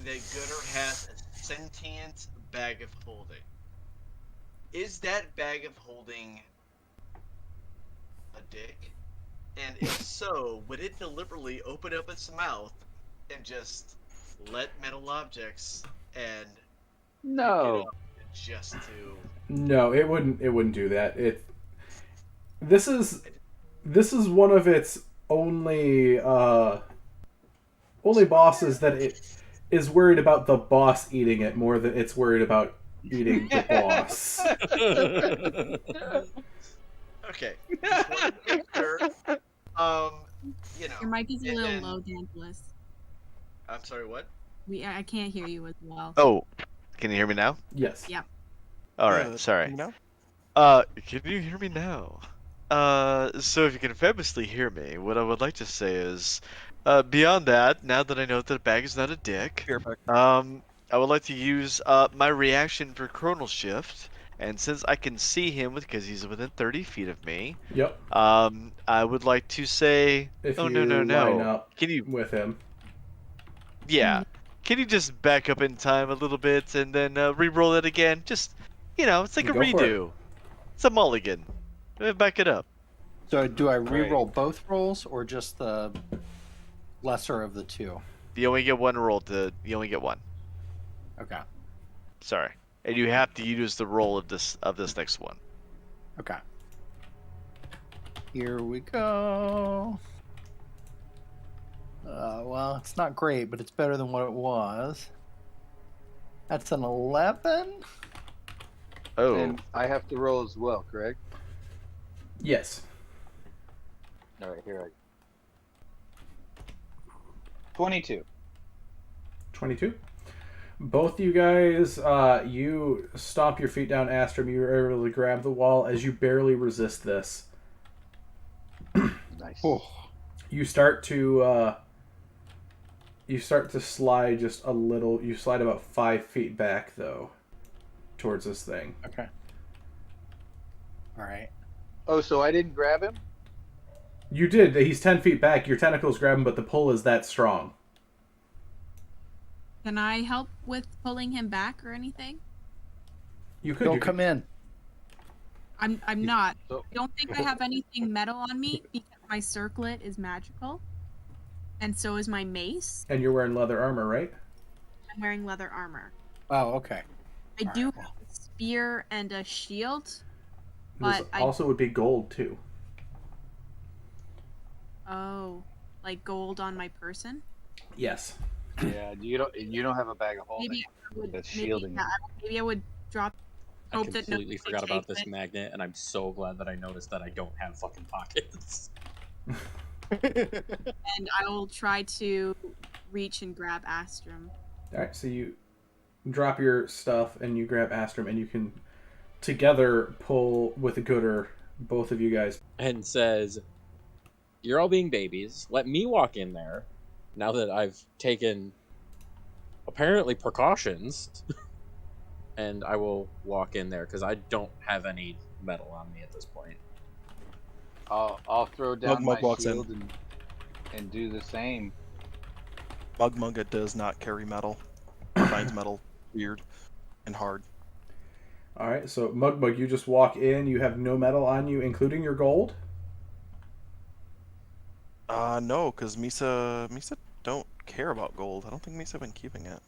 Gooder has a sentient bag of holding, is that bag of holding a dick? And if so, would it deliberately open up its mouth and just let metal objects and pick it No. up just to? No, it wouldn't. It wouldn't do that. This is one of its only bosses that it is worried about the boss eating it more than it's worried about eating the boss. Okay, just wanted to make sure. Um, Your mic is a and little then low, Dantless. I'm sorry, what? I can't hear you as well. Oh, can you hear me now? Yes. Yep. All right, sorry. You know? Can you hear me now? So if you can famously hear me, what I would like to say is, beyond that, now that I know that the bag is not a dick, Here, Beck. I would like to use my reaction for Chronal Shift, and since I can see him because he's within 30 feet of me, Yep. I would like to say, If oh you no, line up can you, with him. yeah, can you just back up in time a little bit and then re-roll it again? Just, it's like a Go for it. redo. It's a mulligan. Back it up. So do I right. re-roll both rolls or just the lesser of the two? You only get one roll you only get one. Okay. Sorry. And you have to use the roll of this next one. Okay. Here we go. Well, it's not great, but it's better than what it was. That's an 11. Oh. And I have to roll as well, correct? Yes. All right, here 22. 22. Both you guys, you stomp your feet down, Astrum. You are able to grab the wall as you barely resist this. Nice. Oh. You start to slide just a little. You slide about 5 feet back though, towards this thing. Okay. All right. Oh, so I didn't grab him? You did. He's 10 feet back. Your tentacles grab him, but the pull is that strong. Can I help with pulling him back or anything? You could. Don't come in. I'm not. So- I don't think I have anything metal on me because my circlet is magical. And so is my mace. And you're wearing leather armor, right? I'm wearing leather armor. Oh, okay. I All do right, have well. a spear and a shield. This But also would be gold too. Oh, like gold on my person? Yes. Yeah, you don't have a bag of holding. Maybe I would. That's shielding you. Maybe I would drop. I Hope that completely nobody forgot about takes this it. magnet, and I'm so glad that I noticed that I don't have fucking pockets. And I will try to reach and grab Astrum. All right. So you drop your stuff and you grab Astrum, and you can together pull with a gooder. Both of you guys. And says, "You're all being babies. Let me walk in there. Now that I've taken apparently precautions." And I will walk in there because I don't have any metal on me at this point. I'll throw down Mug my walks in. shield and do the same. Mugmugga does not carry metal. He finds metal weird and hard. All right. So Mugmug, you just walk in. You have no metal on you, including your gold. No, because Misa don't care about gold. I don't think Misa been keeping it.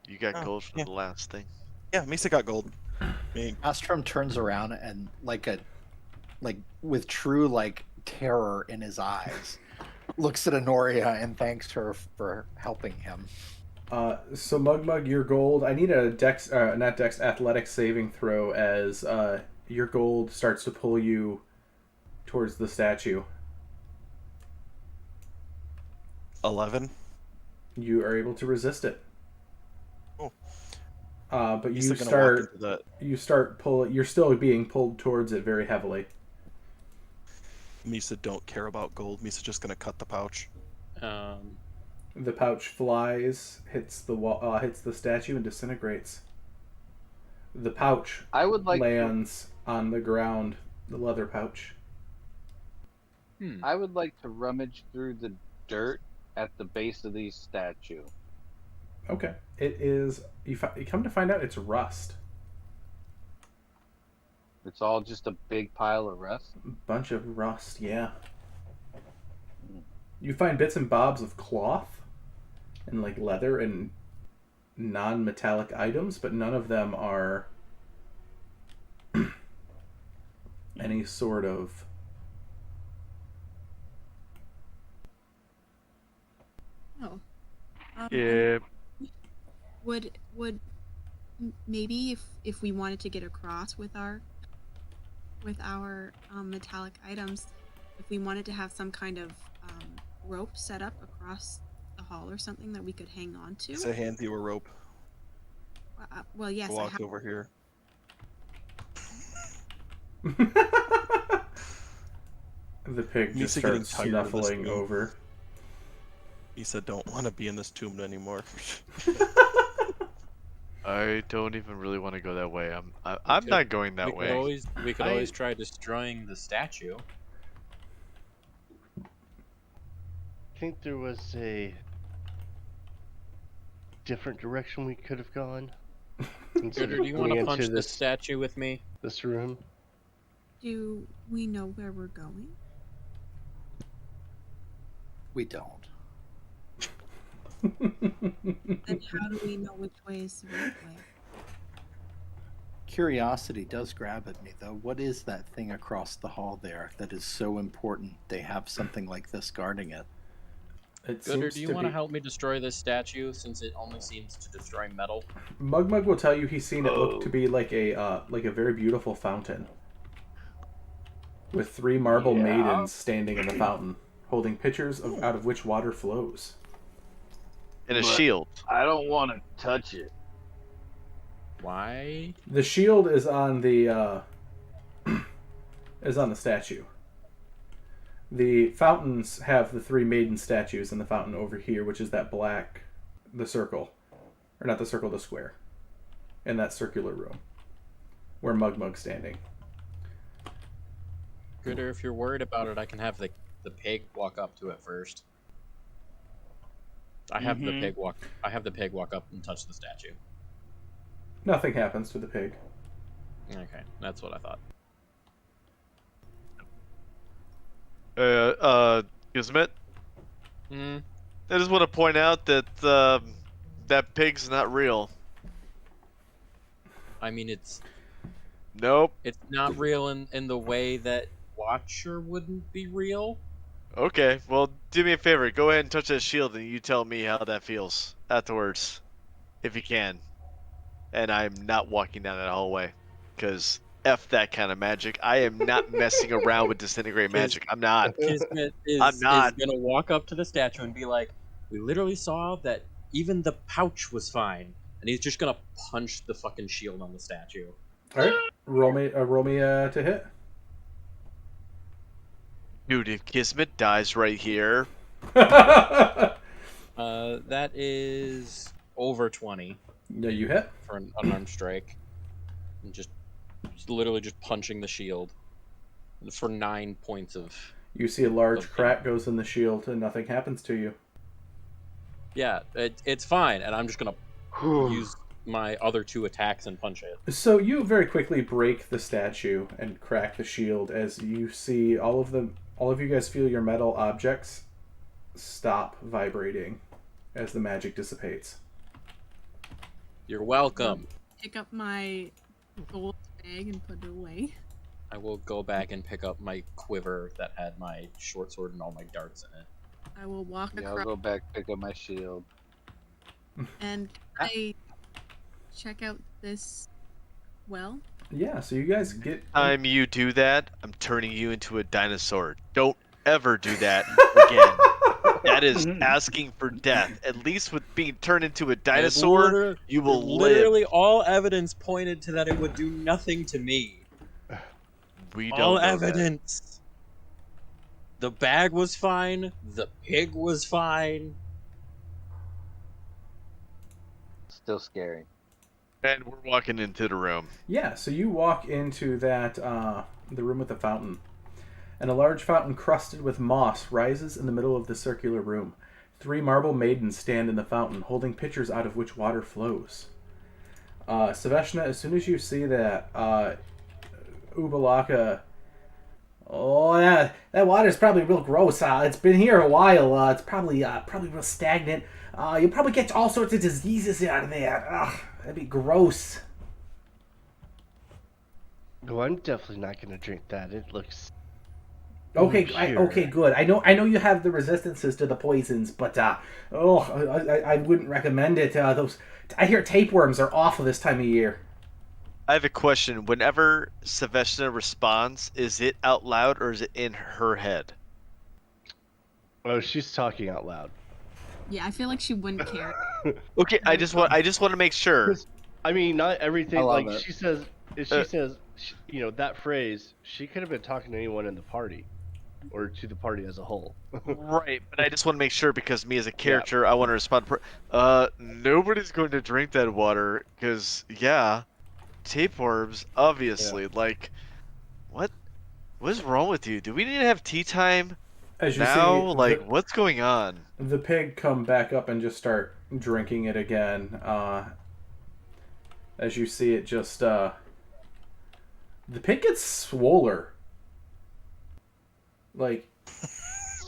You got Oh, gold for yeah. the last thing. Yeah, Misa got gold. Astrum turns around and like with true terror in his eyes, looks at Honoria and thanks her for helping him. So Mugmug, your gold. I need a athletics saving throw as your gold starts to pull you towards the statue. 11. You are able to resist it. Oh. But Misa you gonna start. walk into the You start pull. You're still being pulled towards it very heavily. Misa don't care about gold. Misa just gonna cut the pouch. The pouch flies, hits the wall, hits the statue, and disintegrates. The pouch I would like lands on the ground. The leather pouch. I would like to rummage through the dirt at the base of the statue. Okay, it is. You come to find out it's rust. It's all just a big pile of rust. Bunch of rust. Yeah. You find bits and bobs of cloth and like leather and non-metallic items, but none of them are any sort of Oh. Yeah. Would maybe if we wanted to get across with our metallic items, if we wanted to have some kind of rope set up across the hall or something that we could hang on to. It's a hand you a rope. Well, yes, I Walk have. over here. The pig just Misa getting starts tired of this snuffling room. over. Misa don't want to be in this tomb anymore. I don't even really want to go that way. I'm not going that way. We could always try destroying the statue. I think there was a different direction we could have gone. Gooder, do you want to punch this statue with me? This room? Do we know where we're going? We don't. And how do we know which way is the right way? Curiosity does grab at me, though. What is that thing across the hall there that is so important they have something like this guarding it? Gooder, do you want to help me destroy this statue since it only seems to destroy metal? Mugmug will tell you he's seen it look to be like a very beautiful fountain with 3 marble maidens standing in the fountain, holding pitchers out of which water flows. And a shield. I don't want to touch it. Why? The shield is on the statue. The fountains have the 3 maiden statues in the fountain over here, which is that black, the circle, or not the circle, the square, in that circular room where Mugmug's standing. Gooder, if you're worried about it, I can have the pig walk up to it first. I have the pig walk up and touch the statue. Nothing happens to the pig. Okay, that's what I thought. Gizmet? Hmm. I just want to point out that that pig's not real. I mean, it's Nope. not real in the way that Watcher wouldn't be real. Okay, well, do me a favor. Go ahead and touch that shield, and you tell me how that feels afterwards, if you can. And I'm not walking down that hallway, because F that kind of magic. I am not messing around with disintegrate magic. I'm not. Kismet is gonna walk up to the statue and be like, "We literally saw that even the pouch was fine," and he's just gonna punch the fucking shield on the statue. All right, roll me to hit. Dude, if Kismet dies right here, That is over 20 Yeah, you hit. for an unarmed strike, and just literally just punching the shield for 9 points of. You see a large crack goes in the shield, and nothing happens to you. Yeah, it's fine, and I'm just gonna use my other 2 attacks and punch it. So you very quickly break the statue and crack the shield as you see all of you guys feel your metal objects stop vibrating as the magic dissipates. You're welcome. Pick up my gold bag and put it away. I will go back and pick up my quiver that had my short sword and all my darts in it. I will walk Yeah, I'll across go back, pick up my shield. and I check out this well. Yeah, so you guys get... time you do that, I'm turning you into a dinosaur. Don't ever do that again. That is asking for death. At least with being turned into a dinosaur, you will literally live. all evidence pointed to that it would do nothing to me. We don't All know evidence. The bag was fine. The pig was fine. Still scary. And we're walking into the room. Yeah, so you walk into that the room with the fountain, and a large fountain crusted with moss rises in the middle of the circular room. 3 marble maidens stand in the fountain, holding pitchers out of which water flows. Saveshna, as soon as you see that, Ubalaka, oh, that water's probably real gross. It's been here a while. It's probably real stagnant. You'll probably get all sorts of diseases out of there. Ugh, that'd be gross. No, I'm definitely not going to drink that. It looks Okay, pure. okay, good. I know you have the resistances to the poisons, but I wouldn't recommend it. I hear tapeworms are awful this time of year. I have a question. Whenever Saveshna responds, is it out loud or is it in her head? Oh, she's talking out loud. Yeah, I feel like she wouldn't care. Okay, I just want to make sure. I mean, not everything. I love Like it. she says, if she says, you know, that phrase, she could have been talking to anyone in the party, or to the party as a whole. Right, but I just want to make sure because me as a character, I want to respond. Nobody's going to drink that water because tapeworms, obviously. Like, what is wrong with you? Do we need to have tea time As you now? see, Like, what's going on? the pig come back up and just start drinking it again. As you see it just, the pig gets swoller. Like,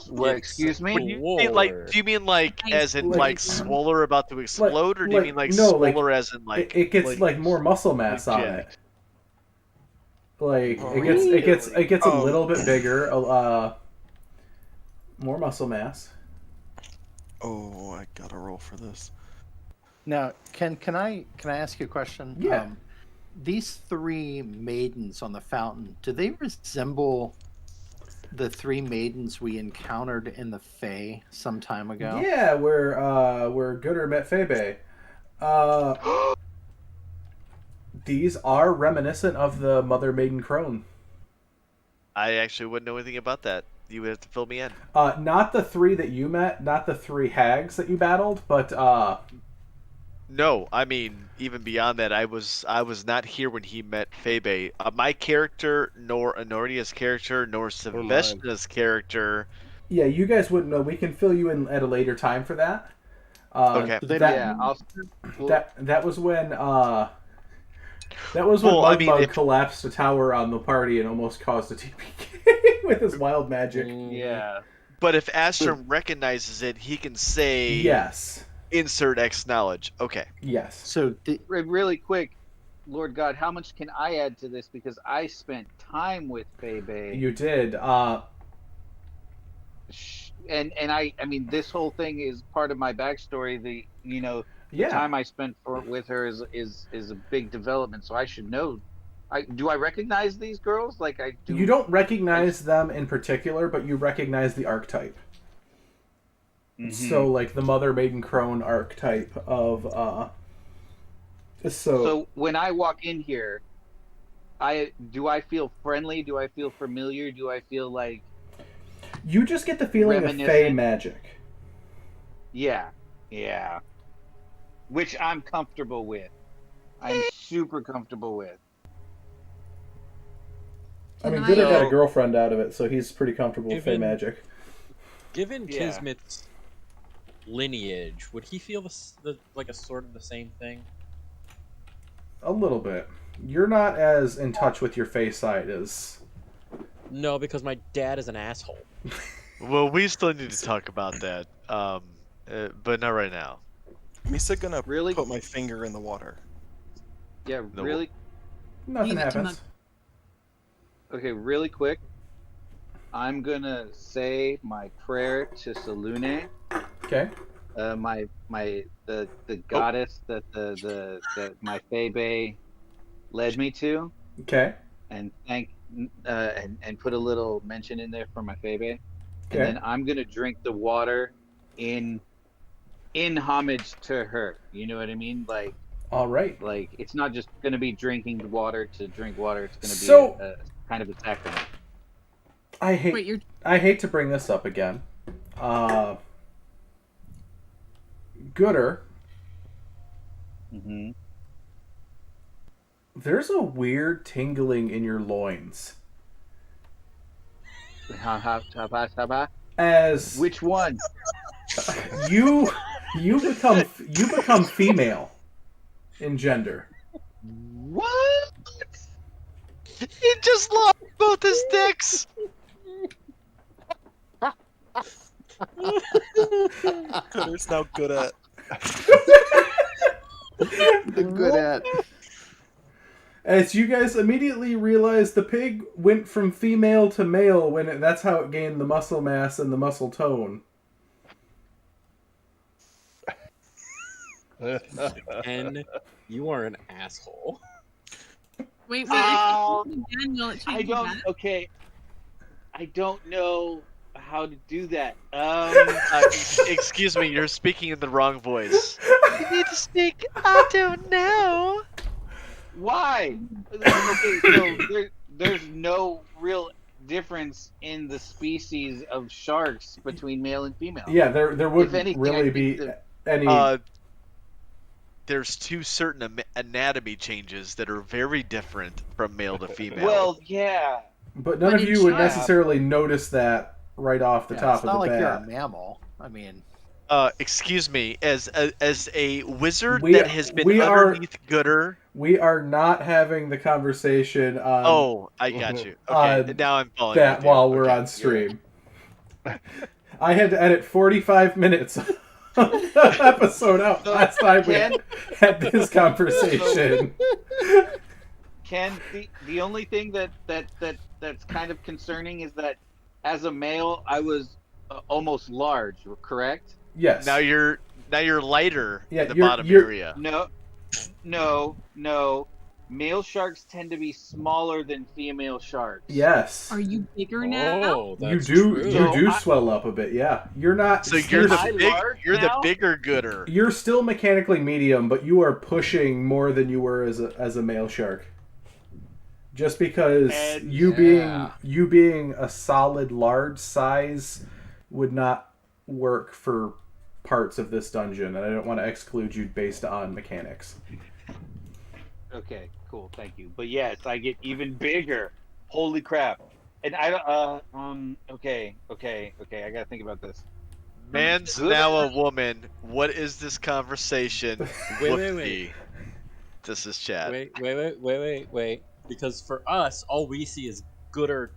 Well, excuse me? When you mean, do you mean like as in like swoller about to explode, or do you mean like no, like, swoller as in like? it gets like more muscle mass on it. Like it gets a little bit bigger, more muscle mass. Oh, I gotta roll for this. Now, can I ask you a question? Yeah. These 3 maidens on the fountain, do they resemble the 3 maidens we encountered in the Fae some time ago? Yeah, where Gooder met Febe. These are reminiscent of the Mother Maiden Crone. I actually wouldn't know anything about that. You would have to fill me in. Not the 3 that you met, not the 3 hags that you battled, but No, I mean even beyond that. I was not here when he met Febe. My character, nor Anordia's character, nor Saveshna's character. yeah, you guys wouldn't know. We can fill you in at a later time for that. Okay. That was when Mugmug collapsed a tower on the party and almost caused a TPK with his wild magic. Yeah. But if Astrum recognizes it, he can say yes. Insert X knowledge. Okay. Yes. So Really quick, Lord God, how much can I add to this? Because I spent time with Febe. You did. And I mean, this whole thing is part of my backstory. The time I spent with her is a big development. So I should know. Do I recognize these girls? Like I do. You don't recognize them in particular, but you recognize the archetype. Mm-hmm. So, like the Mother Maiden Crone archetype of So when I walk in here, do I feel friendly? Do I feel familiar? Do I feel like you just get the feeling of Fey magic? Yeah. Which I'm comfortable with. I'm super comfortable with. I mean, Gooder got a girlfriend out of it, so he's pretty comfortable with Fey magic. Given Kismet's lineage, would he feel like a sort of the same thing? A little bit. You're not as in touch with your Fey side as... No, because my dad is an asshole. Well, we still need to talk about that, but not right now. Misa gonna put my finger in the water. Yeah, really? Nothing happens. Okay, really quick. I'm gonna say my prayer to Selune. Okay. The goddess that my Febe led me to. Okay. And and put a little mention in there for my Febe. And then I'm gonna drink the water in homage to her. You know what I mean? Like. All right. Like it's not just gonna be drinking water to drink water. It's gonna be a kind of a sacrament. I hate. Wait, you're I hate to bring this up again. Gooder, Mm-hmm. there's a weird tingling in your loins. As Which one? you become female in gender. What? He just lost both his dicks. Gooder's now good at. Good at. As you guys immediately realize the pig went from female to male that's how it gained the muscle mass and the muscle tone. And you are an asshole. Wait, Oh, Daniel, it I changed don't. that. Okay. I don't know how to do that. Excuse me, you're speaking in the wrong voice. You need to speak. I don't know. Why? Okay, so there's no real difference in the species of sharks between male and female. Yeah, there If wouldn't anything, really I think be the any. There's two certain anatomy changes that are very different from male to female. well, yeah. But none But of in you would sharks- necessarily notice that right off the Yeah, top it's of not the like you're a bat. mammal. I mean, Excuse me, as a wizard We- that has been we are- underneath Gooder. We are not having the conversation on Oh, I got you. Okay, now I'm following that with you. while we're Okay, on stream. I had to edit 45 minutes of the episode out So, last time we Ken- had this conversation. Ken, the only thing that's kind of concerning is that as a male, I was almost large. Correct? Yes. Now you're lighter Yeah, in the you're- bottom you're- area. No. Male sharks tend to be smaller than female sharks. Yes. Are you bigger now? Oh, You that's do true. you do I- swell up a bit, yeah. You're not So you're Am I the large the now? bigger Gooder. you're still mechanically medium, but you are pushing more than you were as a male shark. Just because And- you Yeah. being a solid large size would not work for parts of this dungeon, and I don't want to exclude you based on mechanics. Okay, cool, thank you. But yes, I get even bigger. Holy crap! And I don't. Okay. I gotta think about this. Man's Good. now a woman. What is this conversation? Wait. Whoopsie. This is Chad. Wait. Because for us, all we see is Gooder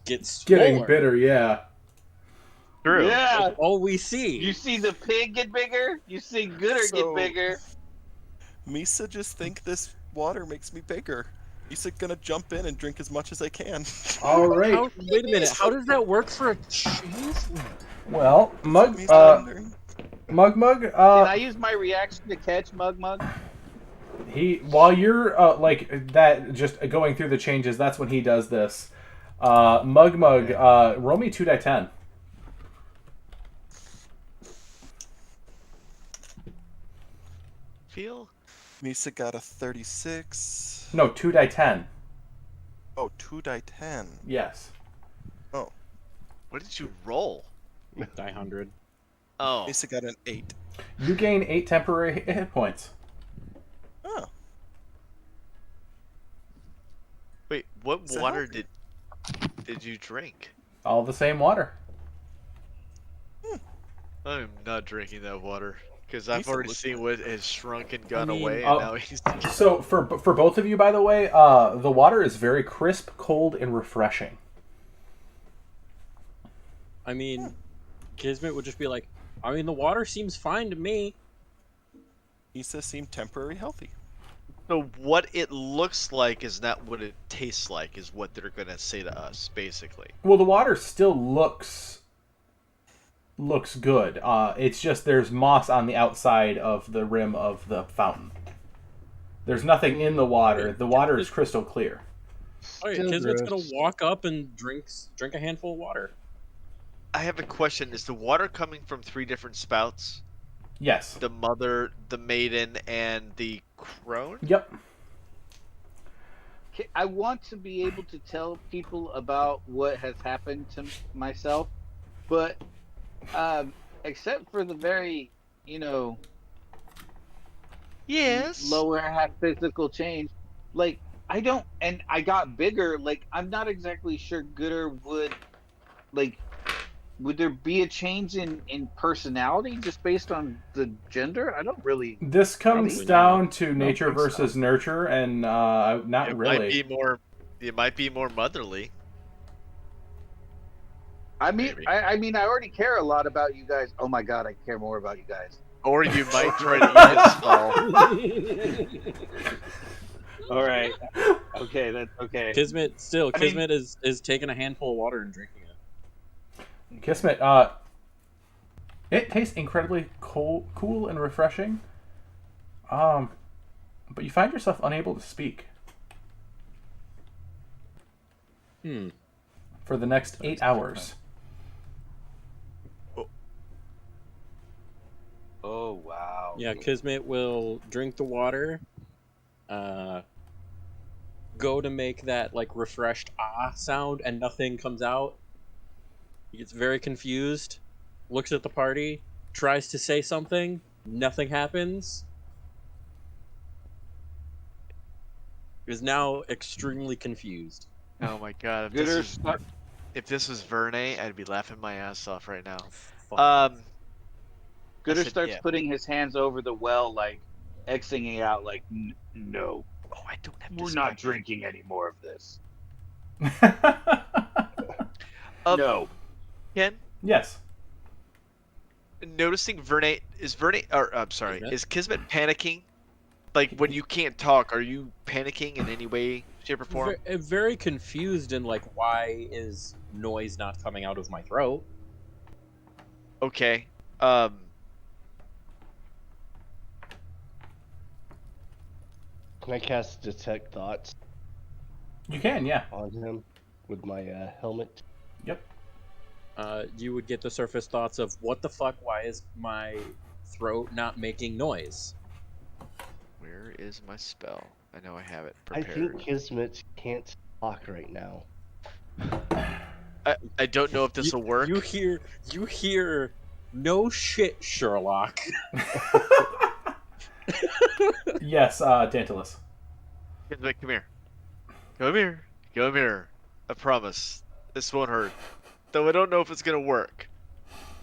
get Getting smaller. bitter, yeah. True. Yeah. That's all we see. You see the pig get bigger. You see Gooder So- get bigger. Misa just think this water makes me bigger. Misa gonna jump in and drink as much as I can. All right. Wait a minute. How does that work for a cheese? Well, Mug Misa wondering. Mug Can I use my reaction to catch Mug? he while you're like that just going through the changes, that's when he does this. Mug roll me 2d10. Feel? Misa got a 36. No, 2d10. Oh, 2 die 10. Yes. What did you roll? Die 100. Oh. Misa got an 8. You gain 8 temporary hit points. Oh, Wait, what Is that water healthy? did you drink? All the same water. I'm not drinking that water. Because I've He's already looking seen what has shrunk and gone I mean, away, oh, and now he's... So for both of you, by the way, the water is very crisp, cold, and refreshing. I mean, Kismet would just be like, I mean, the water seems fine to me. Misa seemed temporary healthy. So what it looks like is not what it tastes like, is what they're going to say to us, basically. Well, the water still looks good. It's just there's moss on the outside of the rim of the fountain. There's nothing in the water. The water is crystal clear. Okay, Still Kismet's gonna gross. walk up and drink a handful of water. I have a question. Is the water coming from 3 different spouts? Yes. The mother, the maiden, and the crone? Yep. I want to be able to tell people about what has happened to myself, but except for the very, you know, Yes. lower half physical change, like I don't, and I got bigger. Like I'm not exactly sure Gooder would like. Would there be a change in personality just based on the gender? I don't really This comes Probably think not. down to I don't nature think so. versus nurture, and not It might really. be more. It might be more motherly. I mean, Maybe. I mean, I already care a lot about you guys. Oh my god, I care more about you guys. Or you might try to eat his skull. All right. Okay, that's okay. Kismet still. I mean- Kismet is taking a handful of water and drinking it. Kismet, it tastes incredibly cool and refreshing. But you find yourself unable to speak for the next 8 hours. Oh wow. Yeah, Kismet will drink the water. Go to make that like refreshed sound, and nothing comes out. He gets very confused. Looks at the party. Tries to say something. Nothing happens. Is now extremely confused. Oh my god! If this was Verne, I'd be laughing my ass off right now. Fuck. Gooder said, starts yeah. putting his hands over the well, like Xing it out, like no, Oh, I don't have. we're not drinking any more of this. No. Ken, Yes. noticing Verne or I'm sorry, Kismet? is Kismet panicking? Like when you can't talk, are you panicking in any way, shape, or form? Very confused in like, why is noise not coming out of my throat? Okay. Can I cast Detect Thoughts You can, yeah. on him with my helmet? Yep. You would get the surface thoughts of, what the fuck, why is my throat not making noise? Where is my spell? I know I have it I prepared. think Kismet can't talk right now. I don't know if this will work. You hear, no shit, Sherlock. Yes, Tantalus. Kismet, come here. Come here. Come here. I promise. This won't hurt. Though I don't know if it's gonna work.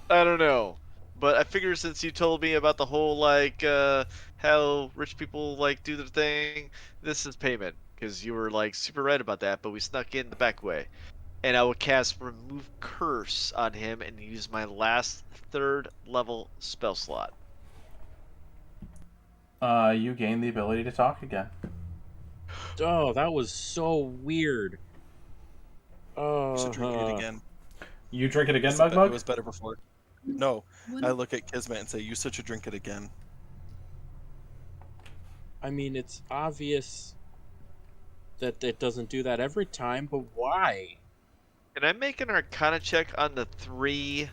I don't know. But I figure since you told me about the whole, like, how rich people, like, do their thing, this is payment. Because you were, like, super right about that, but we snuck in the back way. And I will cast Remove Curse on him and use my last 3rd level spell slot. You gain the ability to talk again. Oh, that was so weird. You should drink it again. You drink it again, It Mug Mug? was better before. No, What- I look at Kismet and say, "You should drink it again." I mean, it's obvious that it doesn't do that every time, but why? Can I make an Arcana check on the 3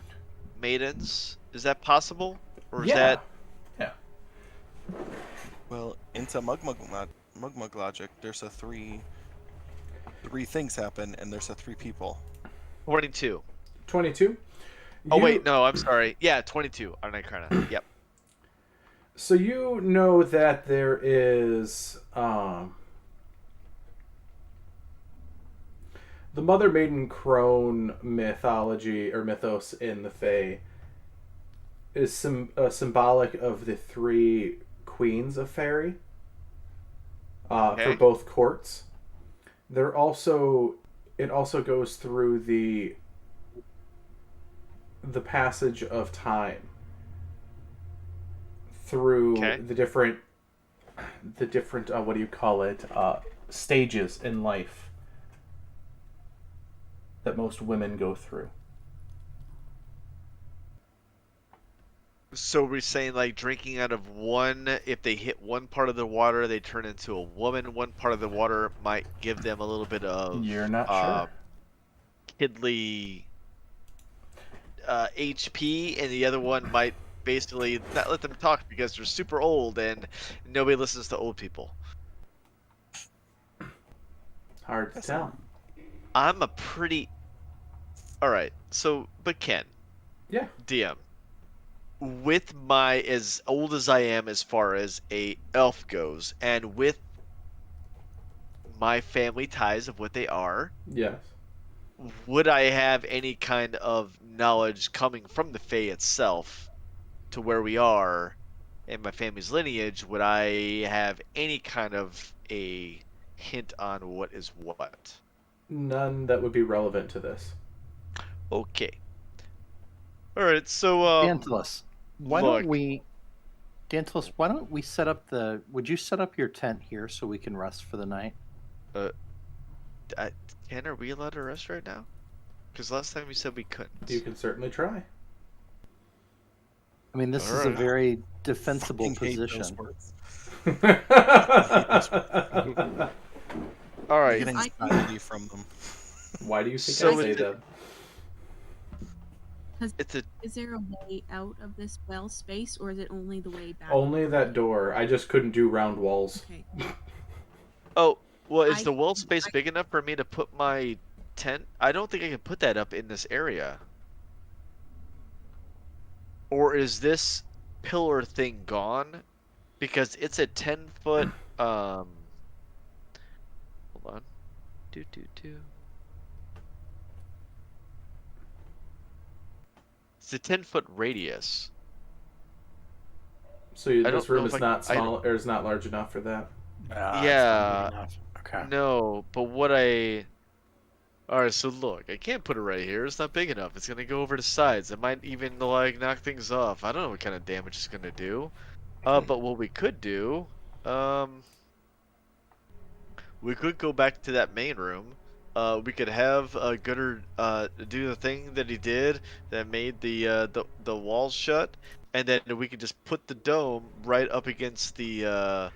maidens? Is that possible? Or is that... Yeah. Well, into Mugmug logic, there's a three things happen, and there's a 3 people. 22. 22? Oh, You- wait, no, I'm sorry. Yeah, 22 on Arcana. Yep. So you know that there is the Mother Maiden Crone mythology or mythos in the Fae is symbolic of the 3 queens of Faerie for Okay. both courts. It also goes through the passage of time through Okay. the different what do you call it, stages in life that most women go through. So we're saying, like, drinking out of one, if they hit one part of the water, they turn into a woman. One part of the water might give them a little bit of... You're not sure. Kidly HP, and the other one might basically not let them talk because they're super old and nobody listens to old people. Hard to tell. I'm a pretty. All right. So, but Ken, Yeah. DM, with my as old as I am as far as a elf goes, and with my family ties of what they are, Yes. would I have any kind of knowledge coming from the Fae itself to where we are in my family's lineage? Would I have any kind of a hint on what is what? None that would be relevant to this. Okay. All right. So, Dantalus, why look. don't we? Dantalus, why don't we set up the? Would you set up your tent here so we can rest for the night? Ken, are we allowed to rest right now? Because last time you said we couldn't. You can certainly try. I mean, this is a Alright. very defensible Fucking hate those position. words. All I right. get anxiety from them. Why do you think So I say it's that? It's a Is there a way out of this well space, or is it only the way back? Only that door. I just couldn't do round walls. Okay. oh well. Is I- the wall space big enough for me to put my tent? I don't think I can put that up in this area. Or is this pillar thing gone? Because it's a 10-foot. Hold on. Do. It's a 10-foot radius. So I this don't know room if is not small or is not large enough for that. Yeah. Okay. No, but what I. Alright, so look, I can't put it right here. It's not big enough. It's gonna go over the sides. It might even like knock things off. I don't know what kind of damage it's gonna do. But what we could do, we could go back to that main room. We could have Gooder do the thing that he did that made the walls shut, and then we could just put the dome right up against the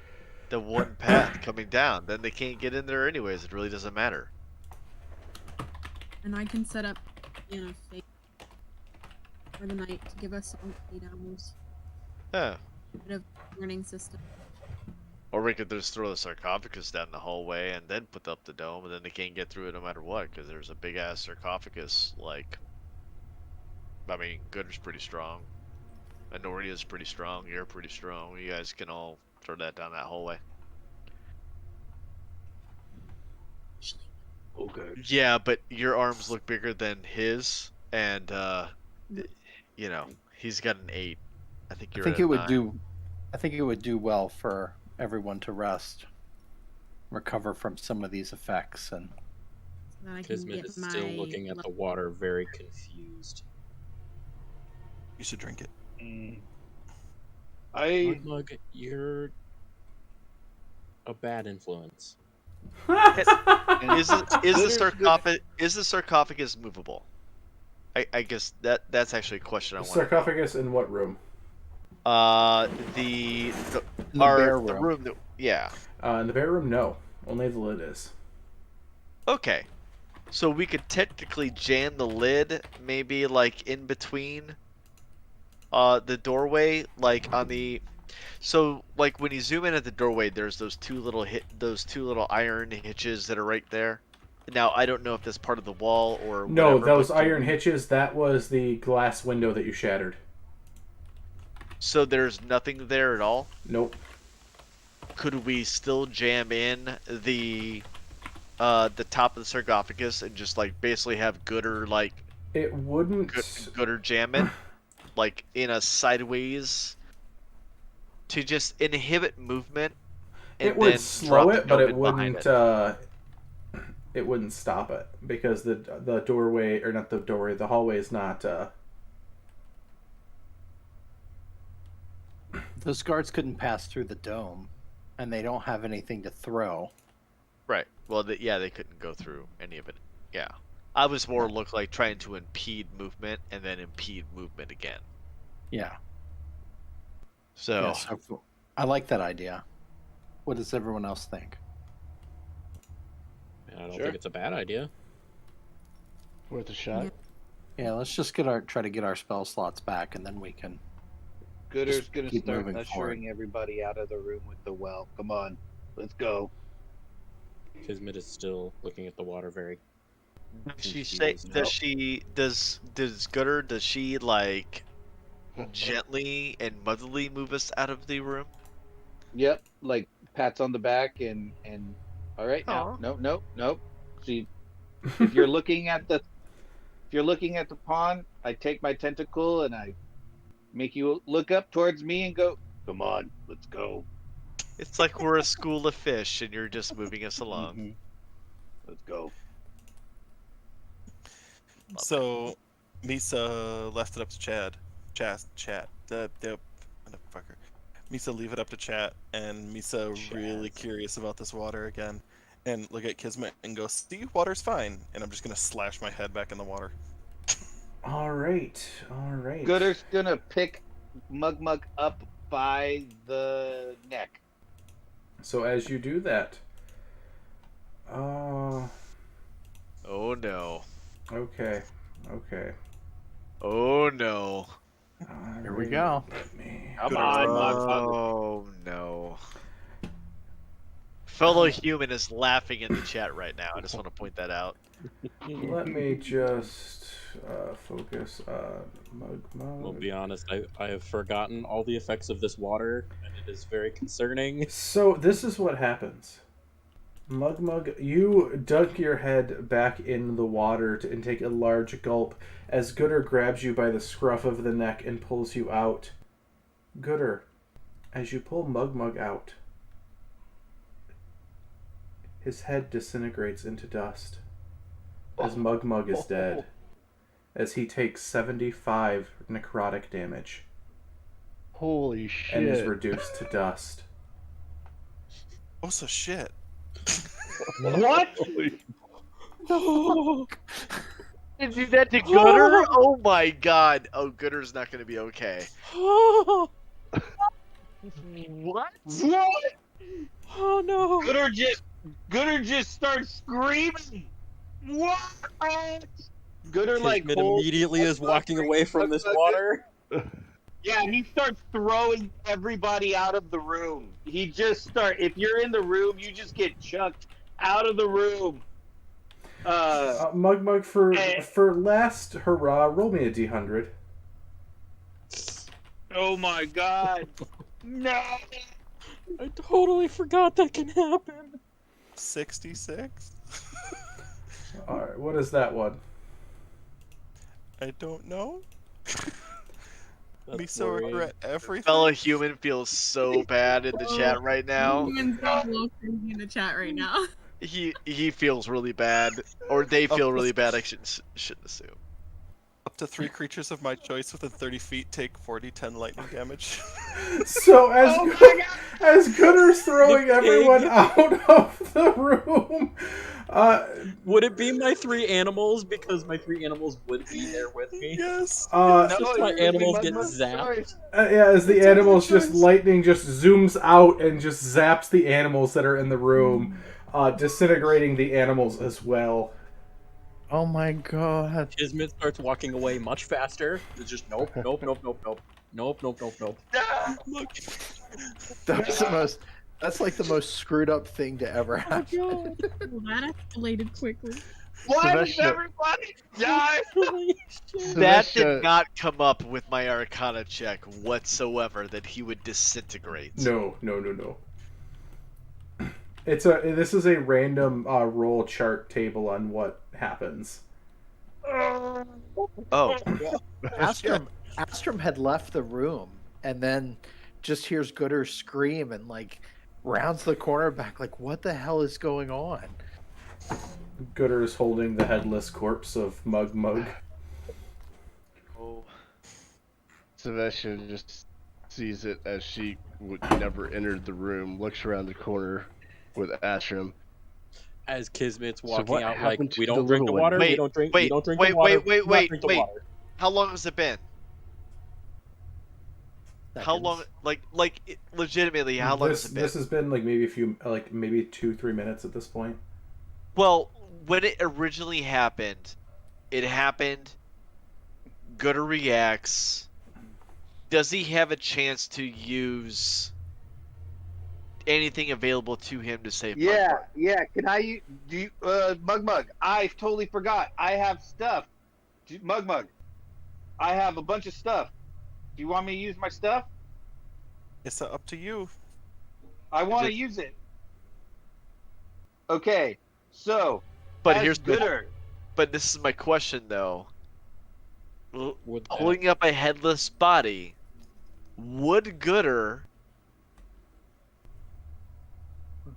one path coming down. Then they can't get in there anyways. It really doesn't matter. And I can set up, fake for the night to give us some 8 hours. Yeah. Bit of warning system. Or we could just throw the sarcophagus down the hallway and then put up the dome, and then they can't get through it no matter what, because there's a big ass sarcophagus. Like, I mean, Gooder's pretty strong. Anoria's pretty strong. You're pretty strong. You guys can all throw that down that hallway. Okay. Yeah, but your arms look bigger than his, and he's got an 8. I think you're. I think at it would 9. do. I think it would do well for everyone to rest, recover from some of these effects, and So that I can Kismet get is still looking at the water, very confused. You should drink it. Mug, you're a bad influence. Is the sarcophagus movable? I guess that's actually a question I want. Sarcophagus in what room? The bear the room. room that, yeah. In the bear room, no. Only the lid is. Okay. So we could technically jam the lid maybe like in between the doorway, like on the. So like when you zoom in at the doorway, there's those two little iron hitches that are right there. Now I don't know if that's part of the wall or No, whatever, those but iron hitches, that was the glass window that you shattered. So there's nothing there at all? Nope. Could we still jam in the top of the sarcophagus and just like basically have Gooder like It wouldn't. Gooder jam it like in a sideways to just inhibit movement? And It would then slow drop it, the but dome it in behind wouldn't. It wouldn't stop it because the doorway, or not the doorway, the hallway is not. those guards couldn't pass through the dome, and they don't have anything to throw. Right. Well, they couldn't go through any of it. Yeah. I was more look like trying to impede movement and then impede movement again. Yeah. So, Yeah, so I like that idea. What does everyone else think? I don't Sure. think it's a bad idea. Worth a shot. Yeah, let's just try to get our spell slots back, and then we can. Gooder's Just gonna keep start moving ushering everybody out of the room with the well. Come on, let's go. Kismet is still looking at the water very Does she say? confused. Does she? Does Gooder? Does she like gently and motherly move us out of the room? Yep, like pats on the back and all right now. Oh, No, no, no. See, if you're looking at the pond, I take my tentacle and I make you look up towards me and go, "Come on, let's go." it's like we're a school of fish and you're just moving us along. Mhm. Let's go. Love it. So, Misa left it up to Chad. Chat. The motherfucker. Misa leave it up to chat, and Misa really Chaz. curious about this water again, and look at Kismet and go, "See, water's fine." And I'm just gonna slash my head back in the water. All right. All right. Gooder's gonna pick Mug up by the neck. So as you do that, Oh no. okay. Okay. Oh no. Here we go. Let me. Come Gooder's on, mug. Mug. Oh no. Fellow human is laughing in the chat right now. I just want to point that out. Let me just focus on Mug. We'll be honest, I have forgotten all the effects of this water, and it is very concerning. So this is what happens. Mug, you dunk your head back in the water and take a large gulp as Gooder grabs you by the scruff of the neck and pulls you out. Gooder, as you pull Mug out, his head disintegrates into dust as Mug is dead, as he takes 75 necrotic damage Holy shit. and is reduced to dust. Oh, so shit. What? No. Did do that to Gooder? Oh my god. Oh, Gooder's not going to be okay. What? Oh no. Gooder just starts screaming. What? Gooder like Kismet holds immediately is Mug walking away from this water. Yeah, and he starts throwing everybody out of the room. He just if you're in the room, you just get chucked out of the room. Mug, for last hurrah, roll me a d100. Oh my god. No. I totally forgot that can happen. 66. Alright, what is that one? I don't know. That's Me so worrying. regret everything. Fellow human feels so bad in the chat right now. Human's a little crazy in the chat right now. He feels really bad, or they feel really bad. I shouldn't assume. Up to 3 creatures of my choice within 30 feet take 40-10 lightning damage. So as Gooder's throwing The everyone pig. out of the room, Would it be my 3 animals? Because my 3 animals would be there with me. Yes. It's just my animals get Mug's zapped. choice. yeah, as the It's a good animals just choice. lightning just zooms out and just zaps the animals that are in the room, disintegrating the animals as well. Oh my god. Kismet starts walking away much faster. It's just nope. Look. That's like the most screwed up thing to ever happen. Well, that escalated quickly. Why does Sylvester- everybody die? That Sylvester- did not come up with my Arcana check whatsoever. That he would disintegrate. No. This is a random roll chart table on what happens. Oh, Astrom had left the room and then just hears Gooder scream and like rounds the corner back like, what the hell is going on? Gooder is holding the headless corpse of Mug. oh. Sebastian just sees it as she would never entered the room, looks around the corner with Astrum. As Kismet's So walking what out, like, happened to we the don't drink the little one? water. We Wait, don't drink. wait, We don't drink wait, the water. wait, we do not wait, drink the wait. water. How long has it been? How long? Seconds. Legitimately, how long has it been? This has been like maybe 2-3 minutes at this point. Well, when it originally happened, Gooder reacts. Does he have a chance to use anything available to him to save Yeah, Mugmug. yeah. Can I do you, Mug? I totally forgot. I have stuff. Mug. I have a bunch of stuff. Do you want me to use my stuff? It's up to you. I want to Just- use it. Okay, so But as here's the Gooder, But this is my question though. Would that- Holding up a headless body, would Gooder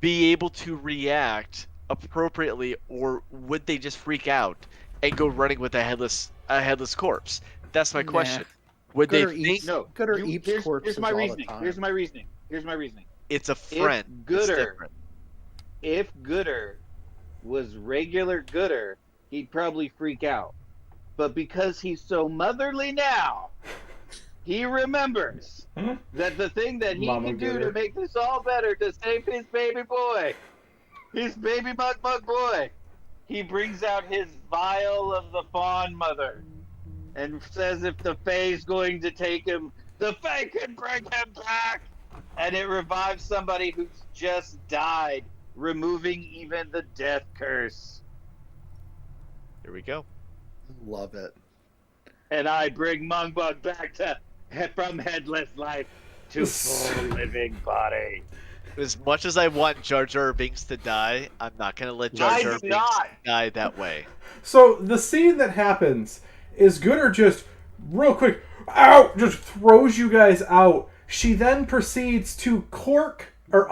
be able to react appropriately, or would they just freak out and go running with a headless corpse? That's my Nah. question. Would Gooder they think eats- no. Gooder eats here's corpses my all the reasoning. time. Here's my reasoning. Here's my reasoning. it's a friend? It's Gooder- different. If Gooder was regular Gooder, he'd probably freak out. But because he's so motherly now, he remembers that the thing that he Mama can do Gooder. to make this all better to save his baby boy, his baby Mug boy, he brings out his vial of the fawn mother and says if the Fae's going to take him, the Fae can bring him back. And it revives somebody who's just died, removing even the death curse. Here we go. Love it. And I bring Mungbug back to from headless life to full living body. As much as I want Jar Jar Binks to die, I'm not gonna let Jar I Jar do Binks not. die that way. So the scene that happens is Gooder just real quick, ow, just throws you guys out. She then proceeds to cork or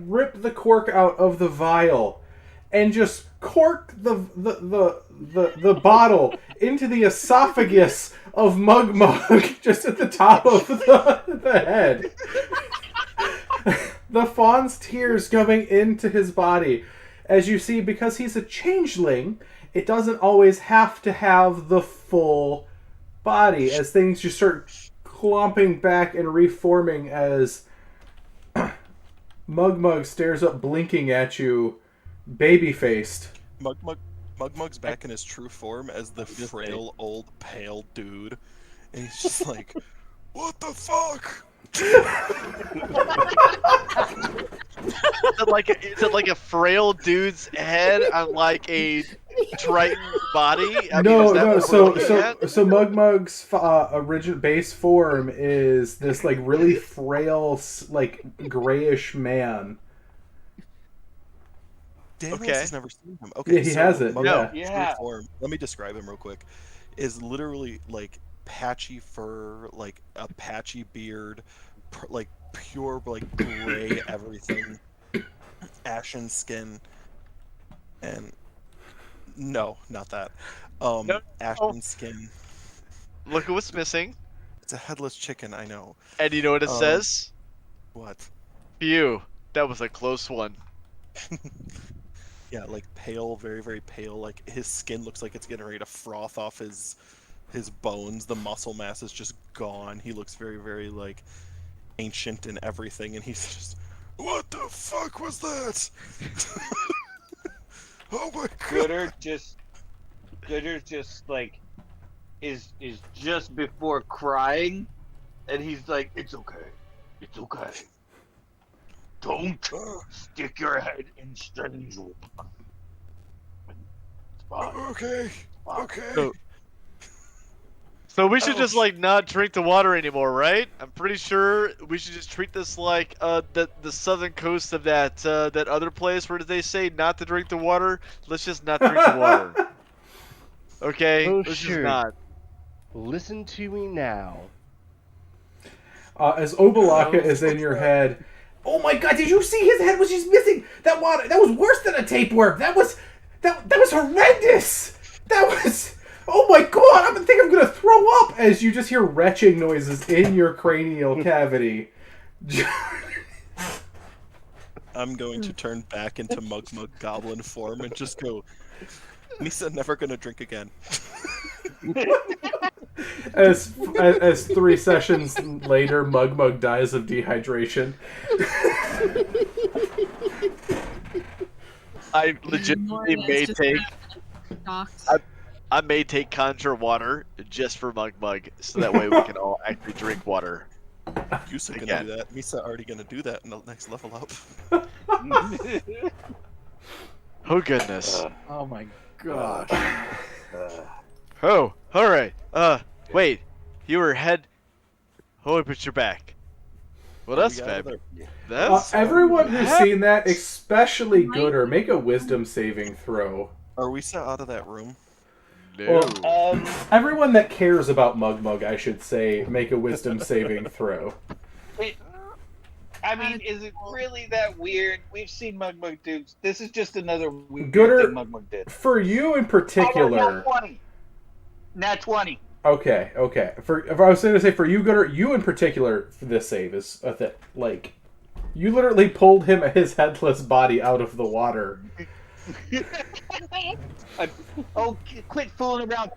rip the cork out of the vial and just cork the bottle into the esophagus of Mug just at the top of the head. The fawn's tears coming into his body. As you see, because he's a changeling, it doesn't always have to have the full body, as things just start clumping back and reforming as Mug stares up blinking at you, baby-faced. Mugmug's back in his true form as the frail, old, pale dude. And he's just like, what the fuck? Is it like a frail dude's head on like a Triton body? I mean, is that what we're looking at? So Mug's original base form is this like really frail, like grayish man. Daniels Okay. has never seen him. Okay, Yeah, he hasn't, Mugmug's no. true Yeah. form, let me describe him real quick. Is literally like patchy fur, like a patchy beard, like pure like gray everything, ashen skin, and no, not that. No. Ashen skin. Look at what's missing. It's a headless chicken, I know. And you know what it says? What? Phew. That was a close one. Yeah, like pale, very, very pale. Like his skin looks like it's getting ready to froth off his bones. The muscle mass is just gone. He looks very, very like ancient and everything, and he's just, what the fuck was that? Oh my god! Gooder just like is just before crying, and he's like, It's okay. It's okay. Don't stick your head in strange water. It's fine. Okay, Fine. okay. So we should just like not drink the water anymore, right? I'm pretty sure we should just treat this like the southern coast of that other place. Where did they say not to drink the water? Let's just not drink the water. Okay, Oh, let's sure. just not. Listen to me now. As Obalaka is in your head, oh my god! Did you see his head was just missing? That water that was worse than a tapeworm. That was horrendous. That was. Oh my god! I think I'm gonna throw up as you just hear retching noises in your cranial cavity. I'm going to turn back into Mugmug goblin form and just go, Misa never gonna drink again. As 3 sessions later, Mugmug dies of dehydration. I legitimately may take. I may take conjure water just for Mug, so that way we can all actually drink water. Yusa can Again. do that. Misa already gonna do that in the next level up. Oh goodness. Oh my gosh. Oh, all right. Wait. You were head. Oh, but you're back. Well, Oh, we that's got fab. other- That's Everyone who's fab- seen that, especially Might- Gooder, make a wisdom saving throw. Are we set out of that room? No. Everyone that cares about Mug Mug, I should say, make a wisdom saving throw. I mean, is it really that weird? We've seen Mugmug do. This is just another weird Gooder- thing Mugmug did. For you in particular. Nat 20. Okay. If I was going to say for you, Gooder, you in particular, for this save is a thing. Like, you literally pulled his headless body out of the water. Oh, quit fooling around.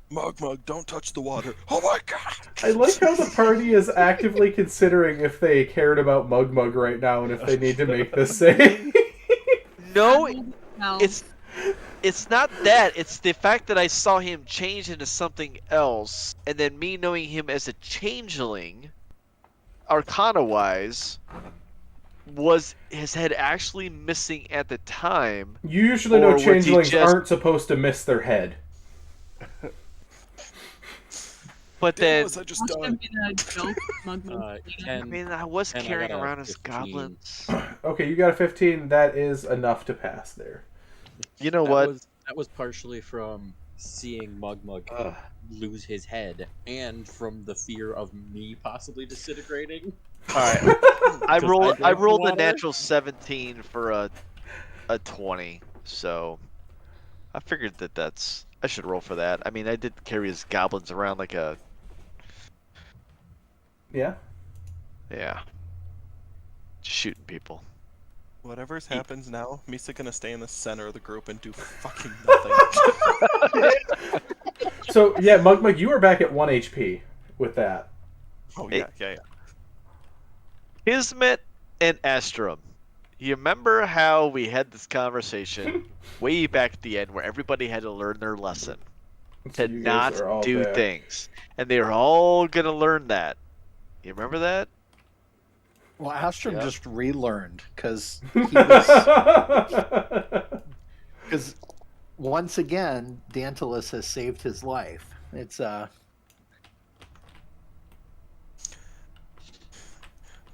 Mug, don't touch the water. Oh my god! I like how the party is actively considering if they cared about Mug Mug right now and if they need to make this save. No, No. it's not that. It's the fact that I saw him change into something else, and then me knowing him as a changeling, Arcana-wise, was his head actually missing at the time? You usually know Or was he changelings just- aren't supposed to miss their head. But Damn, then, was I just Must done? have been a joke, Mugmug. I mean, I was and I carrying got a around his 15. goblins. Okay, you got a 15. That is enough to pass there. You know That what? was partially from seeing Mugmug lose his head, and from the fear of me possibly disintegrating. All right. I 'Cause rolled drank a water. natural 17 for a 20, so I figured that's I should roll for that. I mean, I did carry his goblins around like a Yeah? yeah, shooting people. Whatever's happens now, Misa gonna stay in the center of the group and do fucking nothing. So, yeah, Mug Mug, you are back at 1 HP with that. Oh yeah. Kismet and Astrum. You remember how we had this conversation way back at the end where everybody had to learn their lesson to You guys not are all do bad. things, and they were all gonna learn that. You remember that? Well, Astrom Yeah. just relearned because he was because once again Dantalus has saved his life. It's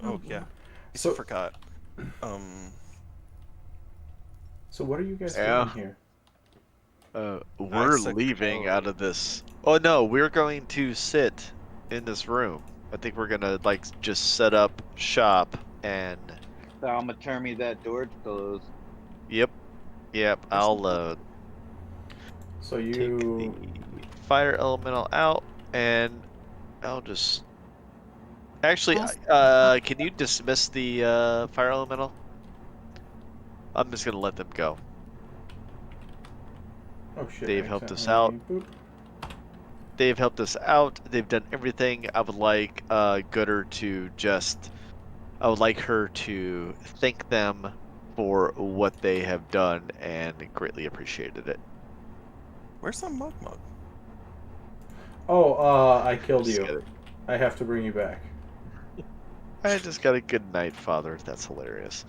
Oh yeah. So- I forgot. So what are you guys Yeah. doing here? We're Isaac, leaving out of this. Oh no, we're going to sit in this room. I think we're gonna like just set up shop and Alma, turn me that door closed. yep. I'll So take you... the fire elemental out and I'll just actually can you dismiss the fire elemental? I'm just gonna let them go. Oh shit. They've helped us accidentally- Boop. They've helped us out. They've done everything. I would like Gooder to just. I would like her to thank them for what they have done and greatly appreciated it. Where's the Mug? Oh, I killed Just you. gotta- I have to bring you back. I just got a good night, Father. That's hilarious.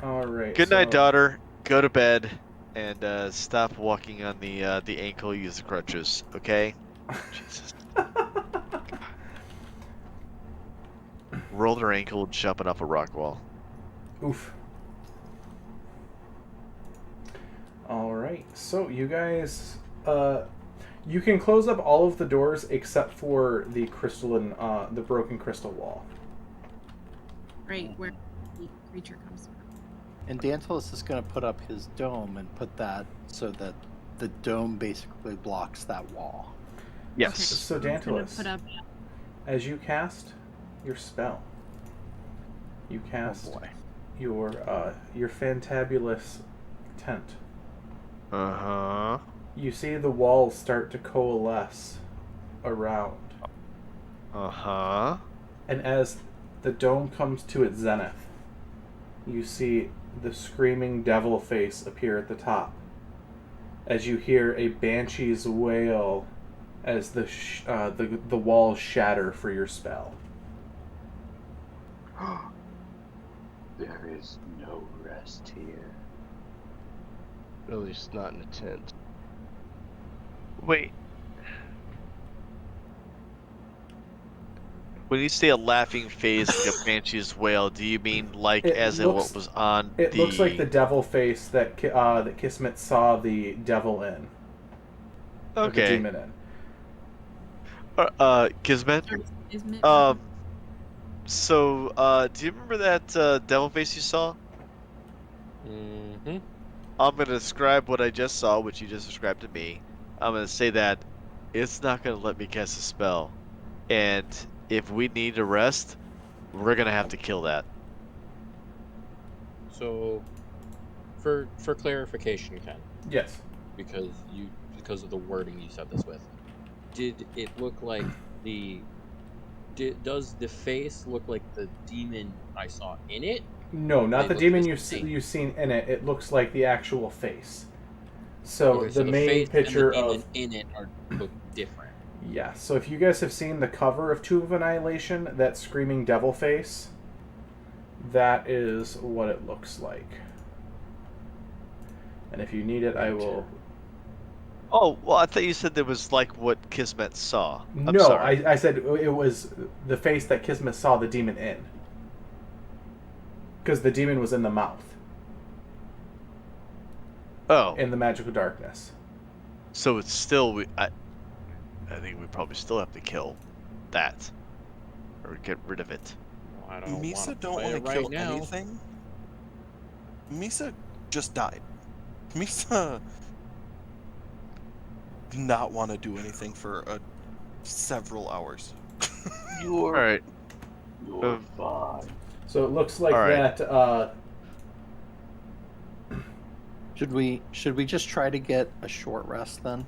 Alright. Good night, daughter. Go to bed and stop walking on the ankle. Use the crutches, okay? Jesus. Rolled her ankle jumping off a rock wall. Oof. Alright, so you guys, you can close up all of the doors except for the crystalline, the broken crystal wall. Right where the creature comes from. and Dantalus is going to put up his dome and put that so that the dome basically blocks that wall. Yes. So I'm gonna Dantalus, put up as you cast your spell, you cast Oh boy. your fantabulous tent. Uh-huh. You see the walls start to coalesce around. Uh-huh. And as the dome comes to its zenith, you see the screaming devil face appear at the top. As you hear a banshee's wail as the walls shatter for your spell. There is no rest here. At least not in a tent. Wait. When you say a laughing face like a banshee's wail, do you mean like It as in what looks- was on It the? looks like the devil face that that Kismet saw the devil in, or the Okay. demon in. Kismet. Isn't it? So, do you remember that devil face you saw? Mm-hmm. I'm gonna describe what I just saw, which you just described to me. I'm gonna say that it's not gonna let me cast a spell, and if we need to rest, we're gonna have to kill that. So, for clarification, Ken, Yes. because of the wording you said this with, did it look like does the face look like the demon I saw in it? No, not They the look demon the same. you've seen in it. It looks like the actual face. So Okay, the so the main face picture and the of demon in it look different. yeah. So if you guys have seen the cover of Tomb of Annihilation, that screaming devil face, that is what it looks like. And if you need it, I will. Oh, well, I thought you said there was like what Kismet saw. I'm No, sorry. I said it was the face that Kismet saw the demon in. Because the demon was in the mouth, Oh, in the magical darkness. so it's still I think we probably still have to kill that or get rid of it. Well, I don't Misa want don't to want to right kill now. anything. Misa just died. Misa do not want to do anything for several hours. All right. You're fine. So it looks like All right. that. Should we just try to get a short rest then?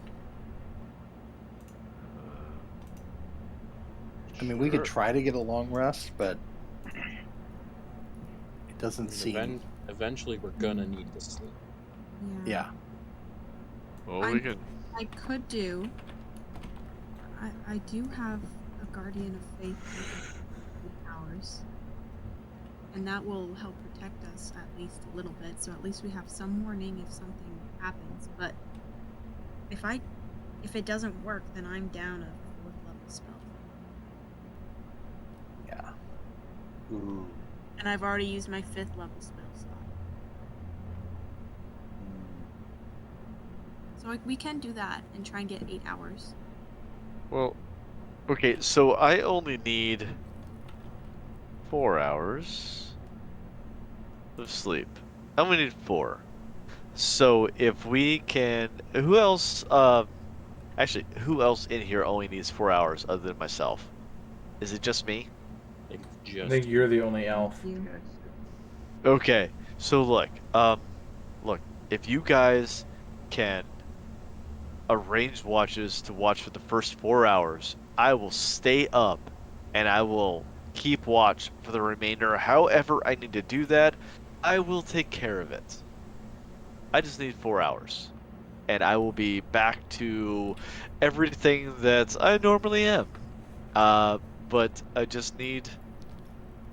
I mean, we could Sure. try to get a long rest, but it doesn't And seem. Eventually, we're gonna need to sleep. Yeah. Well, we I'm- can. I could do. I do have a guardian of faith for 8 hours, and that will help protect us at least a little bit. So at least we have some warning if something happens. But if it doesn't work, then I'm down a 4th level spell, Yeah. Ooh. and I've already used my 5th level spell slot. So we can do that and try and get 8 hours. Well, okay. So I only need 4 hours of sleep. I only need 4. So if we can, who else? Actually, who else in here only needs 4 hours other than myself? Is it just me? It's I just think you're the only elf. You. Okay. So look, if you guys can arrange watches to watch for the first 4 hours, I will stay up and I will keep watch for the remainder. However I need to do that, I will take care of it. I just need 4 hours. And I will be back to everything that I normally am. But I just need,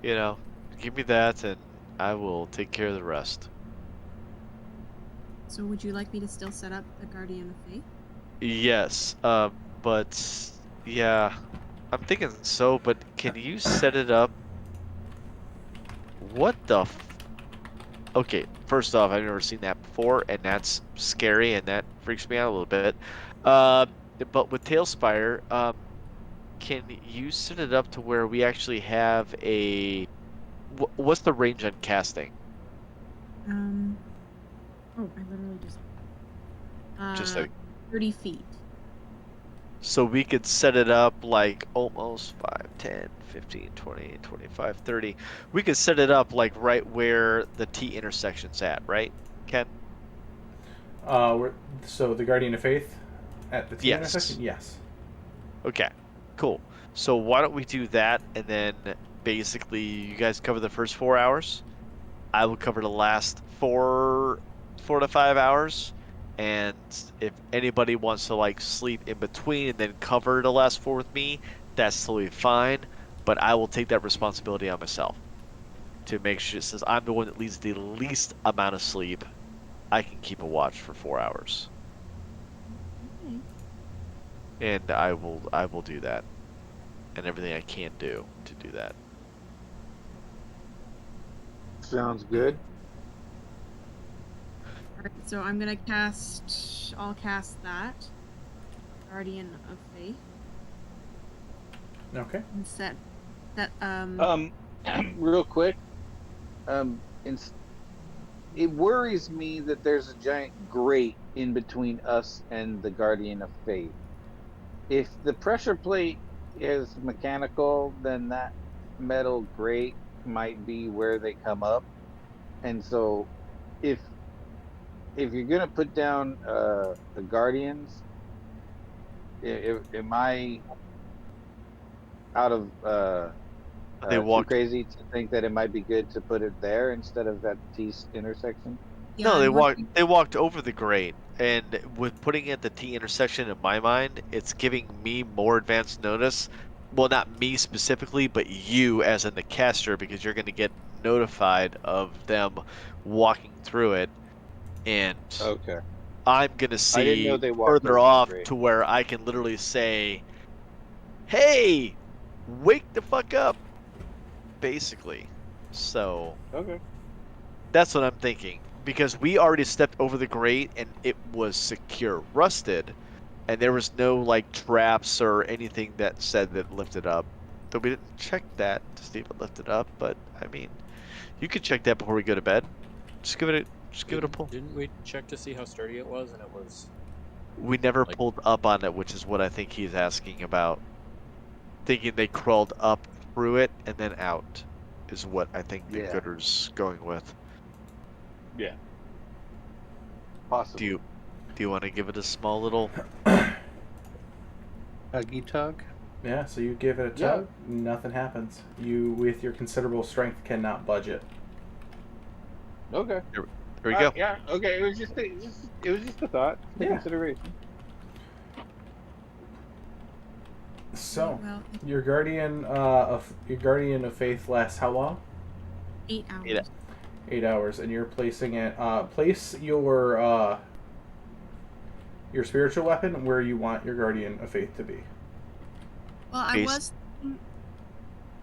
give me that and I will take care of the rest. So would you like me to still set up the guardian of faith? Yes, but yeah, I'm thinking so, but can you set it up? What the Okay, first off, I've never seen that before, and that's scary, and that freaks me out a little bit. But with Tailspire, can you set it up to where we actually have what's the range on casting? Oh, I literally just. Just like 30 feet. So we could set it up like almost 5, 10, 15, 20, 25, 30. We could set it up like right where the T intersection's at, right, Ken? So the Guardian of Faith at the T Yes. intersection? Yes. Okay, cool. So why don't we do that, and then basically you guys cover the first 4 hours. I will cover the last 4 to 5 hours, and if anybody wants to like sleep in between and then cover the last 4 with me, that's totally fine. But I will take that responsibility on myself to make sure, since I'm the one that leads the least amount of sleep, I can keep a watch for 4 hours, Okay. and I will do that, and everything I can do to do that. Sounds good. Alright, so I'm gonna cast. I'll cast that. Guardian of Faith. Okay. And set that. Real quick. In, it worries me that there's a giant grate in between us and the Guardian of Faith. If the pressure plate is mechanical, then that metal grate might be where they come up. And so, if you're gonna put down the Guardians, am I out of They too walked. crazy to think that it might be good to put it there instead of at the T intersection? Yeah, No, I'm wondering. they walked over the grate, and with putting it at the T intersection in my mind, it's giving me more advance notice. Well, not me specifically, but you as in the caster, because you're going to get notified of them walking through it, and Okay. I'm going to I didn't know see they walked further over the off grate. to where I can literally say, "Hey, wake the fuck up," basically. So Okay. that's what I'm thinking. Because we already stepped over the grate and it was secure rusted, and there was no like traps or anything that said that it lifted up. Though we didn't check that to see if it lifted up, but I mean, you could check that before we go to bed. Just give it a pull. Didn't we check to see how sturdy it was? And it was We never like, pulled up on it, which is what I think he's asking about. Thinking they crawled up through it and then out is what I think the Yeah. Gooder's going with. Yeah. Do Possibly. you want to give it a small little? Huggy tug. Yeah, so you give it a Yeah. tug, nothing happens. You, with your considerable strength, cannot budge it. Okay. There we go. Yeah. Okay. It was just a thought for Yeah. consideration. So, Well, your guardian of faith lasts how long? 8 hours. Yeah. 8 hours, and you're placing it. Place your spiritual weapon where you want your guardian of faith to be. Well, I Base- was.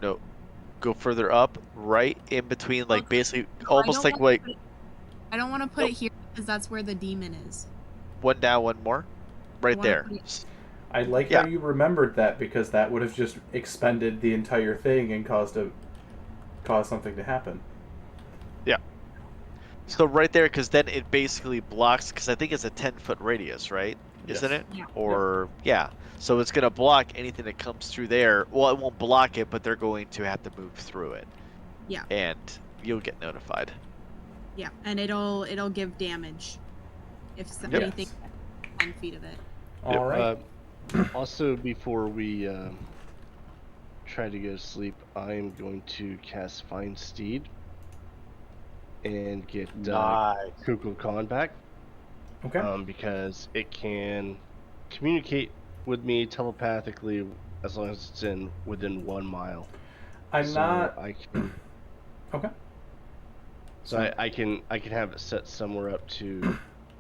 No, go further up, right in between, like Okay. basically No, almost I like don't wanna like put it- I don't want to put Nope. it here because that's where the demon is. one down, one more, right wanna there. put it- I like Yeah. how you remembered that, because that would have just expended the entire thing and caused something to happen. So right there, because then it basically blocks. Because I think it's a 10-foot radius, right? Isn't Yes. it? Yeah. Or yeah. So it's gonna block anything that comes through there. Well, it won't block it, but they're going to have to move through it. Yeah. And you'll get notified. Yeah, and it'll give damage if Yep. anything 10 feet of it. All right. Also, before we try to go to sleep, I am going to cast Find Steed and get Nice. Kukul Khan back. Okay. Because it can communicate with me telepathically as long as it's within 1 mile. I'm So not. I can. Okay. So I can have it set somewhere up to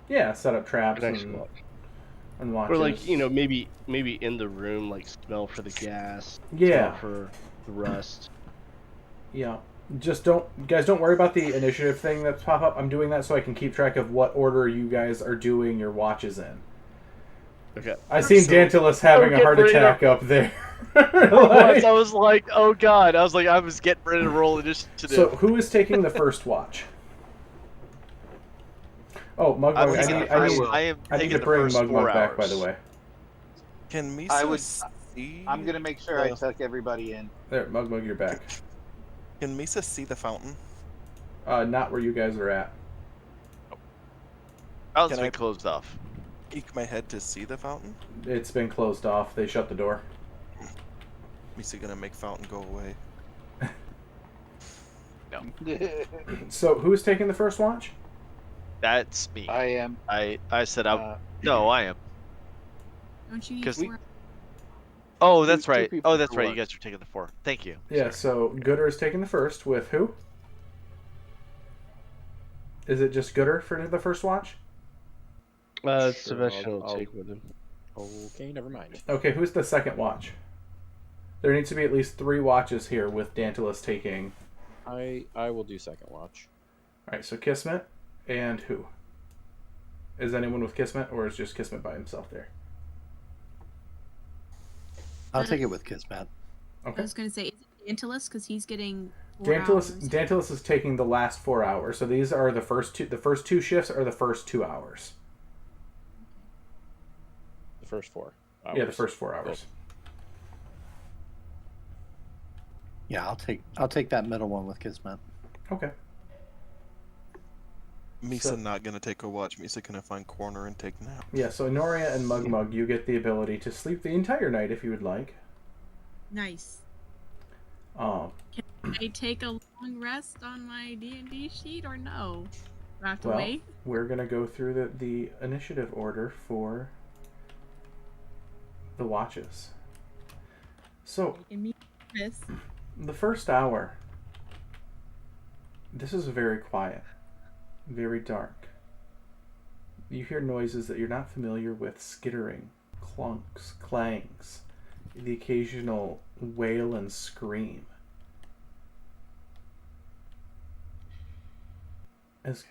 Yeah, set up traps connection watch. and watches. Or like maybe in the room, like smell for the gas. Yeah. Smell for the rust. Yeah. Just don't worry about the initiative thing that's pop up. I'm doing that so I can keep track of what order you guys are doing your watches in. Okay. I seen Dantilus having a get heart ready to- attack up there. Once I was like, oh god! I was getting ready to roll initiative. So who is taking the first watch? Oh, Mugmug, I am need taking to the bring first 4 Mugmug back, hours. by the way. Can Misa I would- see? I'm gonna make sure I the- tuck everybody in. There, Mugmug, you're back. Can Misa see the fountain? Not where you guys are at. Fountain's Can I- been closed off. Peek my head to see the fountain? It's been closed off. They shut the door. Misa gonna make fountain go away. So who's taking the first watch? That's me. I am. I said I. Uh, No, I am. Don't you need 'Cause- 4? Oh, that's two right. people Oh, that's per right. You watch. guys are taking the 4. Thank you. Yeah, Sorry. so Gooder is taking the first with who? Is it just Gooder for the first watch? Sure, Sebastian will I'll- take with him. Okay, never mind. Okay, who's the second watch? There needs to be at least 3 watches here with Dantilus taking. I will do second watch. Alright, so Kismet and who? Is anyone with Kismet, or is just Kismet by himself there? I'll take it with Kismet. I Okay. was going to say, is it Dantilus? Because he's getting 4 Dantilus, hours. Dantilus is taking the last 4 hours, so these are the first two. The first 2 shifts are the first 2 hours. The first 4 hours. Yeah, the first 4 hours. Yeah, I'll take that middle one with Kismet. Okay. Misa So- not gonna take a watch. Misa gonna find corner and take nap. Yeah, so Noria and Mugmug, you get the ability to sleep the entire night if you would like. Nice. Um, Can I take a long rest on my D&D sheet or no? Do I have to well, wait? we're gonna go through the initiative order for the watches. So Making me nervous. the first hour, this is very quiet, very dark. You hear noises that you're not familiar with: skittering, clunks, clangs, the occasional wail and scream. As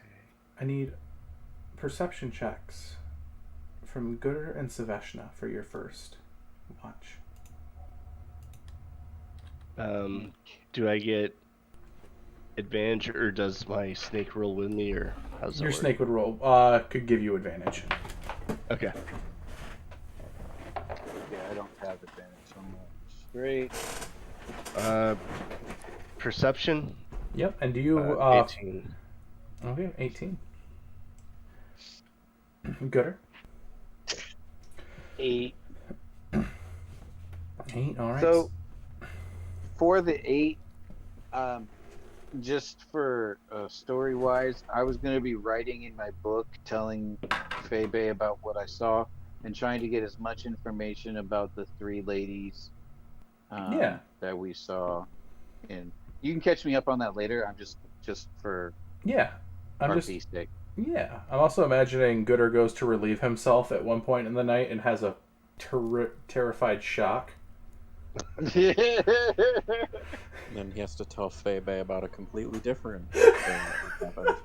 I need perception checks from Gooder and Saveshna for your first watch. Do I get advantage, or does my snake roll with me, or how's that Your work? snake would roll. Could give you advantage. Okay. yeah, I don't have advantage on that. Straight. Perception. Yep. And do you? 18. Okay, 18. Gooder. 8. 8. All right. So for the 8, just for story wise, I was going to be writing in my book telling Febe about what I saw and trying to get as much information about the 3 ladies Yeah. that we saw. And you can catch me up on that later. I'm just for Yeah. I'm just. RP sake. Yeah. I'm also imagining Gooder goes to relieve himself at one point in the night and has a terrified shock. And then he has to tell Febe about a completely different thing that happened.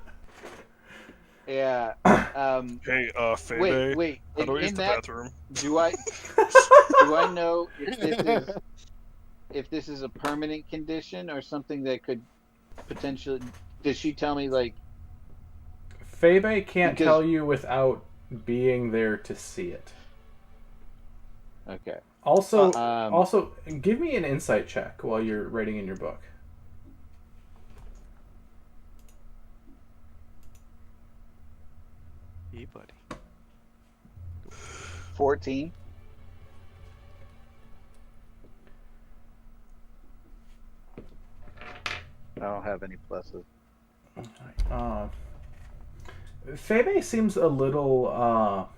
Yeah. Hey, Febe. Wait. How do I use In the that, bathroom? do I know if this is a permanent condition or something that could potentially? Did she tell me like? Febe can't Because- tell you without being there to see it. Okay. Also, Um, give me an insight check while you're writing in your book. Hey, buddy. 14. I don't have any pluses. Febe seems a little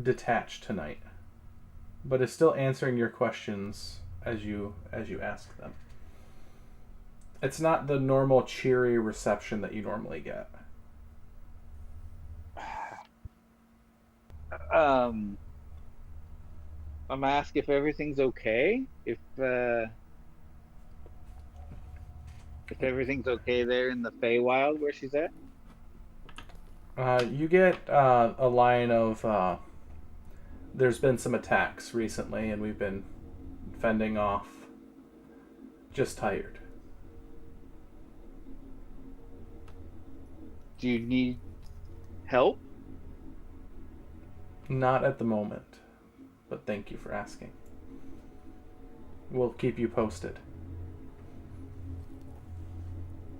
detached tonight, but is still answering your questions as you ask them. It's not the normal cheery reception that you normally get. I'm ask if everything's okay. If everything's okay there in the Feywild where she's at. You get a line of there's been some attacks recently, and we've been fending off. Just tired. Do you need help? Not at the moment, but thank you for asking. We'll keep you posted.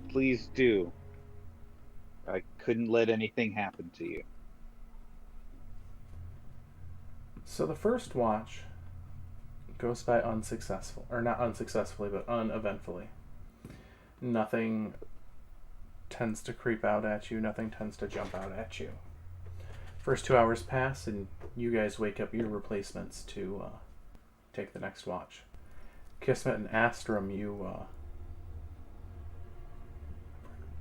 Please do. I couldn't let anything happen to you. So the first watch goes by unsuccessful, or not unsuccessfully, but uneventfully. Nothing tends to creep out at you. Nothing tends to jump out at you. First 2 hours pass, and you guys wake up your replacements to take the next watch. Kismet and Astrum,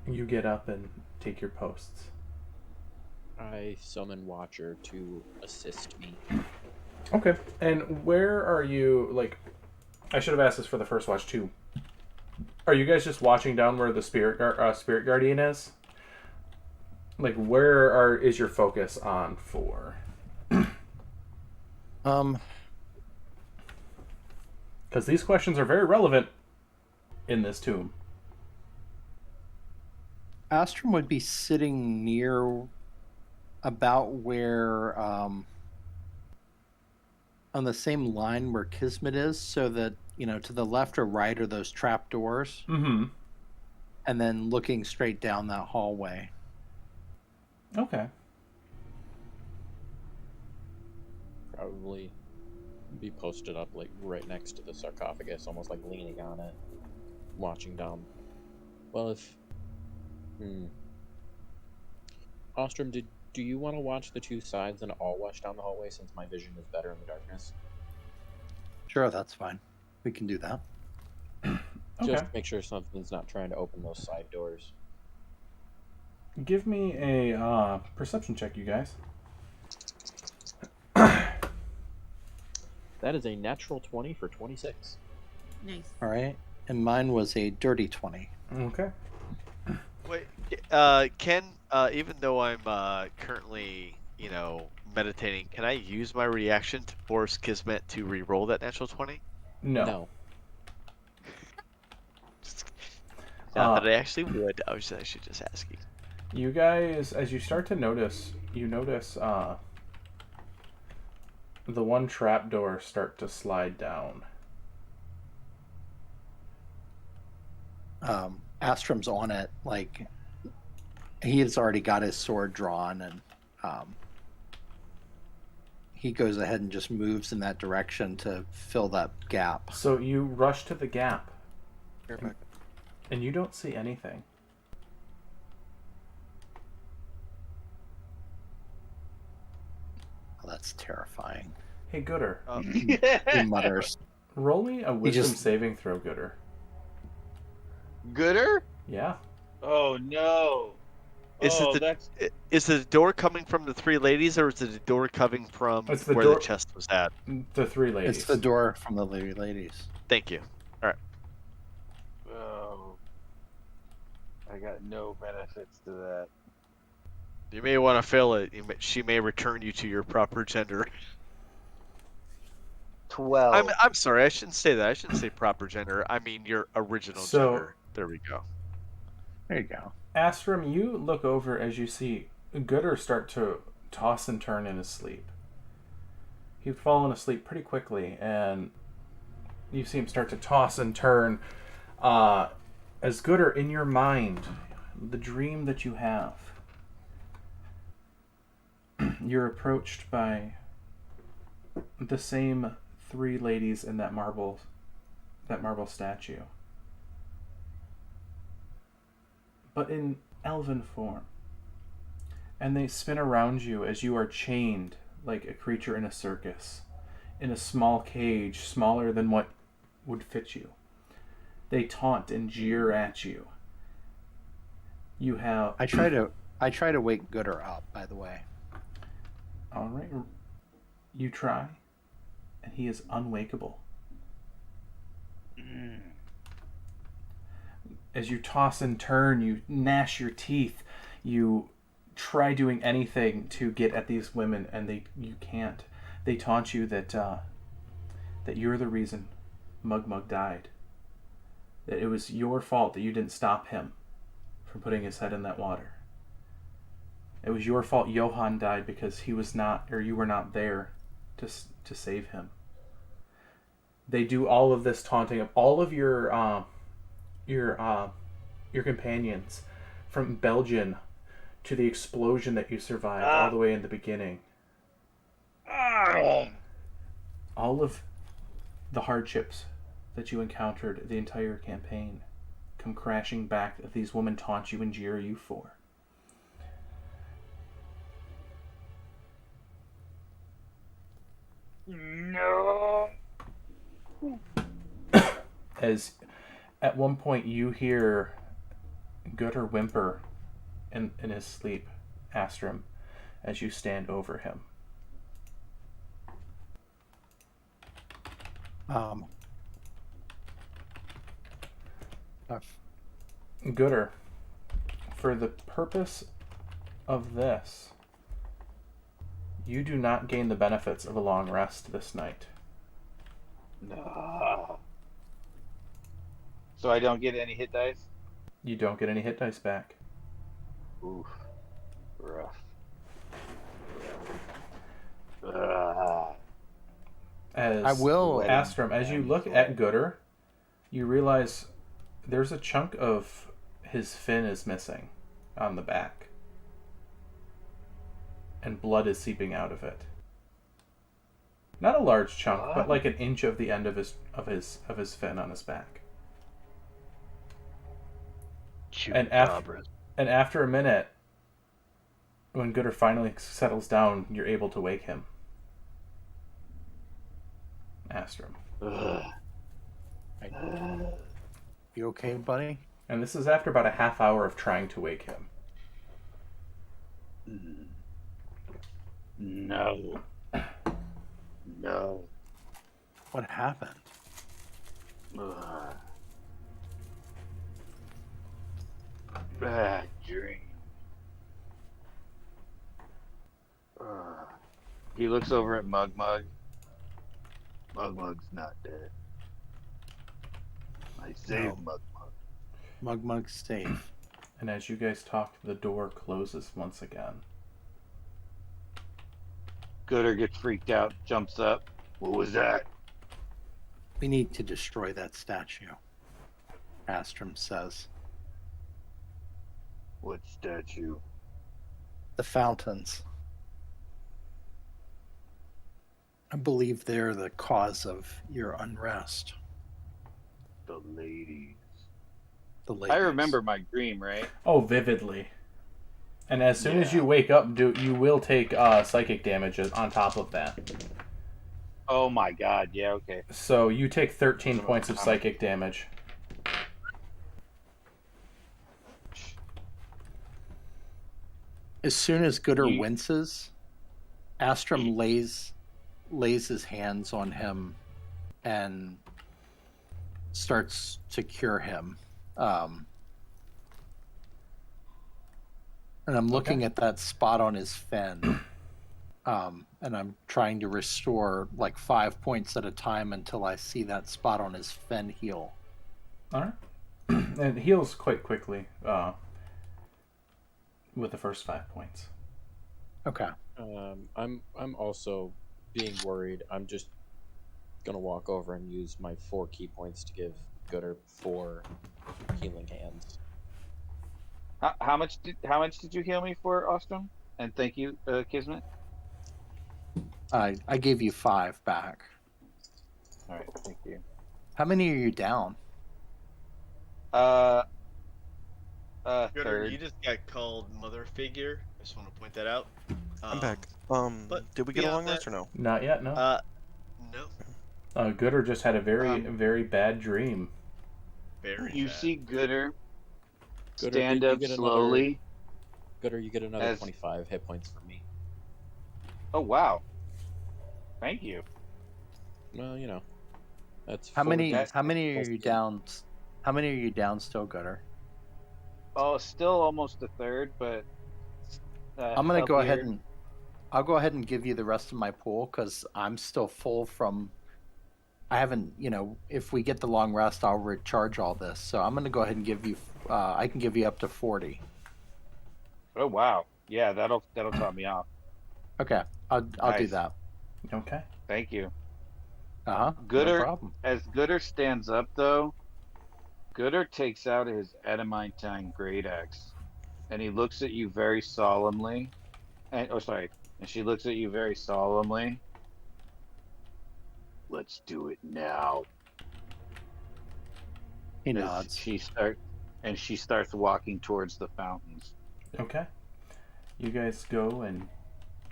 you get up and take your posts. I summon Watcher to assist me. Okay. And where are you, like, I should have asked this for the first watch too. Are you guys just watching down where the spirit guardian is? Like, where is your focus on for? Because these questions are very relevant in this tomb. Astrum would be sitting near about where on the same line where Kismet is, so that, to the left or right are those trap doors. Mm-hmm. And then looking straight down that hallway. Okay. Probably be posted up like right next to the sarcophagus, almost like leaning on it, watching down. Well, if Ostrom, do you want to watch the two sides and I'll watch down the hallway since my vision is better in the darkness? Sure, that's fine. We can do that. Just make sure something's not trying to open those side doors. Give me a perception check, you guys. That is a natural 20 for 26. Nice. All right. And mine was a dirty 20. Okay. Wait, Ken, even though I'm currently, meditating, can I use my reaction to force Kismet to re-roll that natural 20? No. Not that I actually would. I was actually just asking. You guys, as you start to notice, the one trapdoor start to slide down. Astrum's on it, like he has already got his sword drawn, and he goes ahead and just moves in that direction to fill that gap. So you rush to the gap, Perfect. and you don't see anything. Oh, that's terrifying. Hey, Gooder. He mutters. Roll me a wisdom just- saving throw, Gooder. Gooder? Yeah. Oh no! Is is the door coming from the three ladies, or is it the door coming from It's the where door- the chest was at? The three ladies. It's the door from the ladies. Thank you. Oh, I got no benefits to that. You may want to fill it. She may return you to your proper gender. 12. I'm sorry. I shouldn't say that. I shouldn't say proper gender. I mean your original gender. There we go. There you go. Astrum, you look over as you see Gooder start to toss and turn in his sleep. He'd fallen asleep pretty quickly, and you see him start to toss and turn. As Gooder, in your mind, the dream that you have, you're approached by the same three ladies in that marble statue, but in elven form, and they spin around you as you are chained like a creature in a circus, in a small cage smaller than what would fit you. They taunt and jeer at you. You have... I try to wake Gooder up, by the way. All right. You try, and he is unwakeable. As you toss and turn, you gnash your teeth, you try doing anything to get at these women, and you can't. They taunt you that you're the reason Mug died. That it was your fault that you didn't stop him from putting his head in that water. It was your fault Johann died because he was not, or you were not there to save him. They do all of this taunting of all of your companions, from Belgian to the explosion that you survived all the way in the beginning. All of the hardships that you encountered the entire campaign come crashing back that these women taunt you and jeer you for. No. As at one point you hear Gutter whimper in his sleep, Astrum, as you stand over him. Gutter, for the purpose of this, you do not gain the benefits of a long rest this night. No. So I don't get any hit dice? You don't get any hit dice back. Oof. Rough. As I will- Astrum, as you look at Gutter, you realize there's a chunk of his fin is missing on the back. And blood is seeping out of it. Not a large chunk, but like an inch of the end of his fin on his back. And after a minute, when Gutter finally settles down, you're able to wake him. Astrum. You okay, buddy? And this is after about a half hour of trying to wake him. No. No. What happened? Bad dream. He looks over at Mug Mug. Mug Mug's not dead. I saved Mug Mug. Mug Mug's safe. And as you guys talk, the door closes once again. Gooder gets freaked out, jumps up. What was that? We need to destroy that statue, Astrum says. What statue? The fountains. I believe they're the cause of your unrest. The ladies. The ladies. I remember my dream, right? Oh, vividly. And as soon as you wake up, you will take psychic damage on top of that. Oh my god, yeah, okay. So you take 13 points of psychic damage. As soon as Gooder winces, Astrum lays his hands on him and starts to cure him. And I'm looking at that spot on his fin. And I'm trying to restore like 5 points at a time until I see that spot on his fin heal. Alright. And it heals quite quickly with the first 5 points. Okay. I'm also being worried. I'm just gonna walk over and use my 4 key points to give Gooder 4 healing hands. How much did you heal me for, Ostrom? And thank you, Kismet. I gave you 5 back. All right, thank you. How many are you down? Gooder, Third. you just got called mother figure. I just want to point that out. I'm back. but Did we get a beyond long rest that- or no? Not yet, no. No. Gooder just had a very bad dream. Very You bad. see Gooder Gooder, stand you up get slowly. Gooder, you get another As- 25 hit points from me. Oh wow! Thank you. Well, you know, that's How 4 many dice are plus you 2. down? How many are you down still, Gooder? Oh, still almost a third, but I'm gonna go ahead healthier. and I'll go ahead and give you the rest of my pool because I'm still full from. I haven't, if we get the long rest, I'll recharge all this. So I'm gonna go ahead and give you. I can give you up to 40. Oh wow! Yeah, that'll top me off. Okay, I'll do Nice. that. Okay. Thank you. No Gooder, problem. as Gooder stands up though, Gooder takes out his adamantine great axe, and he looks at you very solemnly. And she looks at you very solemnly. Let's do it now. He As nods. She And she starts walking towards the fountains. Okay. You guys go and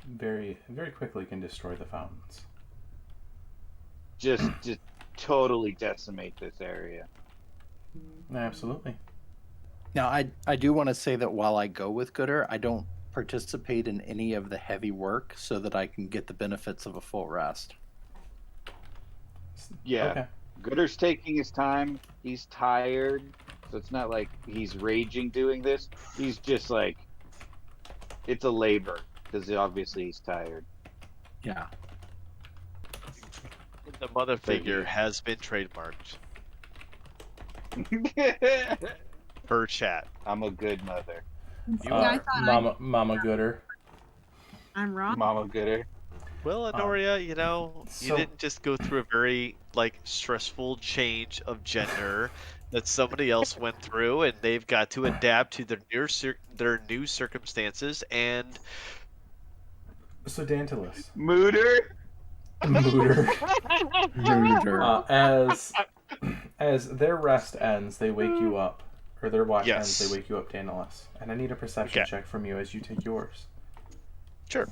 very, very quickly can destroy the fountains. Just totally decimate this area. Absolutely. Now, I do want to say that while I go with Gooder, I don't participate in any of the heavy work so that I can get the benefits of a full rest. Yeah. Okay. Gooder's taking his time. He's tired. So it's not like he's raging doing this. He's just like, it's a labor because obviously he's tired. Yeah. The mother figure he- has been trademarked per chat. I'm a good mother. You Yeah, I are. thought Mama Gooder. I'm wrong. Mama Gooder. Well, Honoria, you so- didn't just go through a very stressful change of gender that somebody else went through, and they've got to adapt to their new circumstances. And So Dantalus. Mooder. Mooder. Mooder. As their rest ends, they wake you up. Or their watch Yes. ends, they wake you up, Dantalus. And I need a perception Okay. check from you as you take yours. Sure.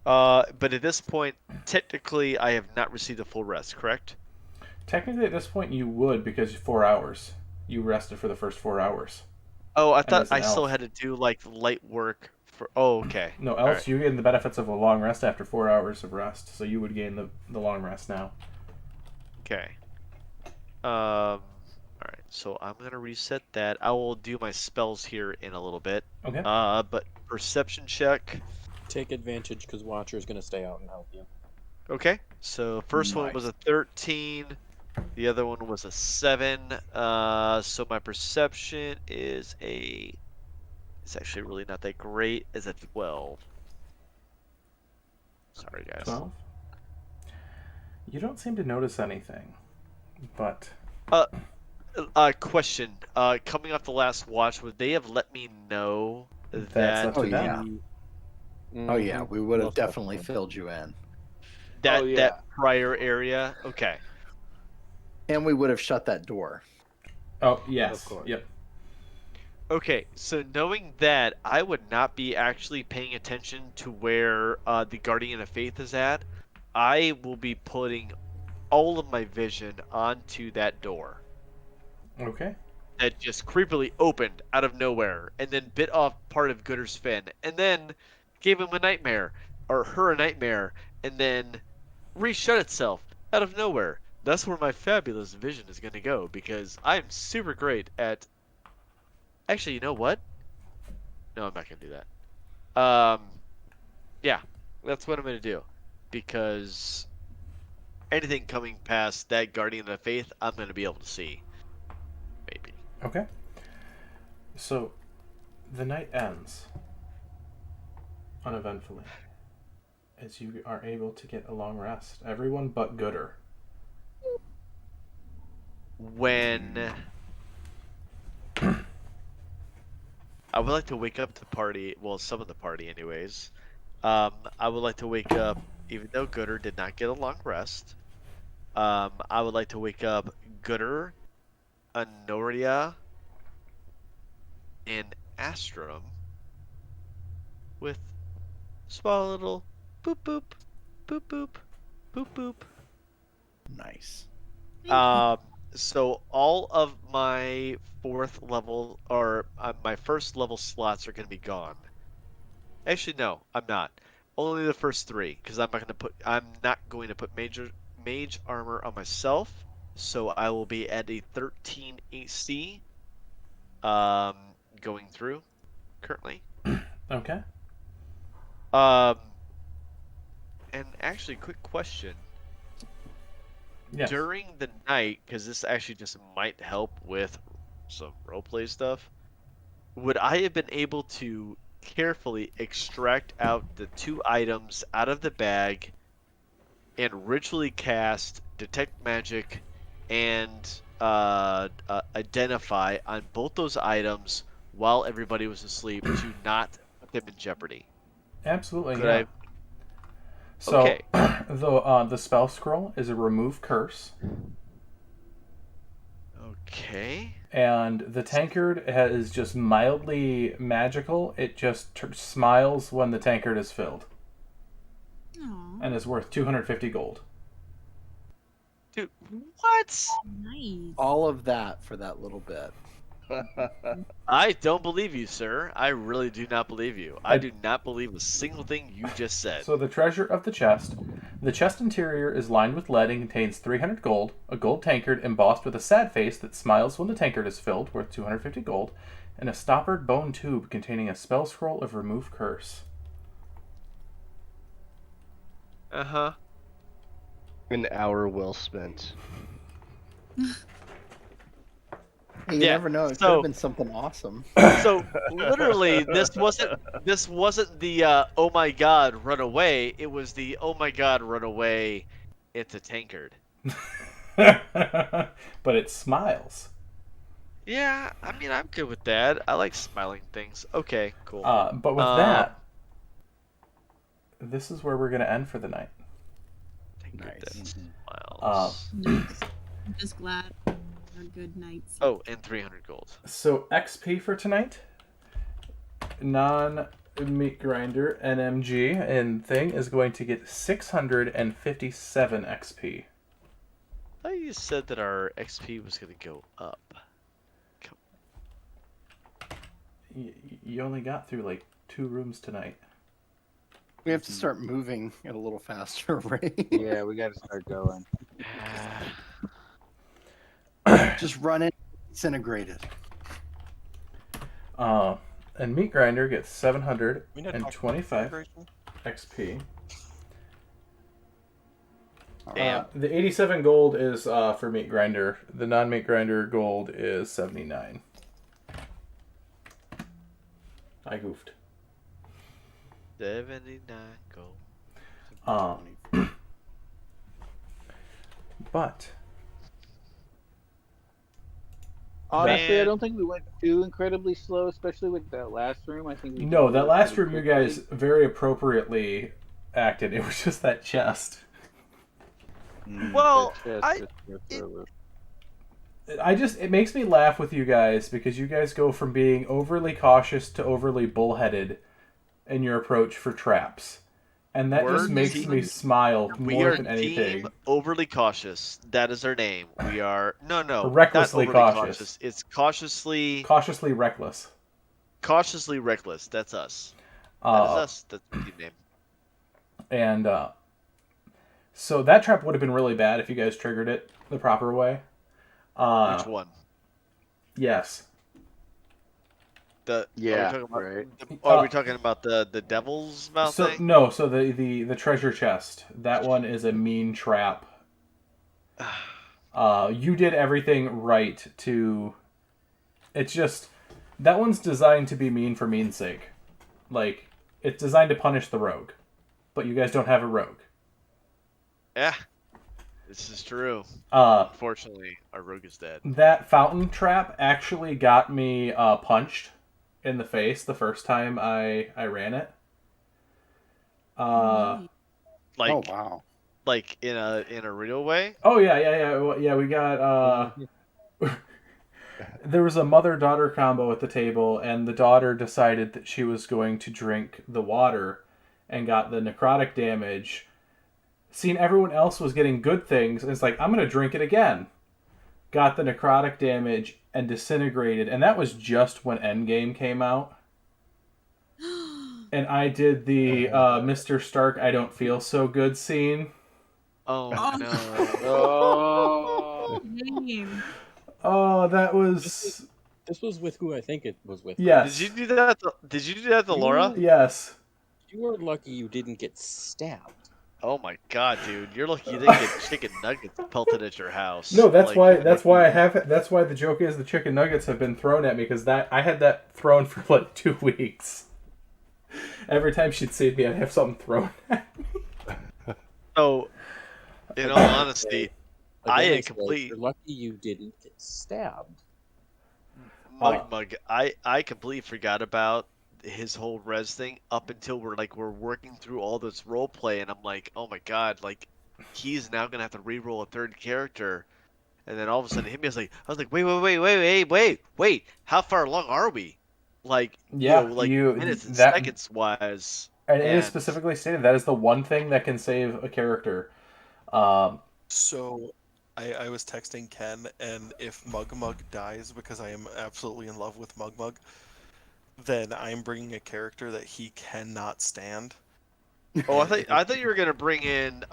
But at this point, technically, I have not received a full rest, correct? Technically, at this point, you would because 4 hours. You rested for the first 4 hours. Oh, I as thought an I still elf. had to do light work for. Oh, okay. No, All else right. you gain the benefits of a long rest after 4 hours of rest. So you would gain the long rest now. Okay. All right. So I'm gonna reset that. I will do my spells here in a little bit. Okay. But perception check. Take advantage because Watcher is going to stay out and help you. Okay. So first one was a 13. The other one was a 7. So my perception is it's actually really not that great. Is a 12. Sorry, guys. 12. You don't seem to notice anything, but Question. Coming off the last watch, would they have let me know that's that up to Oh, them. yeah. Oh, yeah. We would have Most definitely definitely. filled you in. that Oh, yeah. that prior area? Okay. And we would have shut that door. Oh, yes. Of course. Yep. Okay, so knowing that, I would not be actually paying attention to where the Guardian of Faith is at. I will be putting all of my vision onto that door Okay. that just creepily opened out of nowhere and then bit off part of Gooder's fin and then gave him a nightmare, or her a nightmare, and then reshut itself out of nowhere. That's where my fabulous vision is going to go because I'm super great at. Actually, you know what? No, I'm not going to do that. Yeah, that's what I'm going to do because anything coming past that Guardian of Faith, I'm going to be able to see. Maybe. Okay. So, the night ends uneventfully as you are able to get a long rest. Everyone but Gooder. When I would like to wake up the party, well, some of the party, anyways. I would like to wake up, even though Gooder did not get a long rest. I would like to wake up Gooder, Honoria, and Astrum with small little boop boop, boop boop, boop boop. Nice. So all of my fourth level or my first level slots are going to be gone. Actually, no, I'm not. Only the first 3, because I'm not going to put mage armor on myself. So I will be at a 13 AC. Going through currently. Okay. And actually, quick question. Yes. During the night, because this actually just might help with some roleplay stuff, would I have been able to carefully extract out the 2 items out of the bag and ritually cast Detect Magic and Identify on both those items while everybody was asleep to not put them in jeopardy? Absolutely. Could yeah. I? So, Okay. the spell scroll is a remove curse. Okay. And the tankard is just mildly magical. It just smiles when the tankard is filled. Aw, And is worth 250 gold. Dude, what? nice. All of that for that little bit. I don't believe you, sir. I really do not believe you. I do not believe a single thing you just said. So the treasure of the chest. The chest interior is lined with lead and contains 300 gold, a gold tankard embossed with a sad face that smiles when the tankard is filled, worth 250 gold, and a stoppered bone tube containing a spell scroll of remove curse. Uh-huh. An hour well spent. You Yeah, never know. It could so- have been something awesome. So literally, this wasn't the oh my god, run away. It was the oh my god, run away. It's a tankard. But it smiles. Yeah, I mean, I'm good with that. I like smiling things. Okay, cool. But with that, this is where we're going to end for the night. Tankard that Nice. smiles. Nice. I'm just glad they're good nights. Oh, and 300 gold. So XP for tonight, non-meat grinder NMG and thing is going to get 657 XP. I thought you said that our XP was going to go up. You only got through like 2 rooms tonight. We have to start moving at a little faster rate. Yeah, we got to start going. Just run it, disintegrated. And meat grinder gets We not talking about 725 integration? XP. Damn. The 87 gold is for meat grinder. The non-meat grinder gold is 79. I goofed. 79 gold. But Honestly, Man. I don't think we went too incredibly slow, especially with that last room. I think we no, did that it last pretty room you quickly. guys very appropriately acted. It was just that chest. Well, That's I- just go through it. It makes me laugh with you guys because you guys go from being overly cautious to overly bullheaded in your approach for traps. And that We're just makes team- me smile We more are than anything. team overly cautious. That is our name. We are no, Recklessly not overly cautious. It's cautiously Reckless. reckless. That's us. That is Uh, us. That's the team name. and so that trap would have been really bad if you guys triggered it the proper way. Which one? Yes. The Yeah, Are we talking about, right. are we talking about the devil's mouth So thing? no, so the treasure chest. That one is a mean trap. You did everything right to. It's just that one's designed to be mean for mean's sake. Like it's designed to punish the rogue, but you guys don't have a rogue. Yeah, this is true. Uh, Unfortunately, our rogue is dead. that fountain trap actually got me punched in the face the first time I ran it. Nice. Like Oh wow. like in a real way. Oh yeah. We got there was a mother-daughter combo at the table, and the daughter decided that she was going to drink the water, and got the necrotic damage. Seen everyone else was getting good things, and it's like I'm gonna drink it again. Got the necrotic damage and disintegrated, and that was just when Endgame came out. And I did the Mr. Stark I don't feel so good scene. Oh Oh. no. Oh, Name. Oh, that was This was with who I think it was with. yes. Did you do that? Did you do that to Laura? Yes. You were lucky you didn't get stabbed. Oh my god, dude! You're lucky you didn't get chicken nuggets pelted at your house. No, that's Like, why. you're That's lucky. why I have. That's why the joke is the chicken nuggets have been thrown at me because that I had that thrown for like 2 weeks. Every time she'd see me, I'd have something thrown at me. So, in all honesty, I Again, had said, complete You're lucky you didn't get stabbed. mug. I completely forgot about his whole res thing up until we're working through all this role play, and I'm like, oh my god, like he's now gonna have to re-roll a third character, and then all of a sudden it hit me. I was like, wait. How far along are we? Like, Yeah, like minutes and that, seconds wise. and it is And specifically stated that is the one thing that can save a character. So I was texting Ken, and if Mug Mug dies because I am absolutely in love with Mug Mug, then I'm bringing a character that he cannot stand. oh, And I thought you were gonna bring in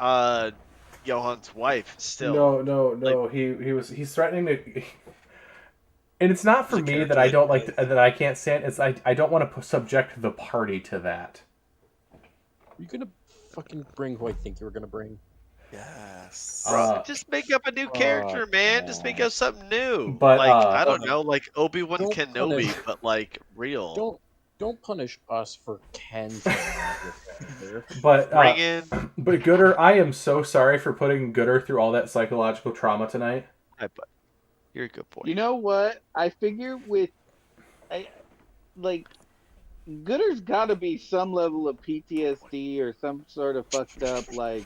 Johan's wife still. No. He's threatening to. And it's not for there's a me that character I don't like that that I can't stand. It's I don't want to subject the party to that. Are you gonna fucking bring who I think you were gonna bring? yes. Uh, Just make up a new character, man. Just make up something new. But Like, I No, don't no. know, like Obi-Wan Don't Kenobi, punish. but like real. Don't punish us for Ken taking your character. but Bring in. but Gooder, I am so sorry for putting Gooder through all that psychological trauma tonight. Hi, bud. You're a good boy. You know what? I figure with I like Gooder's got to be some level of PTSD or some sort of fucked up like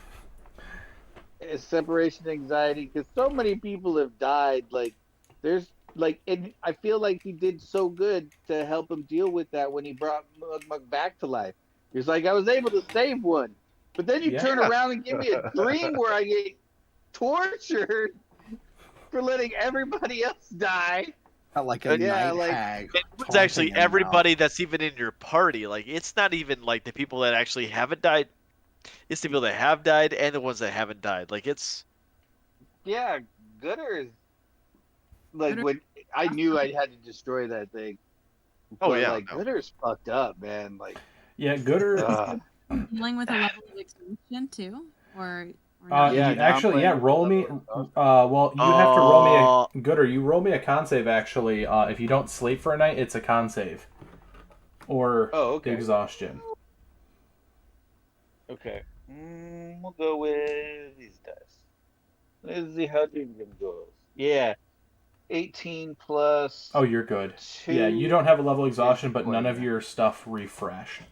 separation anxiety because so many people have died. Like there's like, and I feel like he did so good to help him deal with that when he brought Mug Mug back to life. He's like, I was able to save one, but then you Yeah. turn around and give me a dream where I get tortured for letting everybody else die. Not like a Yeah, night like hag. It was taunting actually him now. everybody that's even in your party. Like, it's not even like the people that actually haven't died. It's the people that have died and the ones that haven't died. Like, it's yeah, Gooder is like Gooder- when I knew I had to destroy that thing. Oh, But, yeah, like no. Gooder's fucked up, man. Like, Yeah, Gooder. Dealing with a level of exhaustion too, or Uh, not? Yeah, you, now I'm actually, playing yeah. with Roll the me. level of Well, you have to roll me Oh. a Gooder. You roll me a con save. Actually, if you don't sleep for a night, it's a con save, or Oh, okay. exhaustion. Okay. We'll go with these dice. Let's see how deep it goes. Yeah. 18 plus Oh, you're good. 2 Yeah, you don't have a level exhaustion, is but none of 20. your stuff refreshed.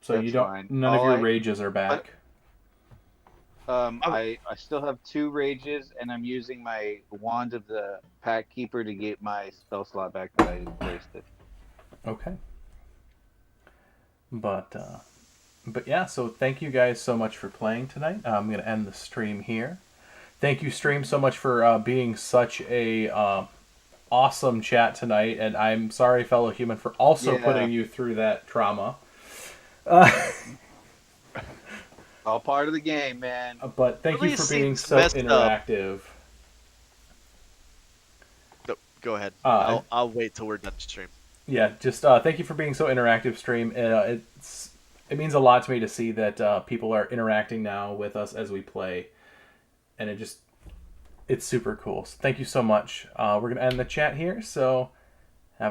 So That's you don't. fine. None of your rages are back. I still have 2 rages, and I'm using my wand of the Pack Keeper to get my spell slot back that I wasted. Okay. But yeah. So thank you guys so much for playing tonight. I'm gonna end the stream here. Thank you, stream, so much for being such a awesome chat tonight, and I'm sorry, fellow human, for also Yeah. putting you through that trauma. All part of the game, man. But thank you Really for being seems so messed up. interactive. No, go ahead. Uh, I'll wait till we're done stream. Yeah, just thank you for being so interactive, stream. It means a lot to me to see that people are interacting now with us as we play, and it's super cool. So thank you so much. We're gonna end the chat here. So